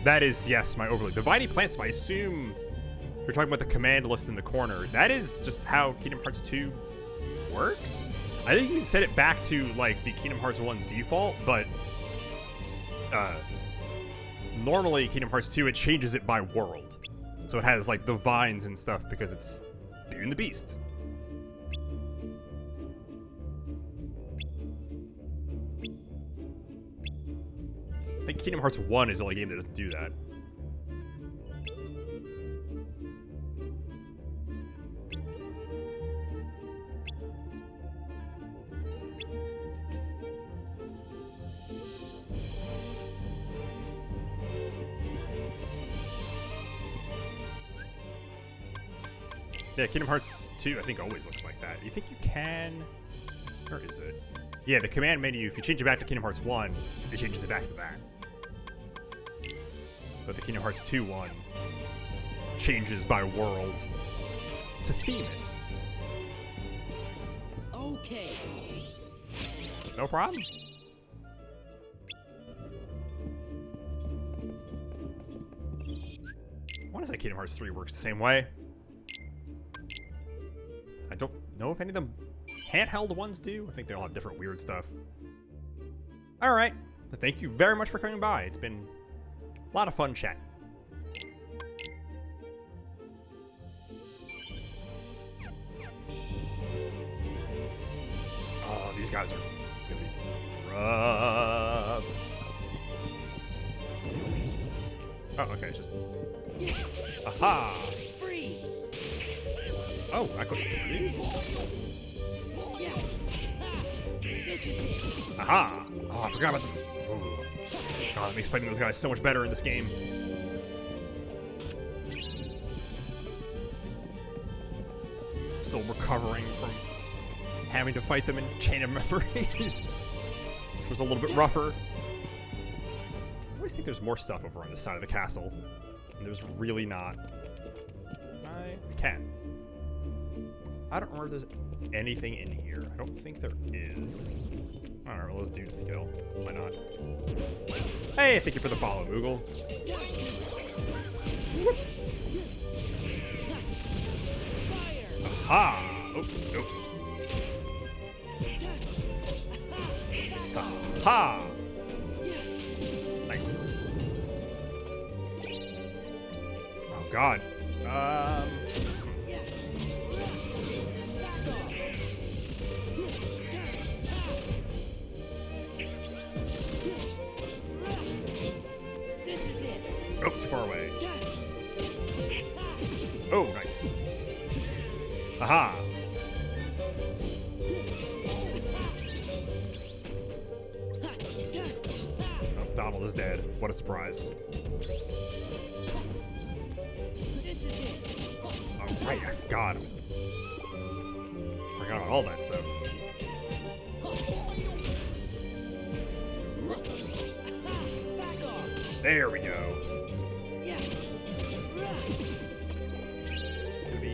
that is, yes, my overlay. The Viney Plant stuff, I assume you're talking about the command list in the corner. That is just how Kingdom Hearts 2 works. I think you can set it back to, like, the Kingdom Hearts 1 default, but, normally Kingdom Hearts 2, it changes it by world. So it has, like, the vines and stuff because it's Beauty and the Beast. I think Kingdom Hearts 1 is the only game that doesn't do that. Yeah, Kingdom Hearts 2, I think, always looks like that. You think you can? Where is it? Yeah, the command menu, if you change it back to Kingdom Hearts 1, it changes it back to that. But the Kingdom Hearts 2 one changes by world. It's a theme. Okay. No problem. I want to say Kingdom Hearts 3 works the same way. I don't know if any of them handheld ones do. I think they all have different weird stuff. Alright. Thank you very much for coming by. It's been a lot of fun chatting. Oh, these guys are gonna be rough. Oh, okay, it's just... Aha! Free. Oh, that goes through these? Yeah. Ha. This is it. Aha! Oh, I forgot about them. Ooh. Oh, that makes fighting those guys so much better in this game. Still recovering from having to fight them in Chain of Memories, which was a little bit rougher. I always think there's more stuff over on this side of the castle, and there's really not. I can. I don't remember if there's anything in here. I don't think there is. Alright, well, those dudes to kill. Why not? Hey, thank you for the follow, Moogle. Aha! Oh, nope. Aha! Nice. Oh, God. Oh, too far away. Oh, nice. Aha! Oh, Donald is dead. What a surprise. Oh, right, I forgot. Forgot about all that stuff. There we go. Gonna be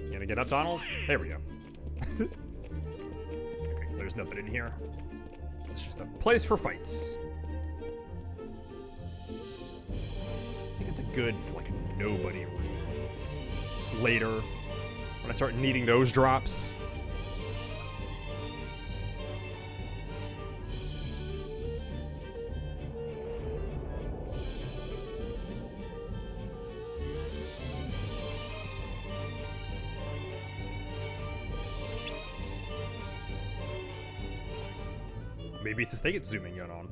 You gonna get up, Donald? There we go. Okay, there's nothing in here. It's just a place for fights. I think it's a good, like, nobody room. Later, when I start needing those drops. Maybe it's just they get zooming in on.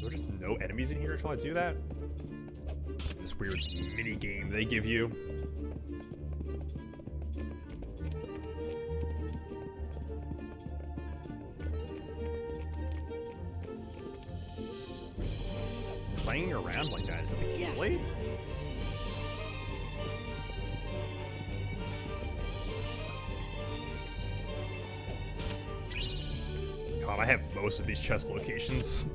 There are just no enemies in here until I do that? This weird mini game they give you. Just playing around like that. Is it the Keyblade? God, I have most of these chest locations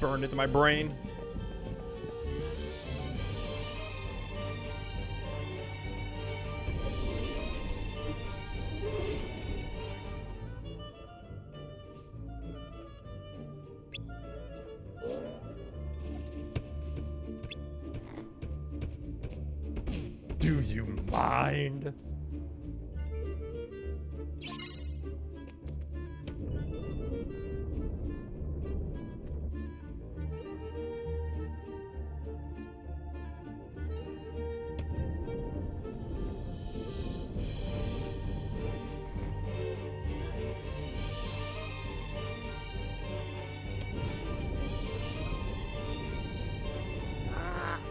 burned into my brain. Do you mind?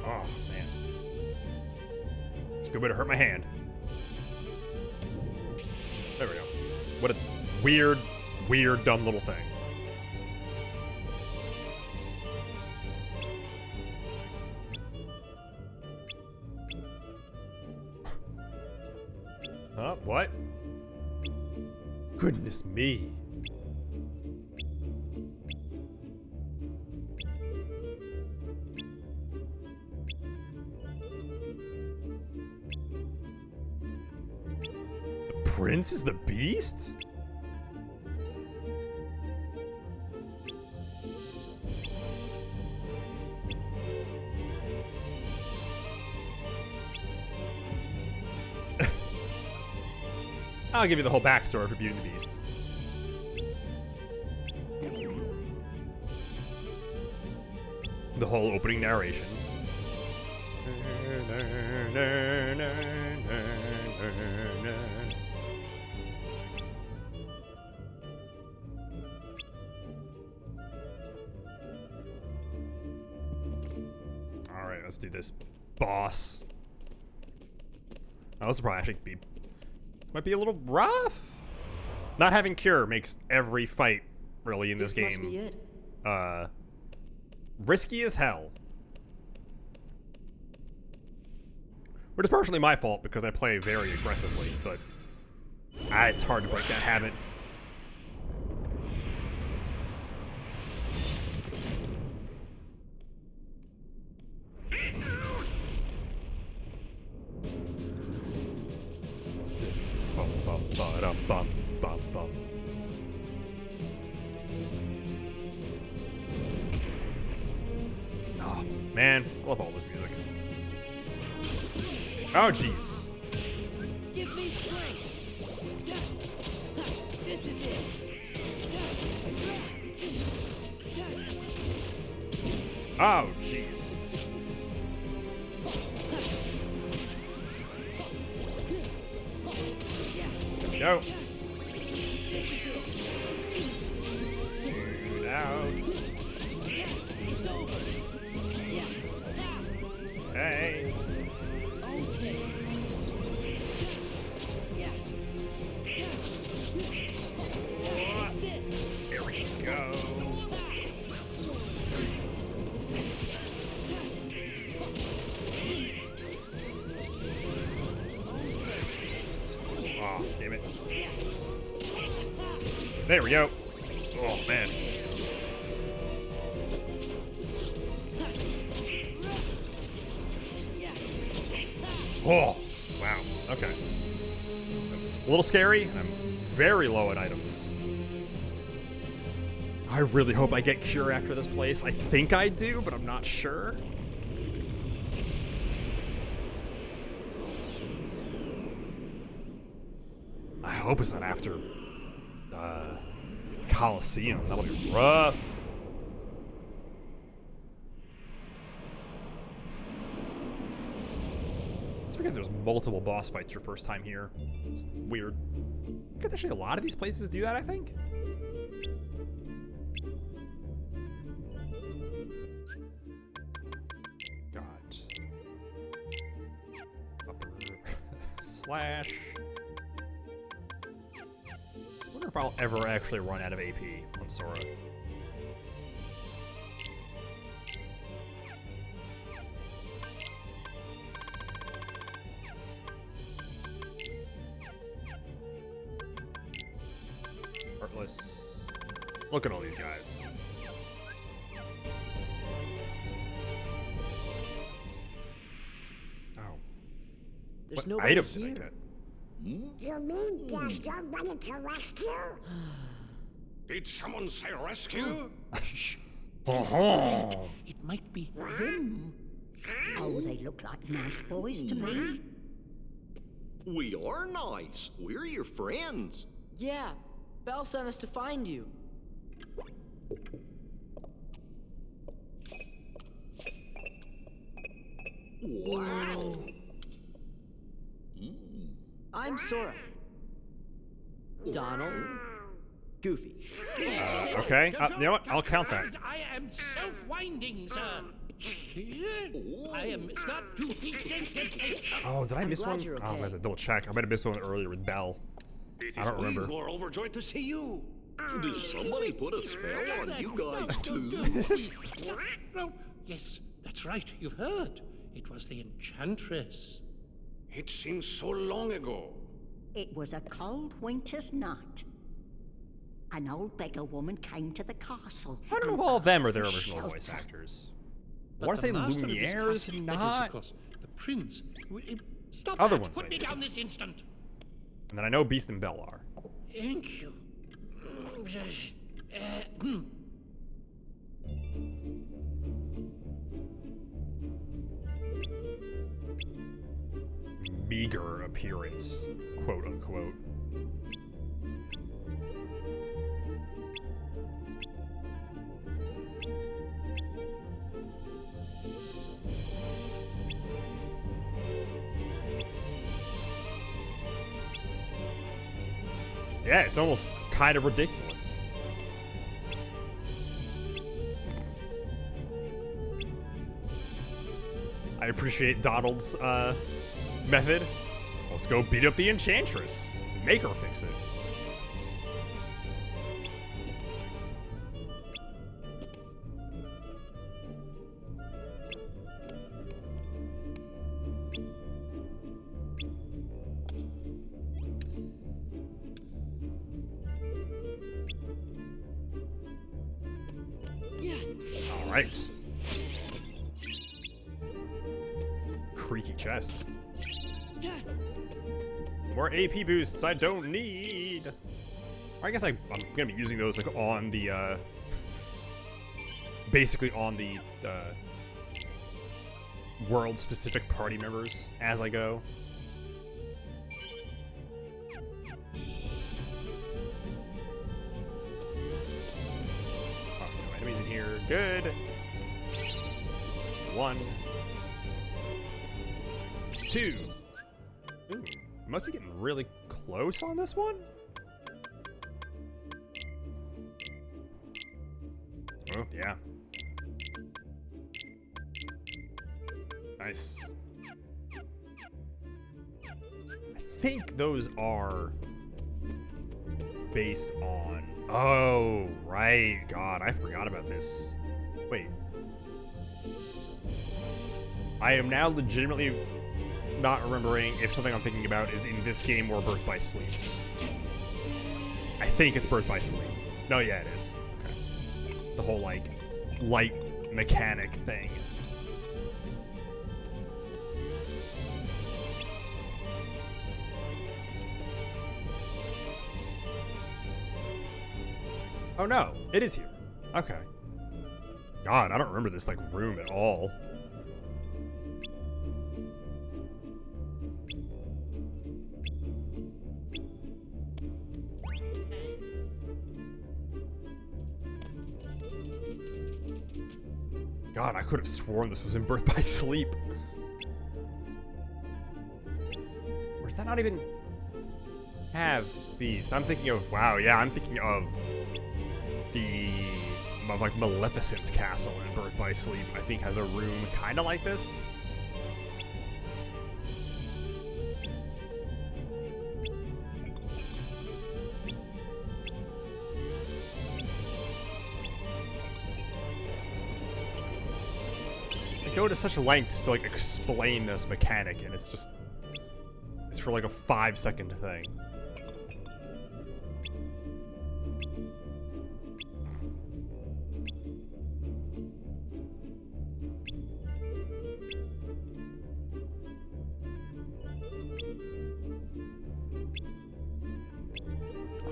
Oh, man. It's a good way to hurt my hand. There we go. What a weird, dumb little thing. Huh? What? Goodness me. Prince is the beast? I'll give you the whole backstory for Beauty and the Beast. The whole opening narration. Alright, let's do this boss. Oh, this will probably actually be... This might be a little rough. Not having cure makes every fight, really, in this game... Must be it. Risky as hell. Which is partially my fault because I play very aggressively, but it's hard to break that habit. Bum, bum, bum, bum. Oh, man. I love all this music. Oh, jeez. Give me strength. This is it. Oh, jeez. There we go. Dude out. It's over. Hey. Okay. Here we go. Oh, damn it. There we go. Oh, man. Oh, wow. Okay. That's a little scary, and I'm very low at items. I really hope I get Cure after this place. I think I do, but I'm not sure. I hope it's not after Coliseum. That'll be rough. Let's forget there's multiple boss fights your first time here. It's weird. I guess actually a lot of these places do that, I think. Got upper slash. I wonder if I'll ever actually run out of AP on Sora. Heartless. Look at all these guys. Oh. There's What nobody item did I here. get? You mean there's nobody to rescue? Did someone say rescue? It might be them. Oh, they look like nice boys to me. We are nice. We're your friends. Yeah, Belle sent us to find you. Wow. I'm Sora. Donald. Goofy. Okay. You know what? I'll count that. I am self-winding, sir. I am not too. Oh, did I miss glad one? you're Oh, I okay. have to double check. I might have missed one earlier with Belle. I don't remember. We were overjoyed to see you. Did somebody put a spell on you guys too? No, yes, that's right. You've heard. It was the Enchantress. It seems so long ago. It was a cold winter's night. An old beggar woman came to the castle. I don't know if and all of them are their asked for original voice shelter. actors. I But want to the say master of this Lumiere's castle- that is, not. of course, the prince. Stop Other that. ones Put maybe. me down this instant. And then I know Beast and Belle are. Thank you. Meager appearance, quote unquote. Yeah, it's almost kind of ridiculous. I appreciate Donald's method. Let's go beat up the Enchantress. Make her fix it. All right. Creaky chest. More AP boosts I don't need. I guess I'm gonna be using those like on the basically on the world-specific party members as I go. Oh, no enemies in here. Good. 1, 2. Ooh, must be getting really close on this one. Oh, yeah. Nice. I think those are based on... Oh, right. God, I forgot about this. Wait. I am now legitimately not remembering if something I'm thinking about is in this game or Birth by Sleep. I think it's Birth by Sleep. No, yeah, it is. Okay. The whole, like, light mechanic thing. Oh no, it is here. Okay. God, I don't remember this, like, room at all. God, I could have sworn this was in Birth by Sleep. Or does that not even have these? I'm thinking of, wow, yeah, I'm thinking of the, like, Maleficent's castle in Birth by Sleep. I think has a room kind of like this. Go to such lengths to like explain this mechanic, and it's for like a 5-second thing.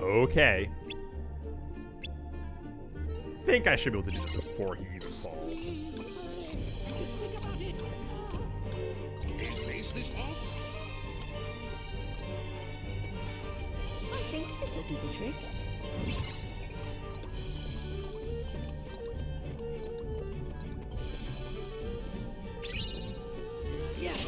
Okay. I think I should be able to do this before he even falls. Is this all? I think this will do the trick. Yes.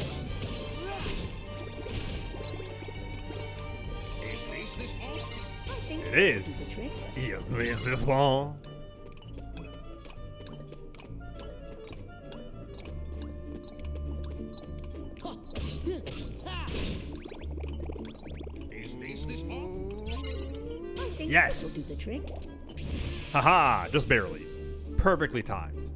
Is this all? I think It this is. will do the trick. Is this ball? Is this all? I think Yes. this will do the trick. Haha, just barely. Perfectly timed.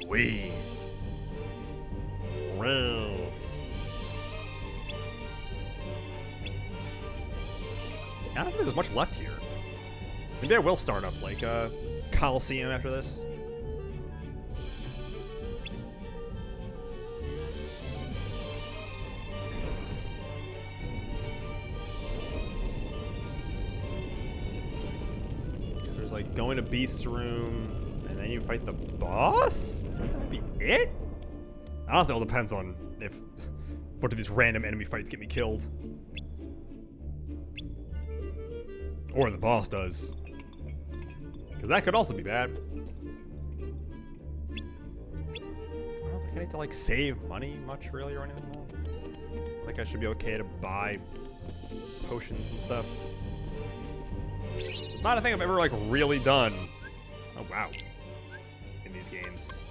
We. Well. I don't think there's much left here. Maybe I will start up like a Coliseum after this. Because there's like going to Beast's room, and then you fight the boss? Would that be it? Honestly, it all depends on if what do these random enemy fights get me killed. Or the boss does. Because that could also be bad. I don't think I need to like save money much really or anything though. I think I should be okay to buy potions and stuff. Not a thing I've ever like really done. Oh wow. In these games.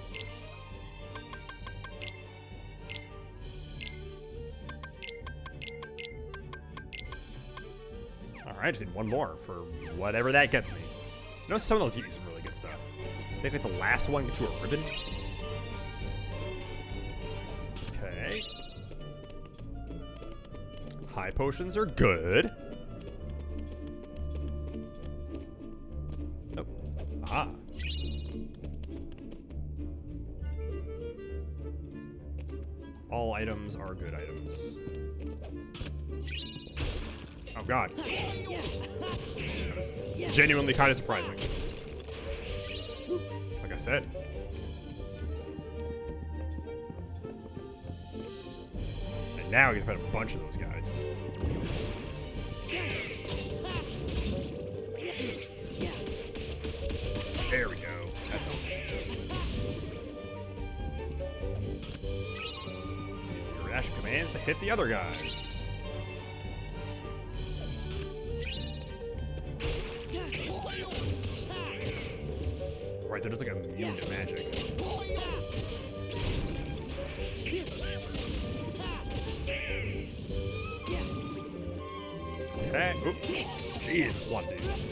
Alright, I just need one more for whatever that gets me. You know, some of those get you some really good stuff. I think like the last one gets you a ribbon. Okay. High potions are good. Oh. Ah. all items are good items. Oh god. That was genuinely kind of surprising. Like I said. And now we get to fight a bunch of those guys. There we go. That's all. Use the reaction commands to hit the other guys. Right, they're just like immune to magic. Okay. Oop. Jeez, love these.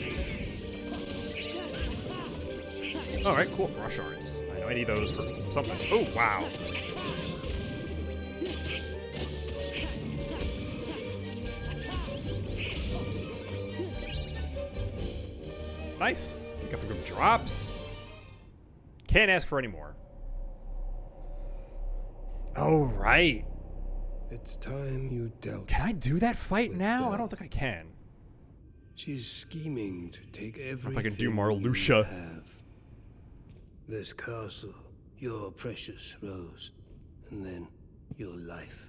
Alright, cool. Rush arts. I know I need those for something. Oh, wow. Nice. Got some good drops. Can't ask for any more. Oh, right. It's time you dealt. Can I do that fight now? I don't think I can. She's scheming to take everything If I can do you Marluxia. have. This castle, your precious Rose, and then your life.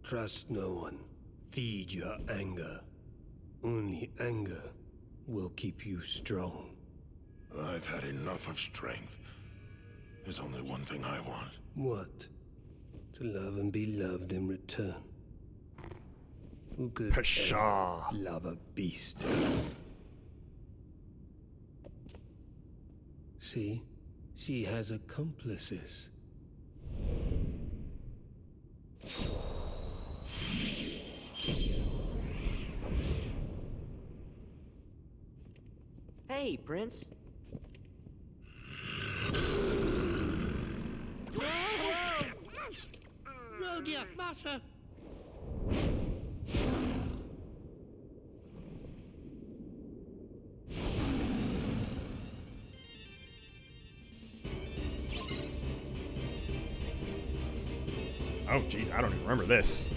Trust no one. Feed your anger. Only anger will keep you strong. I've had enough of strength. There's only one thing I want. What? To love and be loved in return. Who could Pshaw. ever love a beast? See? She has accomplices. Hey, Prince. Oh dear, Master! Oh, jeez, I don't even remember this.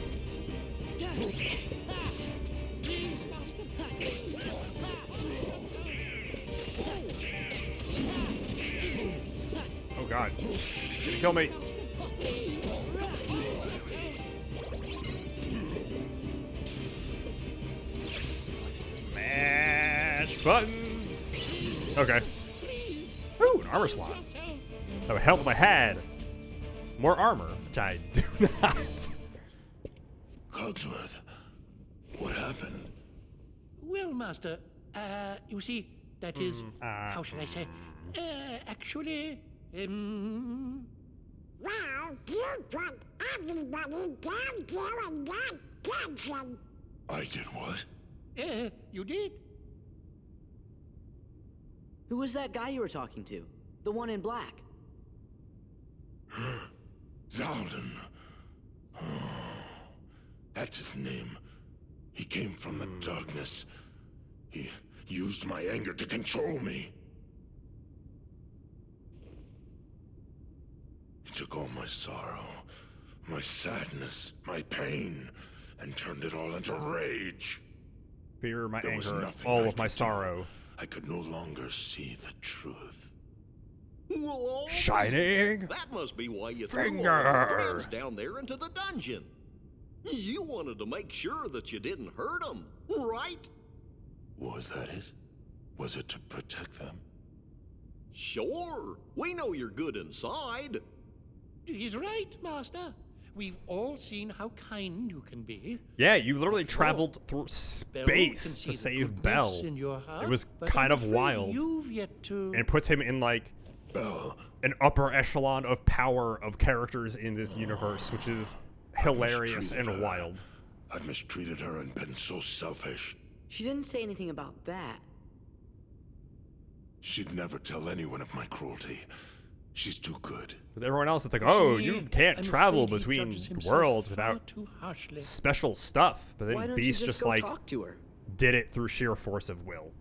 Oh, God. He's gonna kill me. Mash buttons. Okay. Ooh, an armor slot. That would help if I had more armor, which I do not. Cogsworth, what happened? Well, Master, you see, that is, how shall I say, actually, Well, you put everybody down there in that dungeon. I did what? You did? Who was that guy you were talking to? The one in black? Zaldin. Oh, that's his name. He came from the darkness. He used my anger to control me. He took all my sorrow, my sadness, my pain, and turned it all into rage. Fear, my There was anger, nothing all I of my could do. sorrow. I could no longer see the truth. Well, Shining that must be why you threw all finger. your friends down there into the dungeon. You wanted to make sure that you didn't hurt them, right? Was that it? Was it to protect them? Sure. We know you're good inside. He's right, Master. We've all seen how kind you can be. Yeah, you literally traveled through Belle space can to see the save goodness Belle. in your heart, It was but kind I'm of afraid wild. You've yet to... And it puts him in like an upper echelon of power of characters in this universe, which is hilarious and mistreated her. wild. I've mistreated her and been so selfish. She didn't say anything about that. She'd never tell anyone of my cruelty. She's too good. With everyone else, it's like, oh, See, you can't I'm travel afraid he between judges himself worlds far without too harshly. special stuff. But Why then don't Beast you just go like talk to her? did it through sheer force of will,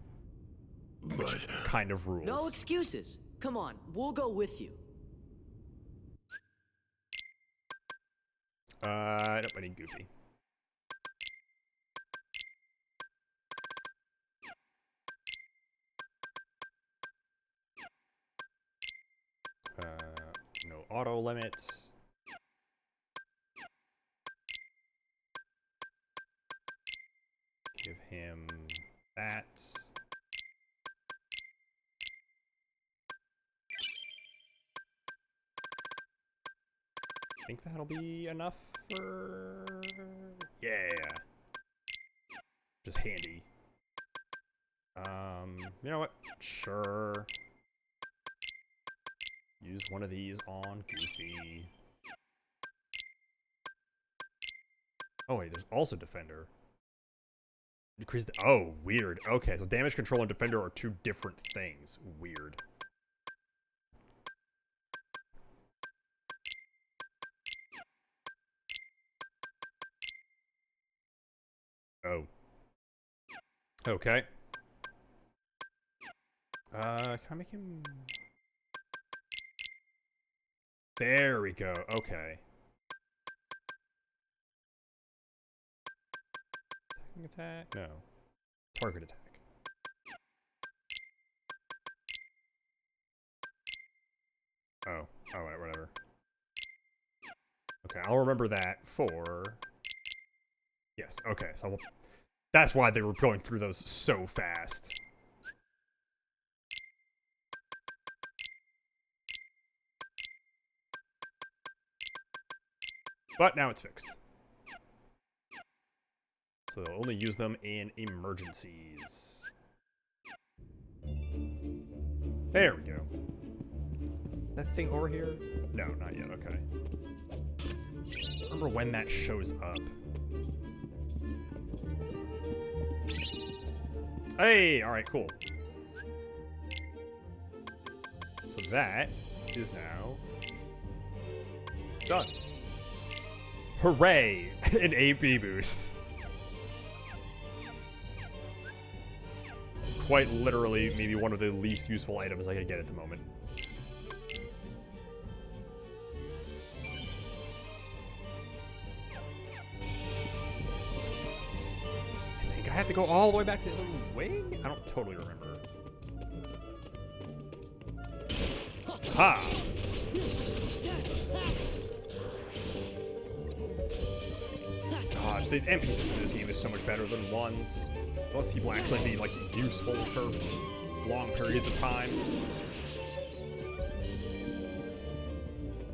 which But kind of rules. No excuses. Come on, we'll go with you. Nope, I need Goofy. No auto limit. Give him that. I think that'll be enough for... Yeah. Just handy. You know what? Sure. Use one of these on Goofy. Oh wait, there's also Defender. Decrease the... Oh, weird. Okay, so damage control and Defender are two different things. Weird. Oh. Okay. Can I make him... There we go. Okay. Attack? No. Target attack. Oh. Oh, whatever. Okay, I'll remember that for... Yes, okay, so we'll... That's why they were going through those so fast. But now it's fixed. So they'll only use them in emergencies. There we go. That thing over here? No, not yet, okay. Remember when that shows up. Hey, alright, cool. So that is now done. Hooray! An AP boost. Quite literally, maybe one of the least useful items I could get at the moment. I think I have to go all the way back to the other wing? I don't totally remember. Ha! God, the NPCs in this game is so much better than ones. Those people actually be, like, useful for long periods of time.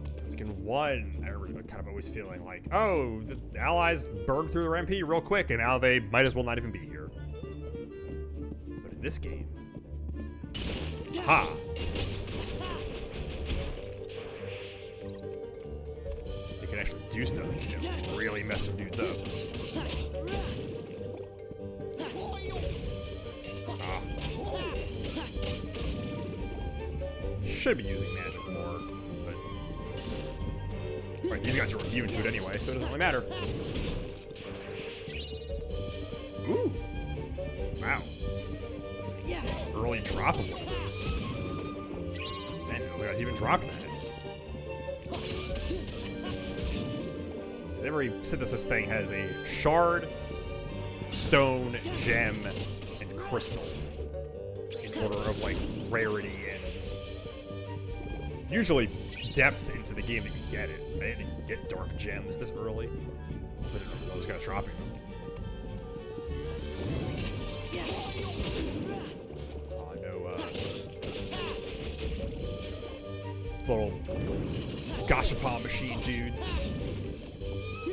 Because in one, I remember kind of always feeling like, oh, the allies burned through their MP real quick, and now they might as well not even be here. But in this game... Ha! They can actually do stuff, you know, really mess some dudes up. Should be using magic more, but... Right, these guys are immune to it anyway, so it doesn't really matter. Ooh! Wow. That's an early drop of one of those. Man, the other guys even dropped that. Every synthesis thing has a shard, stone, gem, and crystal. In order of, like, rarity and... usually depth into the game that you get it. I didn't get dark gems this early. I didn't remember those guys dropping them. Oh, no, little gashapon machine dudes. I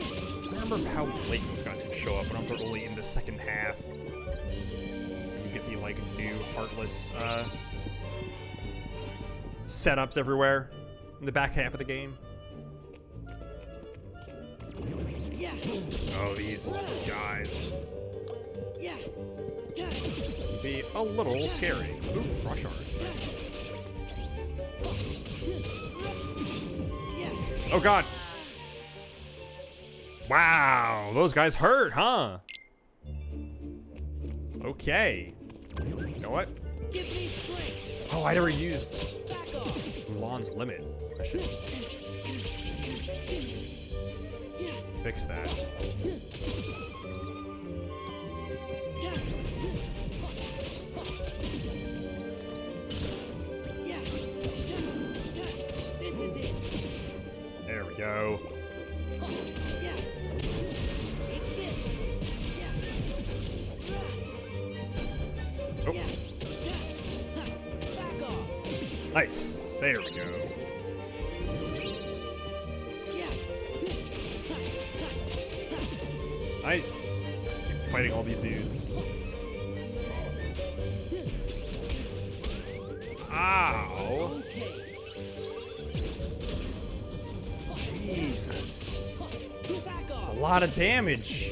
don't remember how late those guys can show up, but I'm only in the second half. You get the, like, new Heartless, setups everywhere in the back half of the game. Oh, these guys. Can be a little scary. Ooh, frost shards. Nice. Oh god. Wow, those guys hurt, huh? Okay. You know what? Oh, I never used Mulan's limit. I should. fix that. There we go. Oh. Nice. There we go. Nice. Keep fighting all these dudes. Ow. Jesus. It's a lot of damage.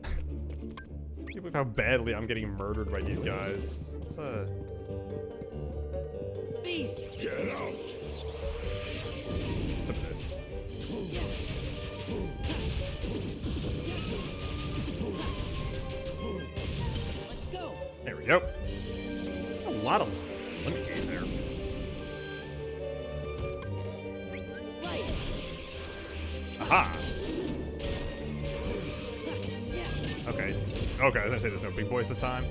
I can't believe how badly I'm getting murdered by these guys. It's a... Get out! Some of this. Let's go. There we go. A lot of limit gauge there. Right. Aha! Okay. Okay, I was gonna say there's no big boys this time.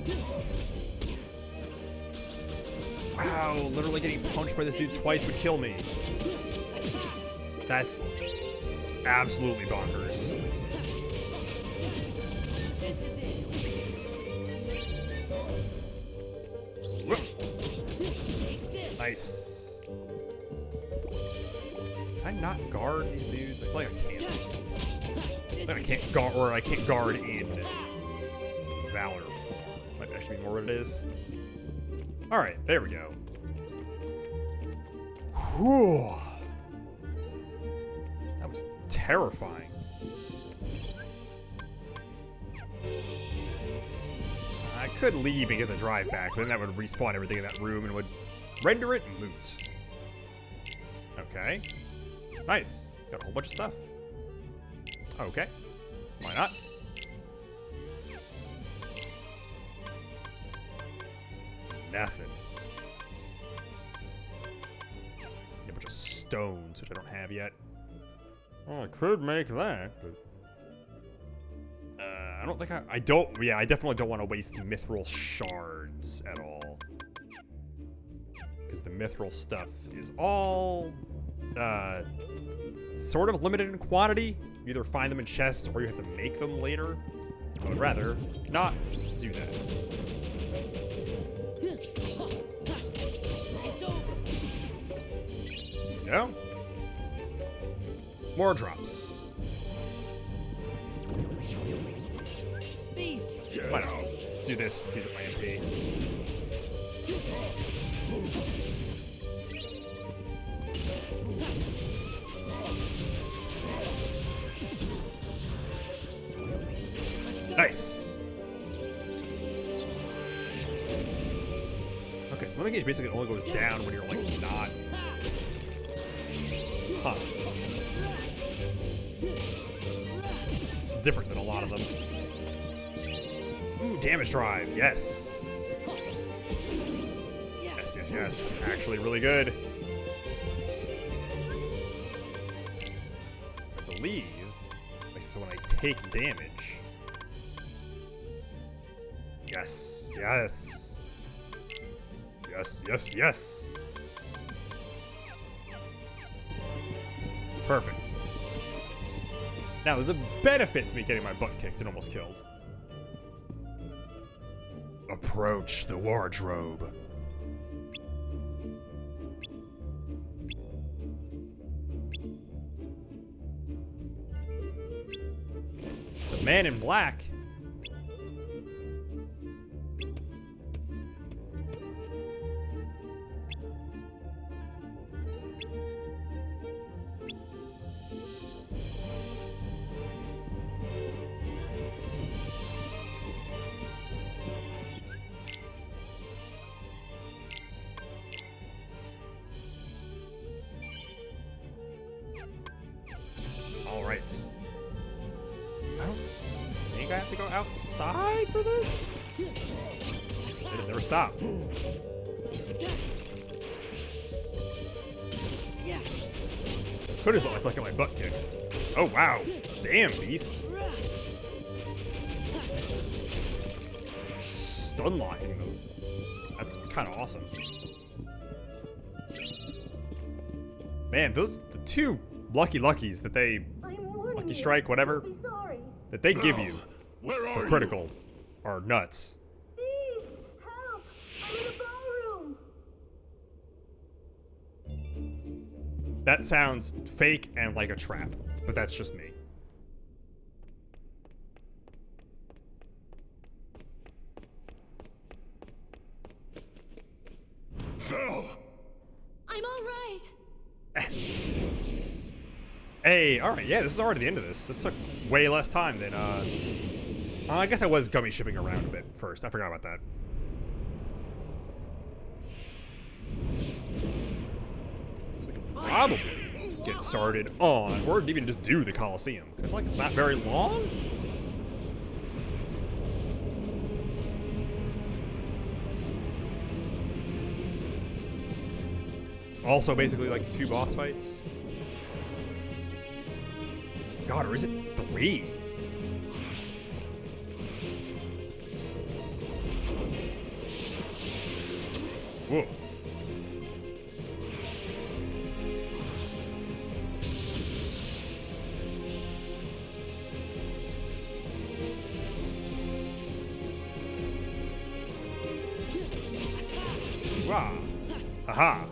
Wow, literally getting punched by this dude twice would kill me. That's absolutely bonkers. Whoop. Nice. Can I not guard these dudes? I feel like I can't. I feel like I can't guard, or I can't guard in Valor form. Might actually be more what it is. Alright, there we go. Whew. That was terrifying. I could leave and get the drive back, but then that would respawn everything in that room and would render it moot. Okay. Nice. Got a whole bunch of stuff. Okay. Why not? Nothing. A bunch of stones, which I don't have yet. Well, I could make that, but... I don't think I don't... Yeah, I definitely don't want to waste mithril shards at all. Because the mithril stuff is all... sort of limited in quantity. You either find them in chests or you have to make them later. I would rather not do that. Go. More drops. Why not? Let's do this. Let's use my MP. Nice. Okay, so limit gauge basically only goes down when you're like not. Huh. It's different than a lot of them. Ooh, damage drive. Yes. Yes, yes, yes. That's actually really good. So I believe, like, so when I take damage. Yes, yes. Yes, yes, yes. Perfect. Now, there's a benefit to me getting my butt kicked and almost killed. Approach the wardrobe. The man in black. Alright. I don't think I have to go outside for this? They just never stop. Could as long as I get my butt kicked. Oh wow. Damn, beast. Stun locking them. That's kind of awesome. Man, those the two luckies that they lucky strike, whatever, that they give you for critical are nuts. Steve, help! I'm in a ballroom. That sounds fake and like a trap, but that's just me. I'm all right. Hey, alright, yeah, this is already the end of this. This took way less time than, I guess I was gummy shipping around a bit first. I forgot about that. So we can probably get started on, or even just do the Coliseum. I feel like it's not very long. It's also basically like 2 boss fights. God, or is it 3? Whoa. Wow. Haha.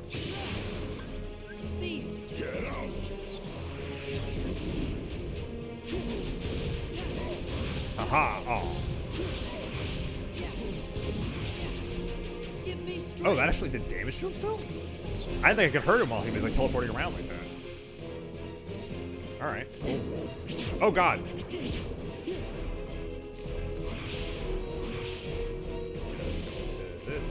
Get out. Haha. Oh. Oh, that actually did damage to him still? I think I could hurt him while he was like teleporting around like that. Alright. Oh god. This.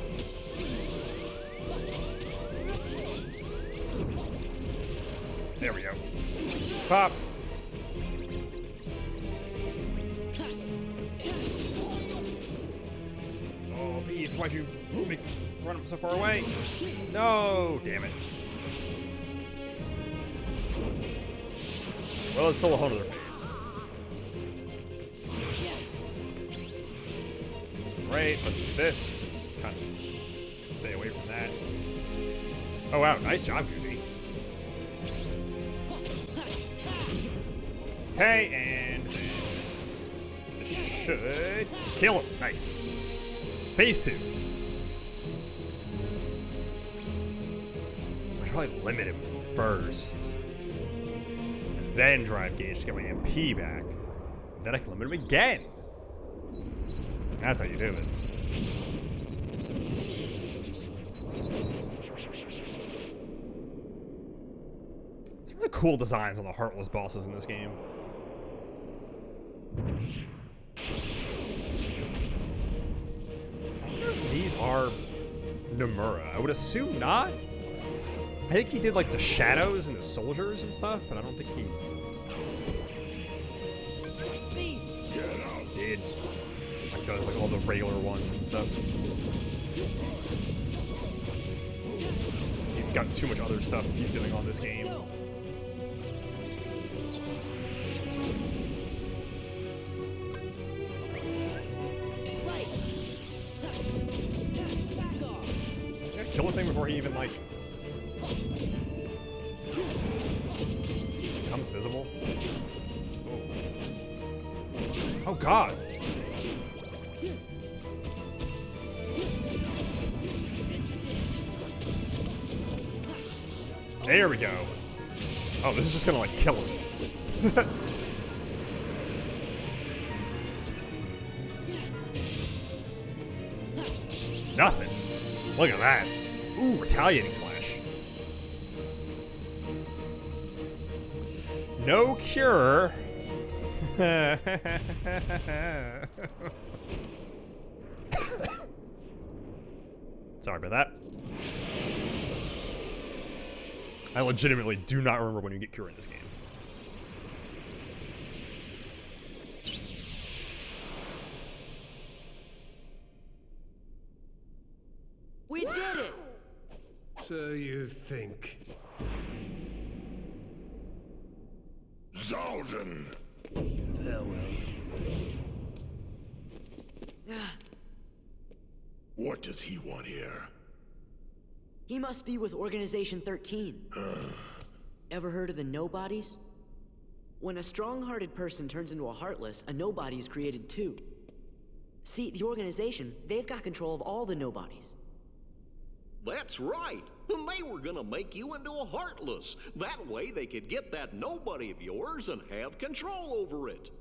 There we go. Pop. Oh, beast, why'd you make run him so far away? No, damn it. Well, it's still a whole other face. Right, but this kind of just stay away from that. Oh wow, nice job, Goofy. Okay, and this should kill him. Nice. Phase 2. I should probably limit him first. And then drive gauge to get my MP back. Then I can limit him again. That's how you do it. Some really cool designs on the Heartless bosses in this game. These are Nomura. I would assume not. I think he did like the shadows and the soldiers and stuff, but I don't think he did like does like all the regular ones and stuff. He's got too much other stuff he's doing on this game. Kill this thing before he even like becomes visible. Oh god. There we go. Oh, this is just gonna like kill him. Nothing. Look at that. Ooh, retaliating slash. No cure. Sorry about that. I legitimately do not remember when you get cure in this game. We did it! So you think. Zaldin! Farewell. What does he want here? He must be with Organization 13. Ever heard of the Nobodies? When a strong-hearted person turns into a Heartless, a Nobody is created too. See, the organization, they've got control of all the Nobodies. That's right. They were gonna make you into a Heartless. That way they could get that nobody of yours and have control over it.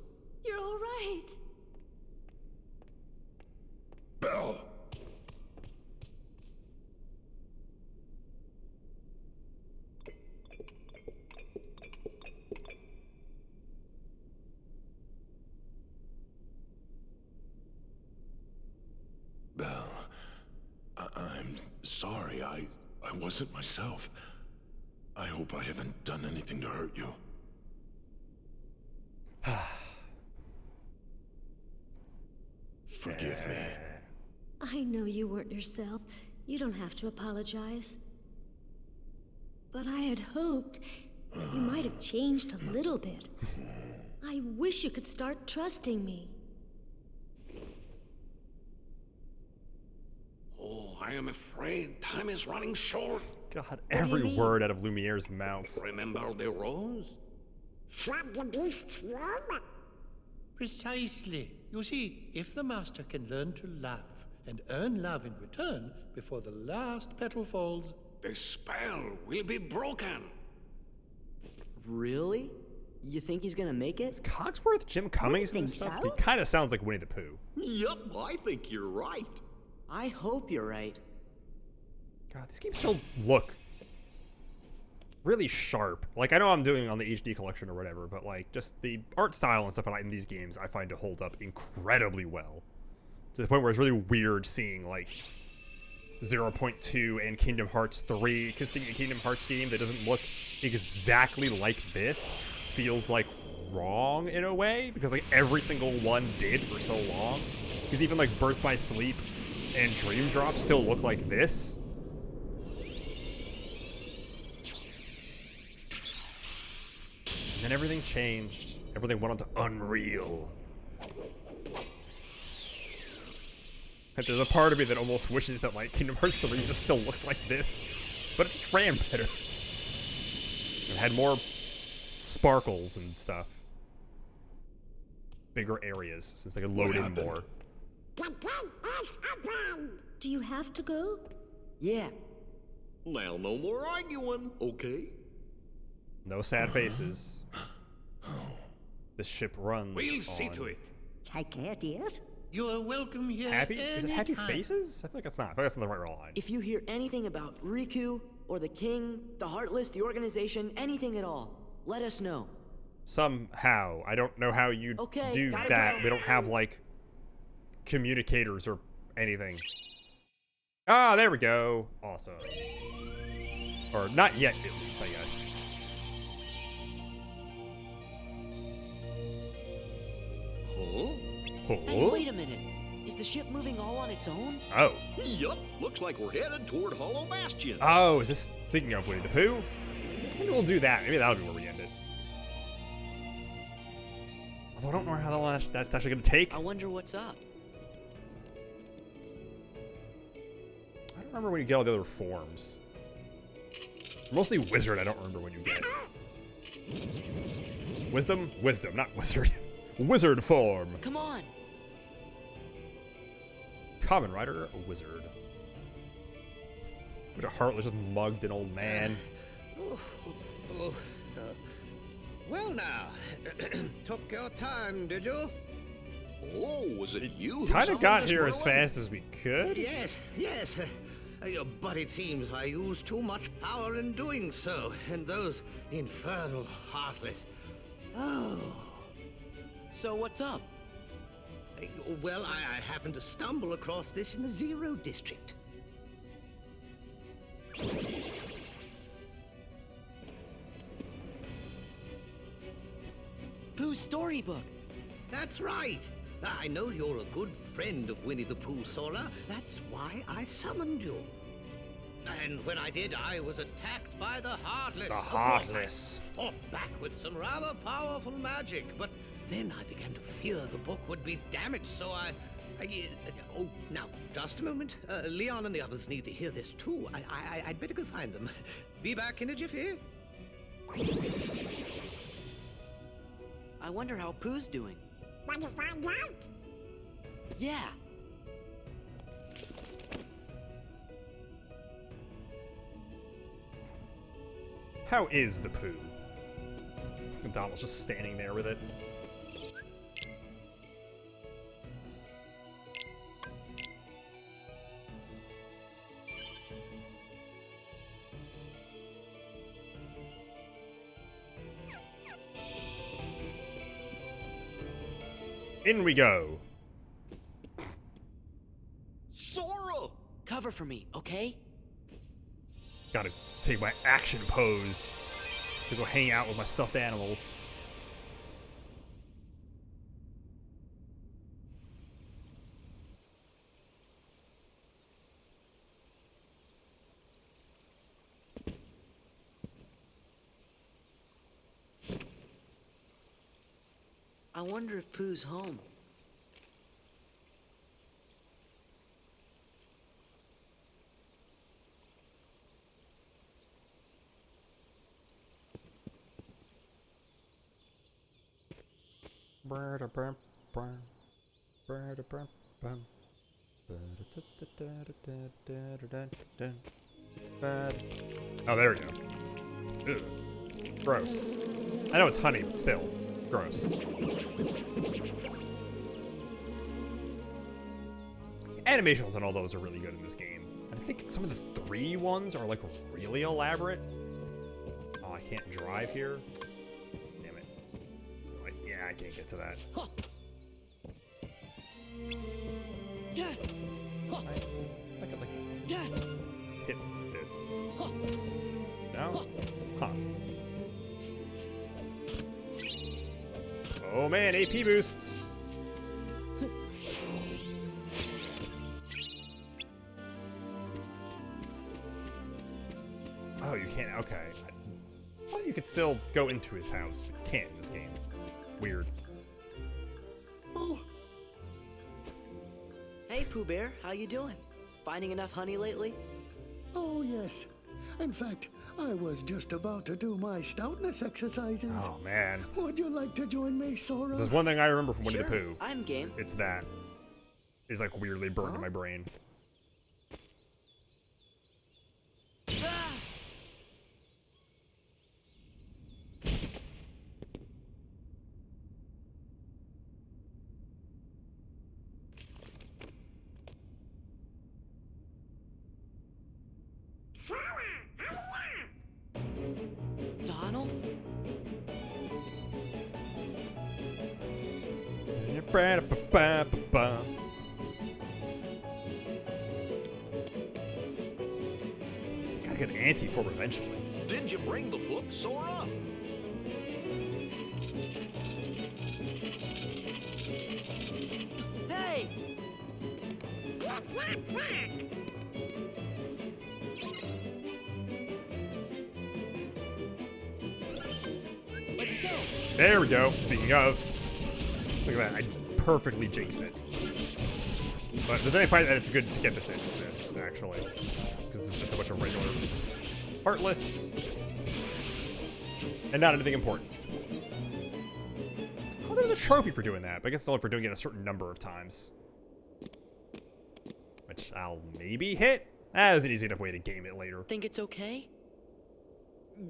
You're all right. Belle! Belle, I'm sorry. I wasn't myself. I hope I haven't done anything to hurt you. Forgive me. I know you weren't yourself. You don't have to apologize. But I had hoped that you might have changed a little bit. I wish you could start trusting me. Oh, I am afraid time is running short. God, every word out of Lumiere's mouth. Remember the rose? From the beast's room? Precisely. You see, if the master can learn to love and earn love in return before the last petal falls, the spell will be broken. Really? You think he's gonna make it? Is Cogsworth Jim Cummings in this stuff? He kind of sounds like Winnie the Pooh. Yep, I think you're right. I hope you're right. God, these games still look really sharp. Like, I know I'm doing on the HD collection or whatever, but like, just the art style and stuff in these games I find to hold up incredibly well. To the point where it's really weird seeing like 0.2 and Kingdom Hearts 3, because seeing a Kingdom Hearts game that doesn't look exactly like this feels like wrong in a way, because like every single one did for so long. Because even like Birth by Sleep and Dream Drop still look like this. And then everything changed. Everything went on to Unreal. And there's a part of me that almost wishes that like Kingdom Hearts 3 just still looked like this, but it just ran better. It had more sparkles and stuff. Bigger areas, since they could load in more. The gate is open! Do you have to go? Yeah. Now no more arguing, okay? No sad faces. This ship runs We'll see on... to it. Take care, dears. you're welcome here. Happy? Is it Happy anytime. Faces? I feel like that's not. I feel like that's not the right line. If you hear anything about Riku, or the King, the Heartless, the organization, anything at all, let us know. Somehow. I don't know how you Okay, do gotta that. go. We don't have, like, communicators or anything. Ah, there we go. Awesome. Or not yet, at least, I guess. Huh? Hey, wait a minute. Is the ship moving all on its own? Oh. Yup, looks like we're headed toward Hollow Bastion. Oh, is this speaking of Winnie the Pooh? Maybe we'll do that. Maybe that'll be where we end it. Although I don't know how long that's actually going to take. I wonder what's up. I don't remember when you get all the other forms. Mostly Wizard, I don't remember when you get. Wisdom? Wisdom, not Wizard. Wizard form. Come on. Common Rider, a Wizard. But a Heartless just mugged an old man. Well now, took your time, did you? Oh, was it you who Kind of summoned got this here as Merlin? fast as we could. Yes. But it seems I used too much power in doing so, and those infernal Heartless. Oh. So what's up? Well, I happened to stumble across this in the Zero District. Pooh's storybook. That's right. I know you're a good friend of Winnie the Pooh, Sora. That's why I summoned you. And when I did, I was attacked by the Heartless. The Of course, Heartless. I fought back with some rather powerful magic, but then I began to fear the book would be damaged, so oh, now, just a moment. Leon and the others need to hear this, too. I'd better go find them. Be back in a jiffy. I wonder how Pooh's doing. Want to find out? Yeah. How is the poo? And Donald's just standing there with it. In we go. Sora! Cover for me, okay? Gotta take my action pose to go hang out with my stuffed animals. I wonder if Pooh's home. Oh, there we go. Ugh. Gross. I know it's honey, but still. Gross. Animations on all those are really good in this game. And I think some of the 3 ones are like really elaborate. Oh, I can't drive here. Damn it. Yeah, I can't get to that. I could like hit this. No? Huh. Oh man, AP boosts. Oh, you can't. Okay. Well, you could still go into his house, but you can't in this game. Weird. Oh. Hey, Pooh Bear, how you doing? Finding enough honey lately? Oh, yes. In fact, I was just about to do my stoutness exercises. Oh, man. Would you like to join me, Sora? There's one thing I remember from Winnie the Sure, Pooh. I'm game. It's that. It's like weirdly burned in my brain. Donald? Gotta get an anti-form eventually. Did you bring the book, Sora? Hey! Get that back! Let's go! There we go. Speaking of, look at that. I perfectly jinxed it. But does any find that it's good to get this into this, actually? Because it's just a bunch of regular Heartless. And not anything important. Oh, there was a trophy for doing that, but I guess it's only for doing it a certain number of times. Which I'll maybe hit. That was an easy enough way to game it later. Think it's okay?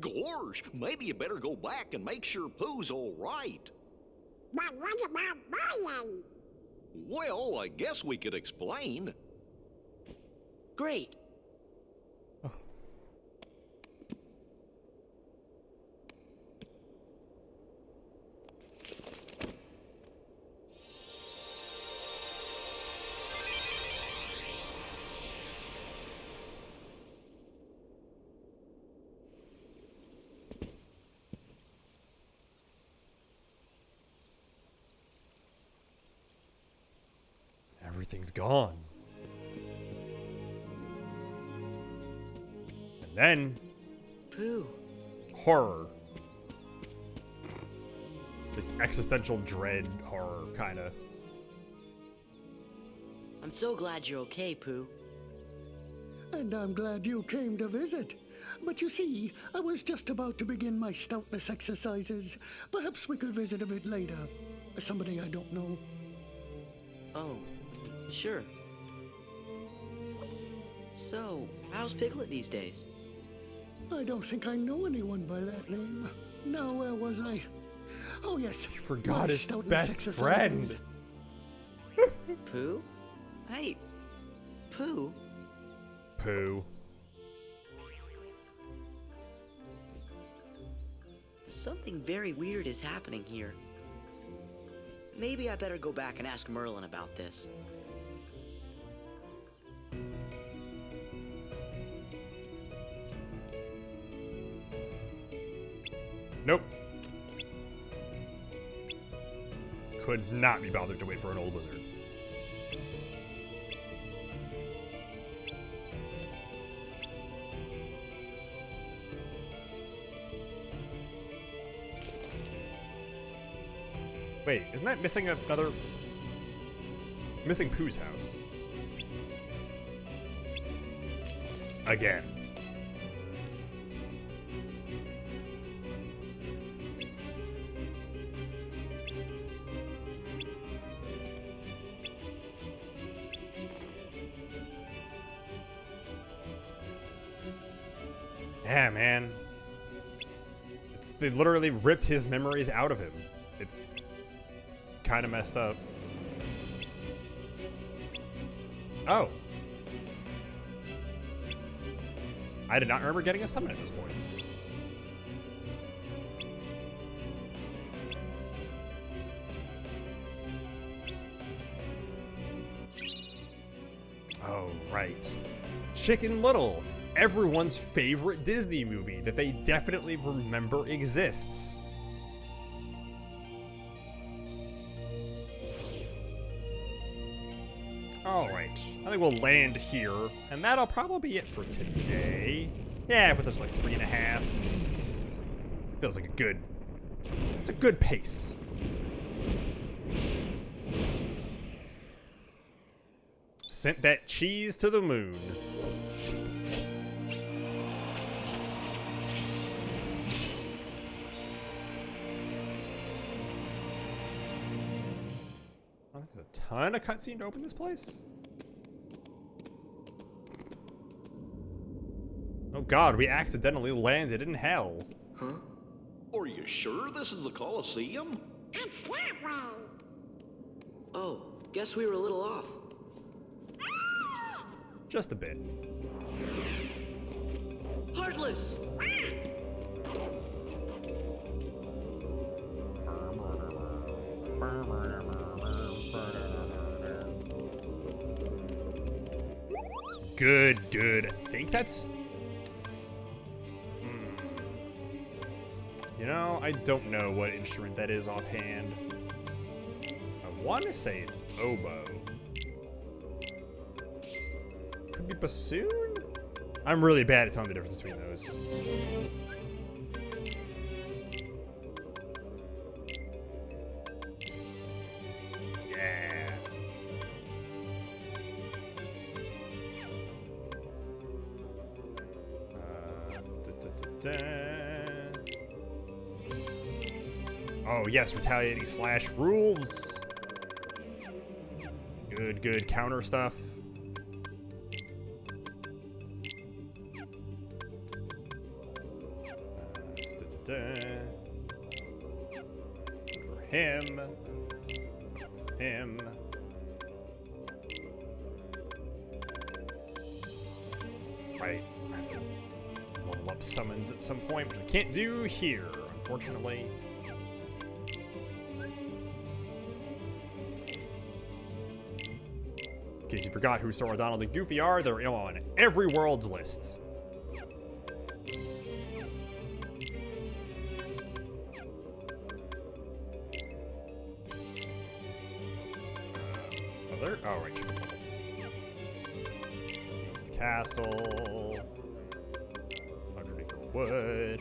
Gorge, maybe you better go back and make sure Pooh's all right. But what about Brian? Well, I guess we could explain. Great. Everything's gone. Then Pooh. horror. The existential dread horror, kinda. I'm so glad you're okay, Pooh. And I'm glad you came to visit. But you see, I was just about to begin my stoutness exercises. Perhaps we could visit a bit later. Somebody I don't know. Oh, sure. So, how's Piglet these days? I don't think I know anyone by that name. Now, where was I? Oh, yes. He forgot my his stoutness best exercises. friend. Pooh? Hey, Pooh? Pooh. Something very weird is happening here. Maybe I better go back and ask Merlin about this. Nope. Could not be bothered to wait for an old wizard. Wait, isn't that missing another... Missing Pooh's house? Again. Yeah, man. They literally ripped his memories out of him. It's kind of messed up. Oh. I did not remember getting a summon at this point. Oh, right. Chicken Little, everyone's favorite Disney movie that they definitely remember exists. Alright, I think we'll land here, and that'll probably be it for today. Yeah, but there's like 3.5. Feels like it's a good pace. Sent that cheese to the moon. A ton of cutscene to open this place? Oh god, we accidentally landed in hell. Huh? Are you sure this is the Colosseum? It's that way. Oh, guess we were a little off. Just a bit. Heartless! Good, good. I think that's... You know, I don't know what instrument that is offhand. I want to say it's oboe. Could be bassoon? I'm really bad at telling the difference between those. Yeah. Oh yes, retaliating slash rules. Good, good counter stuff. For him. Him. Right, I have to level up summons at some point, which I can't do here, unfortunately. In case you forgot who Sora, Donald, and Goofy are, they're on every world's list. Oh, right. East Castle. Wood.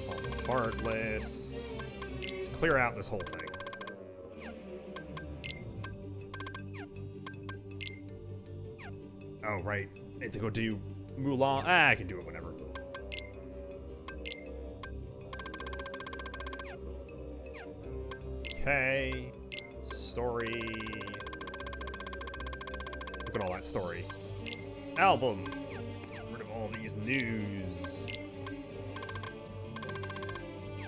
All the Heartless. Let's clear out this whole thing. Oh, right. I need to go do Mulan. I can do it whenever. Okay. Story. Look at all that story. Album. Get rid of all these news.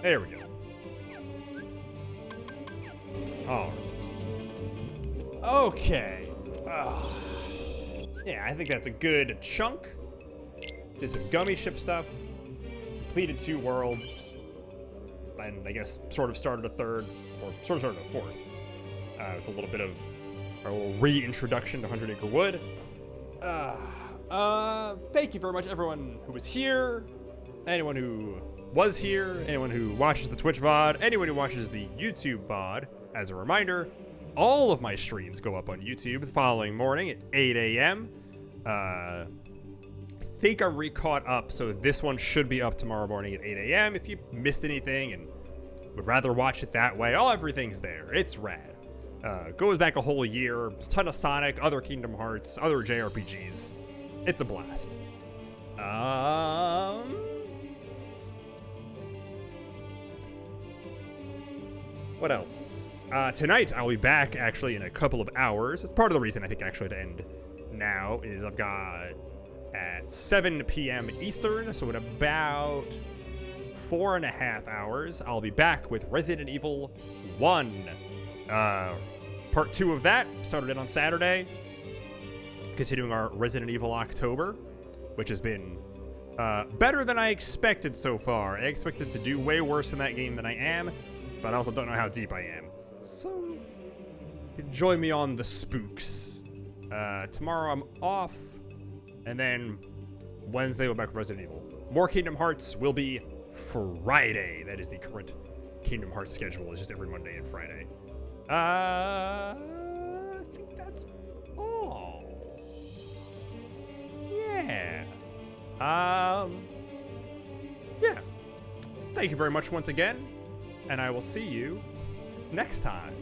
There we go. Alright. Okay. Yeah, I think that's a good chunk. Did some gummy ship stuff. Completed 2 worlds. And I guess sort of started a third, or sort of started a fourth. With a little bit of our little reintroduction to 100 Acre Wood. Thank you very much, everyone who was here. Anyone who was here. Anyone who watches the Twitch VOD. Anyone who watches the YouTube VOD. As a reminder, all of my streams go up on YouTube the following morning at 8 a.m. I think I'm re-caught up, so this one should be up tomorrow morning at 8 a.m. If you missed anything and would rather watch it that way, everything's there. It's rad. Goes back a whole year. A ton of Sonic, other Kingdom Hearts, other JRPGs. It's a blast. What else? Tonight, I'll be back actually in a couple of hours. It's part of the reason I think actually to end now is I've got at 7 p.m. Eastern, so in about 4.5 hours, I'll be back with Resident Evil 1. Part 2 of that started it on Saturday. Continuing our Resident Evil October, which has been better than I expected so far. I expected to do way worse in that game than I am, but I also don't know how deep I am. So, join me on the spooks. Tomorrow I'm off, and then Wednesday we'll be back with Resident Evil. More Kingdom Hearts will be Friday. That is the current Kingdom Hearts schedule. It's just every Monday and Friday. I think that's all. Yeah. Yeah. So thank you very much once again, and I will see you next time.